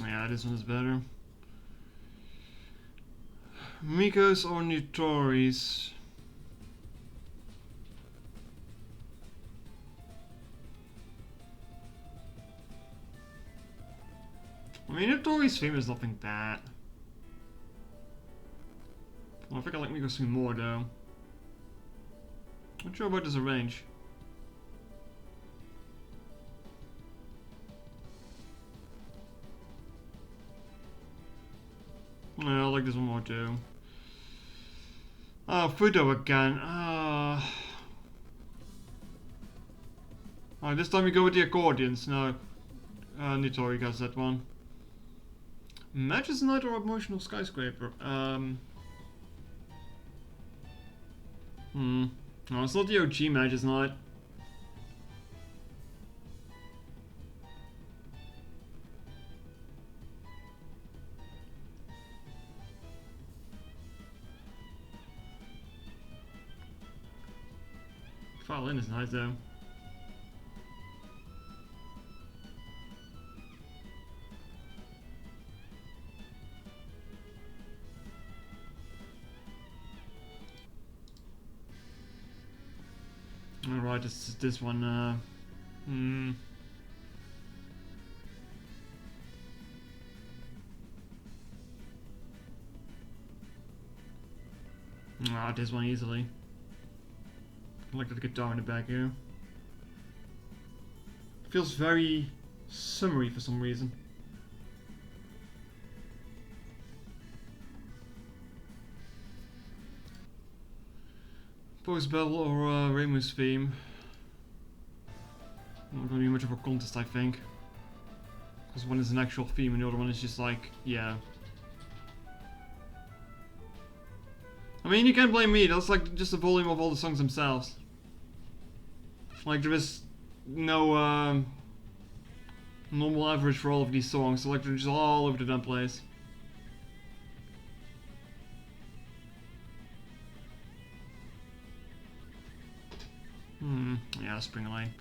Yeah, this one is better. Mikos or Notori's? mean, Tori's theme is nothing bad. Well, I think I like Miko's theme more though. Not sure about this arrange. Yeah, I like this one more too. Oh, Fudo again. Oh, this time we go with the accordions. No, Nitori gets that one. Matches Night or Emotional Skyscraper? No, it's not the OG Matches Night. Violin is nice though. Alright, this one, this one easily. I like the guitar in the back here. Feels very summery for some reason. Post Battle or Ramu's theme. Not gonna be much of a contest, I think. Because one is an actual theme and the other one is just like, yeah. I mean, you can't blame me, that's like just the volume of all the songs themselves. Like, there is no normal average for all of these songs, so like they're just all over the damn place. Yeah, Spring Lane.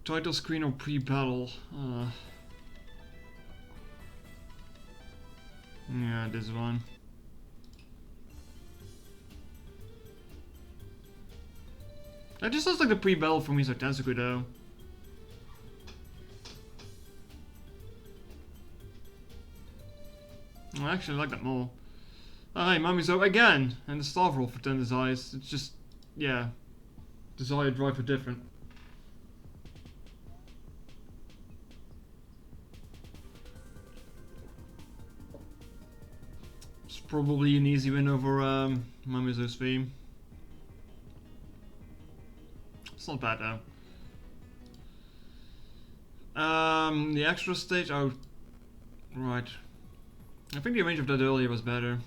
Title screen or pre-battle? Yeah, this one. That just looks like the pre-battle for Miso Tensuku though. I actually like that more. Oh, hey, Mamizo again! And the staff roll for Tender's Eyes. It's just, yeah. Desire drive for different. It's probably an easy win over Mamizo's theme. It's not bad though. The extra stage, oh, right. I think the arrange of that earlier was better.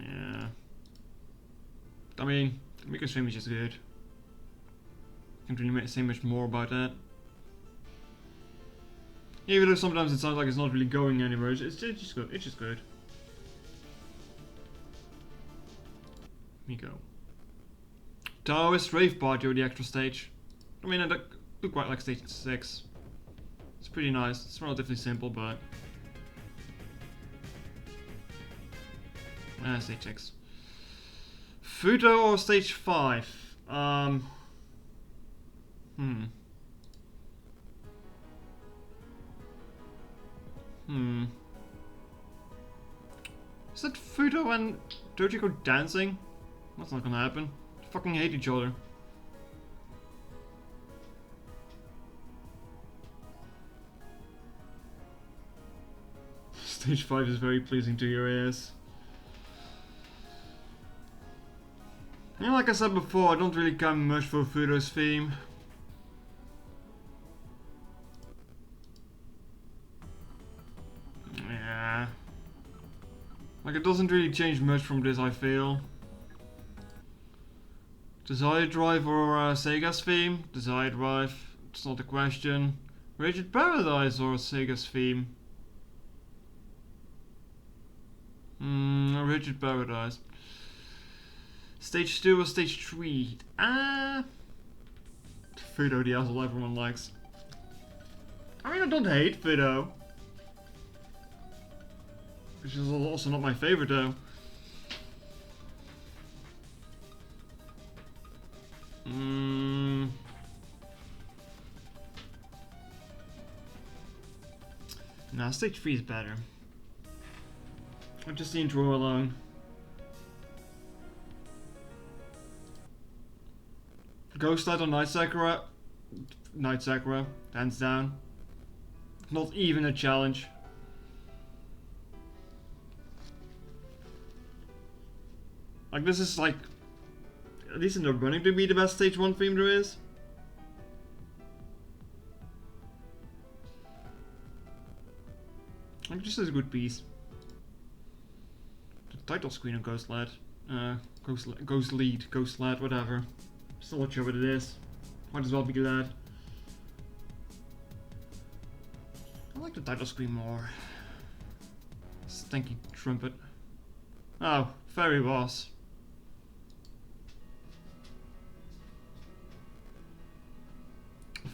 Yeah. I mean, Miko's theme is just good. Can't really say much more about that. Even though sometimes it sounds like it's not really going anywhere, it's just good. It's just good. Miko. Taoist Rave Party or the extra stage. I mean, I do quite like stage 6. It's pretty nice. It's relatively simple, but stage 6. Futo or stage 5? Is that Futo and Dojiko dancing? That's not gonna happen. They fucking hate each other. Stage 5 is very pleasing to your ears. Yeah, like I said before, I don't really care much for Futo's theme. Yeah. Like, it doesn't really change much from this, I feel. Desire Drive or Sega's theme? Desire Drive, it's not a question. Rigid Paradise or Sega's theme? Rigid Paradise. Stage 2 or stage 3? Fudo, the asshole everyone likes. I mean, I don't hate Fudo. Which is also not my favorite though. Nah, stage 3 is better. Just the intro alone. Ghost Light or Night Sakura? Night Sakura, hands down. Not even a challenge. Like, this is like, at least in the running to be the best stage 1 theme there is. Like, just as a good piece. The title screen of Ghost Lad. Ghost Lead, Ghost Lad, whatever. Still not sure what it is. Might as well be glad. I like the title screen more. Stinky trumpet. Oh, Fairy Boss.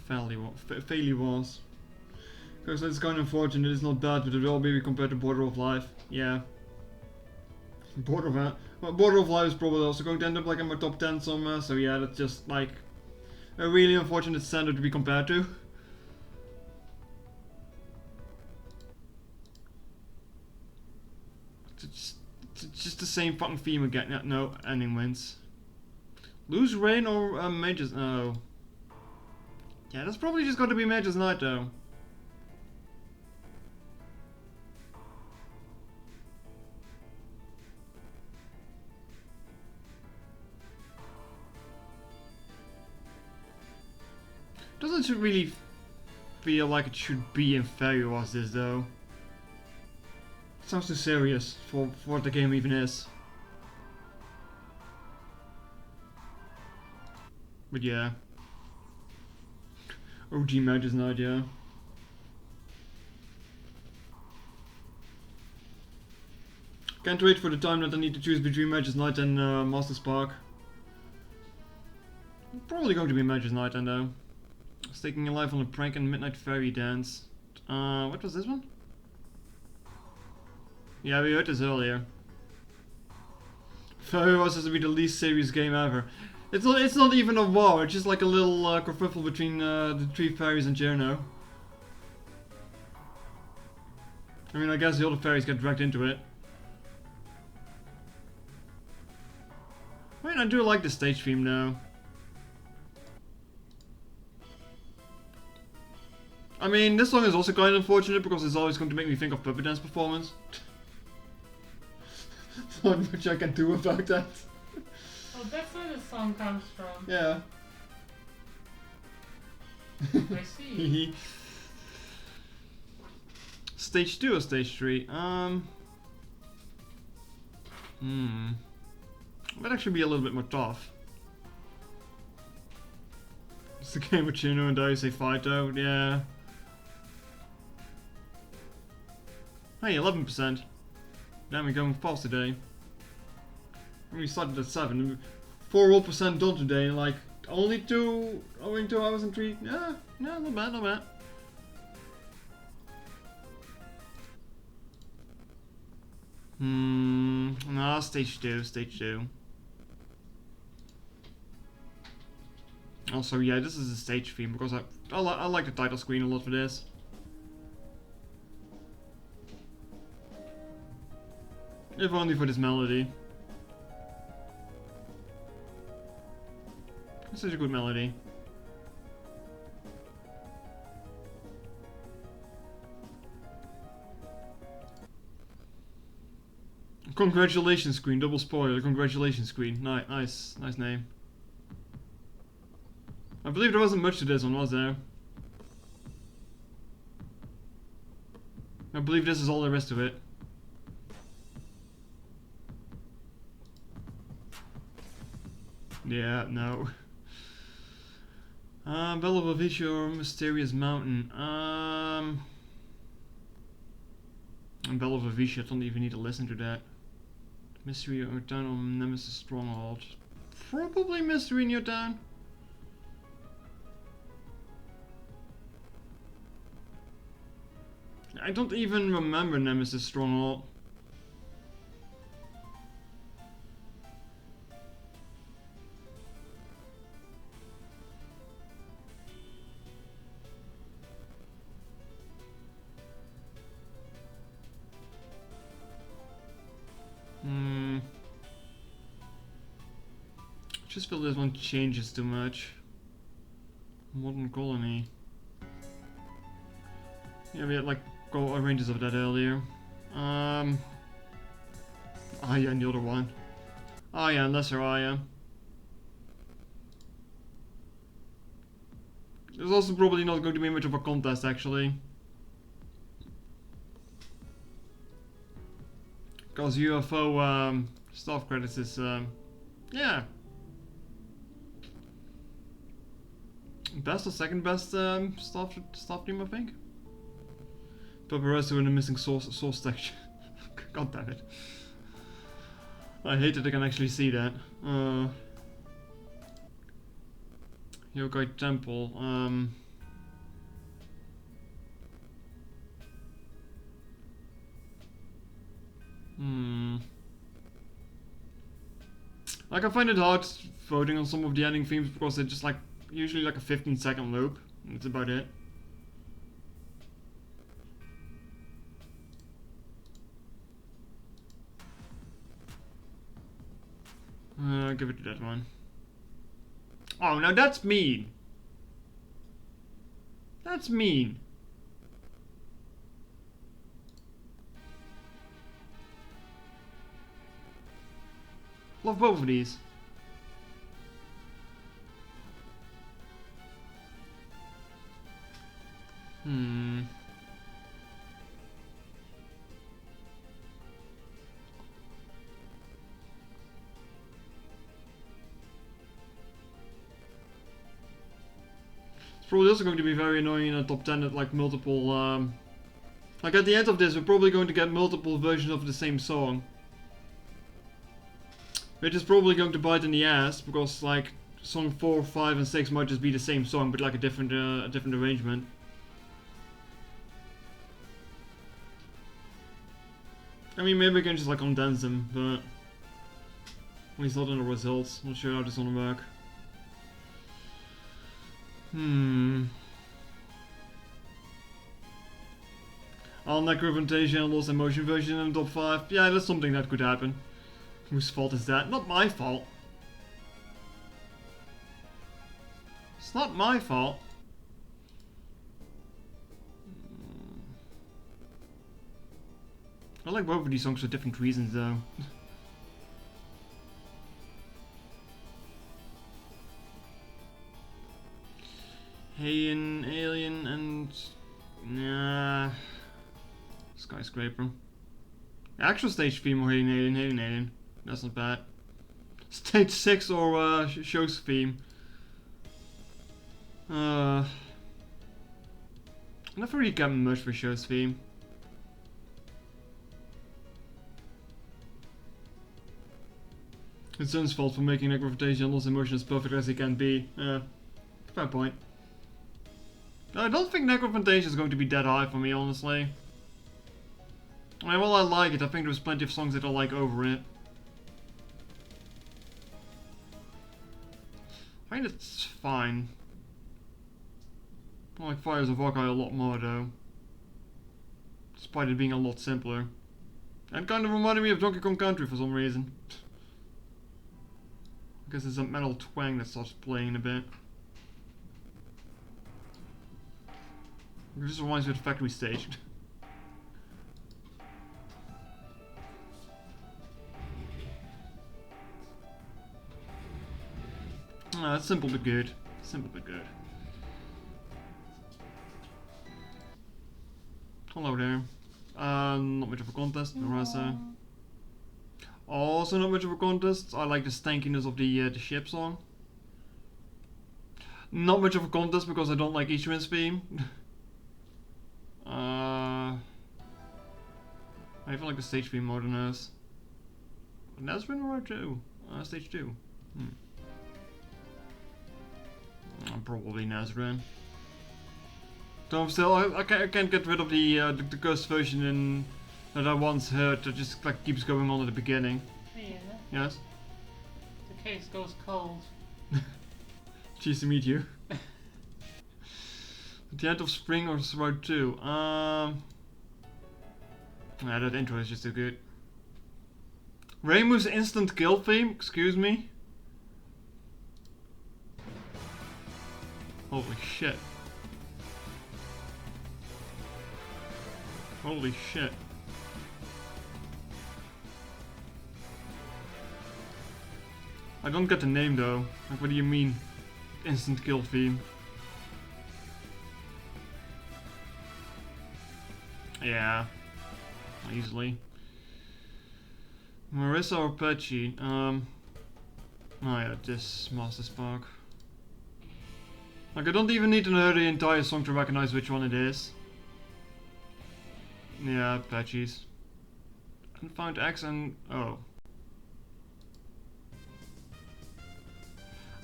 Fairly was. Because it's kind of unfortunate, it's not bad, but it will be compared to Border of Life. Yeah. Border of Life is probably also going to end up like in my top 10 somewhere, so yeah, that's just like a really unfortunate standard to be compared to. It's just the same fucking theme again. No, ending wins. Lose Rain or Mage's... Oh. Yeah, that's probably just got to be Mage's Night though. Doesn't really feel like it should be in Fairy Wars this though. Sounds too serious for what the game even is. But yeah. OG Mage's Night, yeah. Can't wait for the time that I need to choose between Mage's Night and Master Spark. Probably going to be Mage's Night then though. Staking your life on a prank and Midnight Fairy Dance. What was this one? Yeah, we heard this earlier. Fairy Wars has to be the least serious game ever. It's not even a war, it's just like a little kerfuffle between the three fairies and Cherno. I mean, I guess the other fairies get dragged into it. I mean, I do like the stage theme though. I mean, this song is also kind of unfortunate because it's always going to make me think of Puppet Dance Performance. Not much I can do about that. Oh, that's where the song comes from. Yeah. I see. Stage 2 or stage 3? Might actually be a little bit more tough. It's the game with Chino and Daisy fight though, yeah. Hey, 11%. Damn, we're going fast today. We started at 7. 4% done today, like only 2 hours and 3. Yeah, not bad, not bad. No, stage 2. Also, yeah, this is a stage theme because I like the title screen a lot for this. If only for this melody. It's such a good melody. Congratulations, Queen. Double spoiler. Congratulations, Queen. Nice name. I believe there wasn't much to this one, was there? I believe this is all there is to it. Yeah, no. Bell of Avisha or Mysterious Mountain. Bell of Avisha, I don't even need to listen to that. Mystery in Your Town or Nemesis Stronghold. Probably Mystery in Your Town. I don't even remember Nemesis Stronghold. Just feel this one changes too much. Modern colony. Yeah, we had like ranges of that earlier. Ah yeah, and the other one. Oh yeah, and Lesser Aya. There's also probably not going to be much of a contest actually. Because UFO staff credits is, yeah. Best or second best staff team, I think. Paparazzo in the missing source section. God damn it. I hate that I can actually see that. Yokai Temple. Like I find it hard voting on some of the ending themes because they're just like usually like a 15-second loop. That's about it. Give it to that one. Oh, now that's mean. That's mean. Love both of these. It's probably also going to be very annoying in a top 10 at like multiple, like at the end of this we're probably going to get multiple versions of the same song. Which is probably going to bite in the ass, because like song 4, 5 and 6 might just be the same song but like a different arrangement. I mean, maybe we can just like condense them, but at least not in the results. Not sure how this is gonna work. I'll Necrophantasia and Lost Emotion version in the top 5. Yeah, that's something that could happen. Whose fault is that? Not my fault. It's not my fault. I like both of these songs for different reasons though. Heian, Alien, and... Nah... Skyscraper. Actual stage theme or Heian, Alien, Heian, Alien. That's not bad. Stage 6 or show's theme. I never really got much for show's theme. It's Sun's fault for making Necrophantasia and Lost Emotion as perfect as it can be. Fair point. I don't think Necrophantasia is going to be that high for me, honestly. I mean, while I like it, I think there's plenty of songs that I like over it. I think it's fine. I like Fires of Hawkeye a lot more though. Despite it being a lot simpler. And kind of reminded me of Donkey Kong Country for some reason. I guess there's a metal twang that starts playing a bit. It just reminds me of the factory stage. It's simple but good. Simple but good. Hello there. Not much of a contest, Marasa. Also not much of a contest. I like the stankiness of the ship song. Not much of a contest because I don't like Ishmael's theme. I feel like the stage theme more than this. Nazrin or R2? Stage 2. Probably Nazrin. So I'm still, I can't get rid of the cursed version that I once heard that just like keeps going on at the beginning. Yeah. Yes? The case goes cold. Cheers to meet you. At the end of spring or Road 2? Yeah, that intro is just too good. Reimu's instant kill theme? Excuse me? Holy shit. Holy shit. I don't get the name though. Like, what do you mean? Instant kill theme. Yeah. Easily. Marissa or Patchy? Oh yeah, this Master Spark. Like, I don't even need to know the entire song to recognize which one it is. Yeah, Patchies. Unfound X and... oh.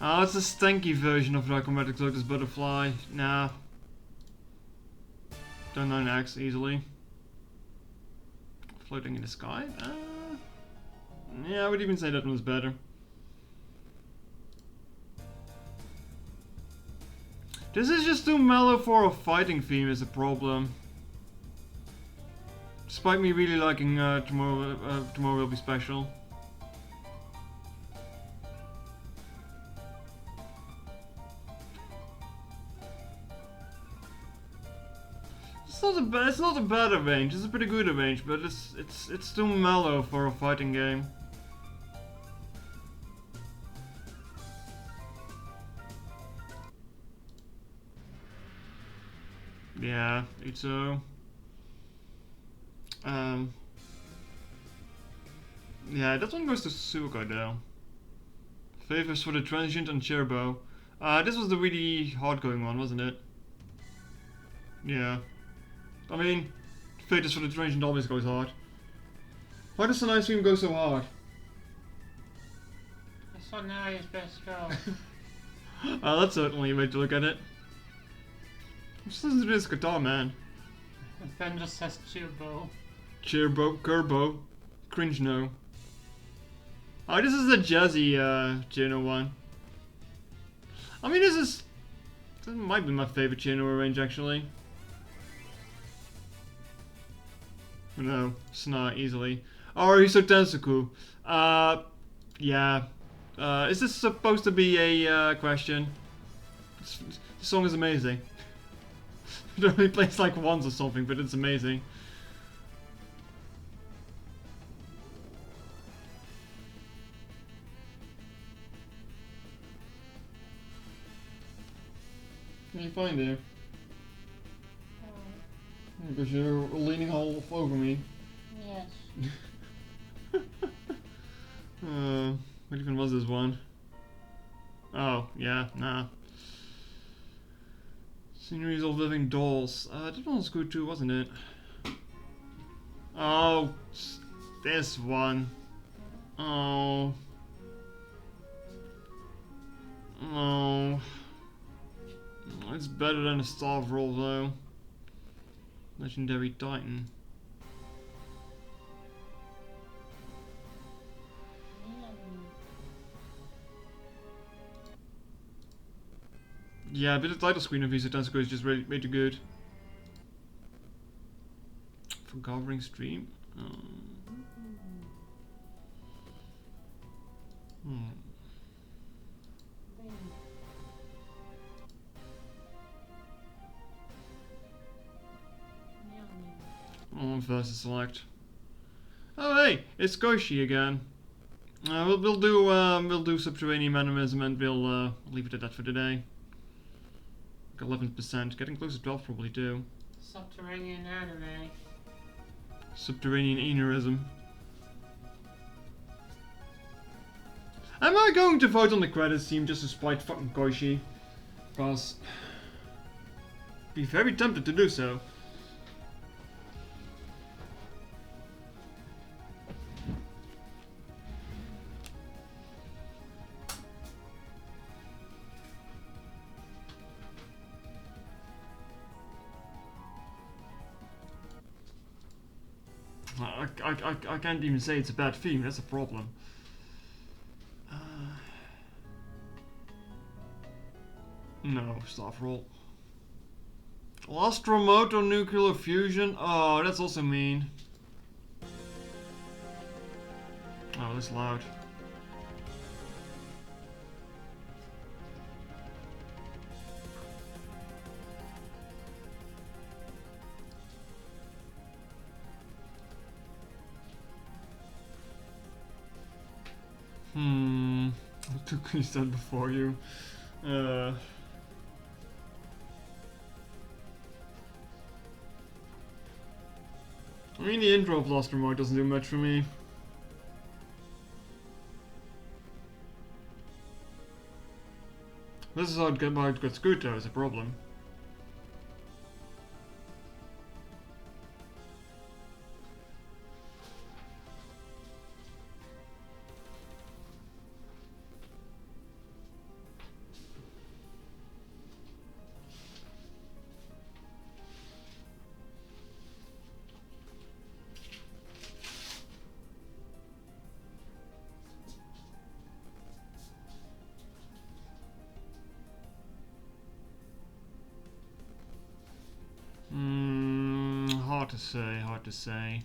Oh, it's a stanky version of Dichromatic Lotus Butterfly. Nah. Don't know an X easily. Floating in the sky? Yeah, I would even say that one was better. This is just too mellow for a fighting theme is a problem. Despite me really liking Tomorrow Will Be Special. It's not a bad arrange. It's a pretty good arrange, but it's too mellow for a fighting game. Yeah, it's so. Yeah, that one goes to Suko though. Favors for the Transient and Cherbo. This was the really hard going one, wasn't it? Yeah. I mean, Favors for the Transient always goes hard. Why does an ice cream go so hard? It's not Nari's best girl. That's certainly a way to look at it. Just listen to this guitar, man. Ben just says Chirbo. Chirbo, Kerbo, cringe no. Oh, this is the jazzy Chino one. I mean, this might be my favorite Chino arrange actually. No, it's not easily. Oh, Riso Tensoku. Yeah. Is this supposed to be a question? The song is amazing. It only plays like once or something, but it's amazing. Can you find it? Because you're leaning all over me. Yes. What even was this one? Oh, yeah, nah. Sceneries of Living Dolls. That one was good too, wasn't it? Oh, this one. Oh. Oh. It's better than a Staff Roll though. Legendary Titan. Yeah, but the title screen of Visa Tensoku is just really, way too good. For Gathering Stream. Versus select. Oh hey, it's Koshi again. We'll do Subterranean Animism and we'll leave it at that for today. 11%, getting close to 12 probably too. Subterranean anime. Subterranean Enerism. Am I going to vote on the credits team just to spite fucking Koshi? Because be very tempted to do so. I can't even say it's a bad theme, that's a problem. No, Staff Roll. Astromoto Nuclear Fusion? Oh, that's also mean. Oh, that's loud. I took that before you. I mean, the intro of Lost Remote doesn't do much for me. This is how it gets good though, is a problem. Hard to say.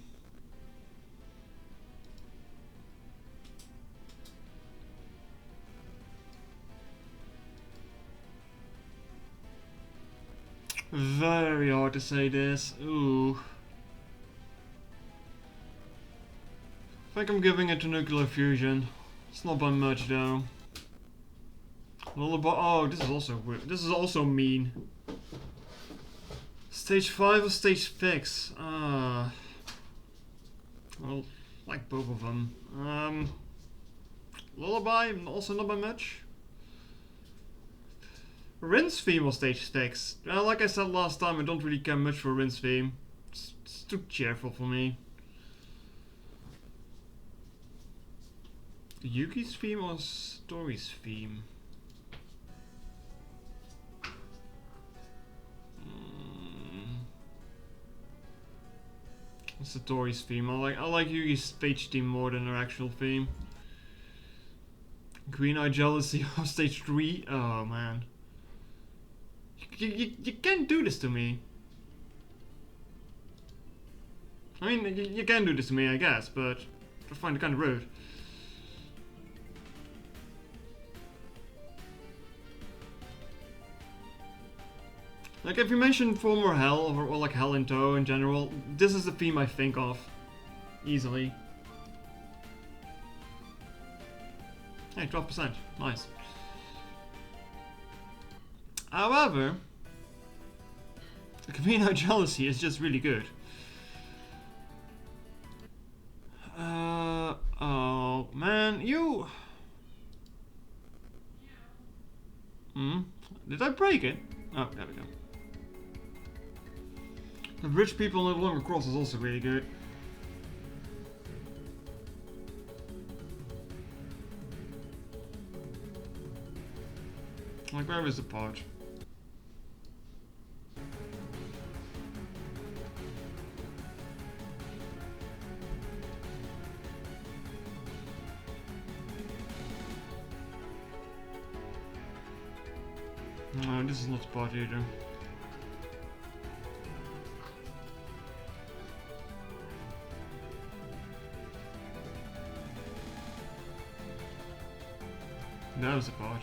Very hard to say this. Ooh. I think I'm giving it to nuclear fusion. It's not by much though. Lullaby. Oh, this is also weird. This is also mean. Stage 5 or stage 6? Well, like both of them. Lullaby, also not by much. Rinse theme or stage 6? Like I said last time, I don't really care much for Rinse theme. It's too cheerful for me. Yuki's theme or Story's theme? It's Satori's theme. I like Yugi's stage theme more than her actual theme. Green Eye Jealousy of stage 3? Oh man. You can't do this to me. I mean, you can do this to me, I guess, but I find it kind of rude. Like, if you mention former Hell, or like Hell in Tow in general, this is the theme I think of. Easily. Hey, 12%. Nice. However, Camino Jealousy is just really good. Oh man, you... Did I break it? Oh, there we go. The Rich People No Longer Cross is also really good. Like, where is the part? No, this is not the part either. That was the part.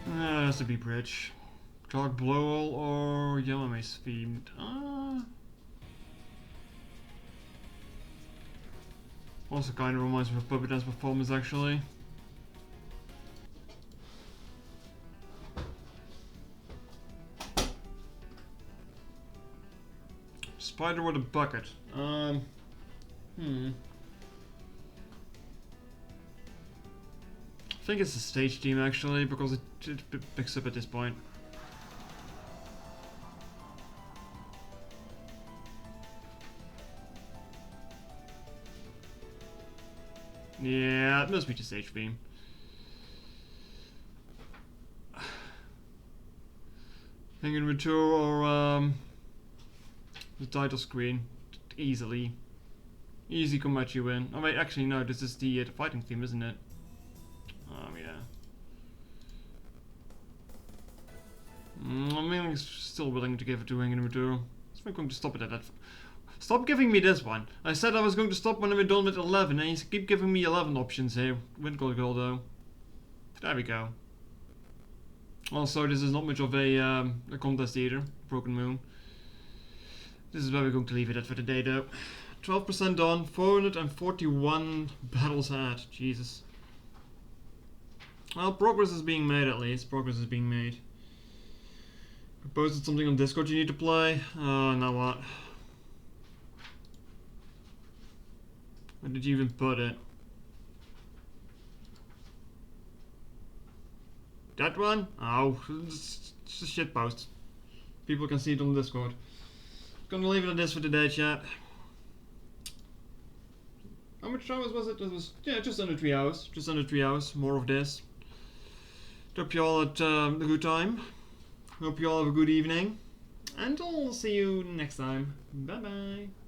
That has to be Bridge. Dark Blowall or Yamame's themed. Also kind of reminds me of Puppet Dance Performance actually. Spider with a bucket. I think it's the stage team actually, because it picks up at this point. Yeah, it must be the stage theme. Hanging with two or the title screen, easily. Easy Komachi win. Oh wait, actually no, this is the fighting theme, isn't it? Yeah. I'm still willing to give it to Hanging with two. So I'm going to stop it at that. Stop giving me this one. I said I was going to stop when I'm done with 11, and you keep giving me 11 options here. Win goal though. There we go. Also, this is not much of a contest either. Broken Moon. This is where we're going to leave it at for today, though. 12% on, 441 battles had. Jesus. Well, progress is being made at least. Progress is being made. I posted something on Discord you need to play. Oh, now what? Where did you even put it? That one? Oh, it's a shit post. People can see it on the Discord. Gonna leave it at this for today, chat. How much hours was it? It was, yeah, just under 3 hours. Just under 3 hours. More of this. Hope you all had a good time. Hope you all have a good evening. And I'll see you next time. Bye bye.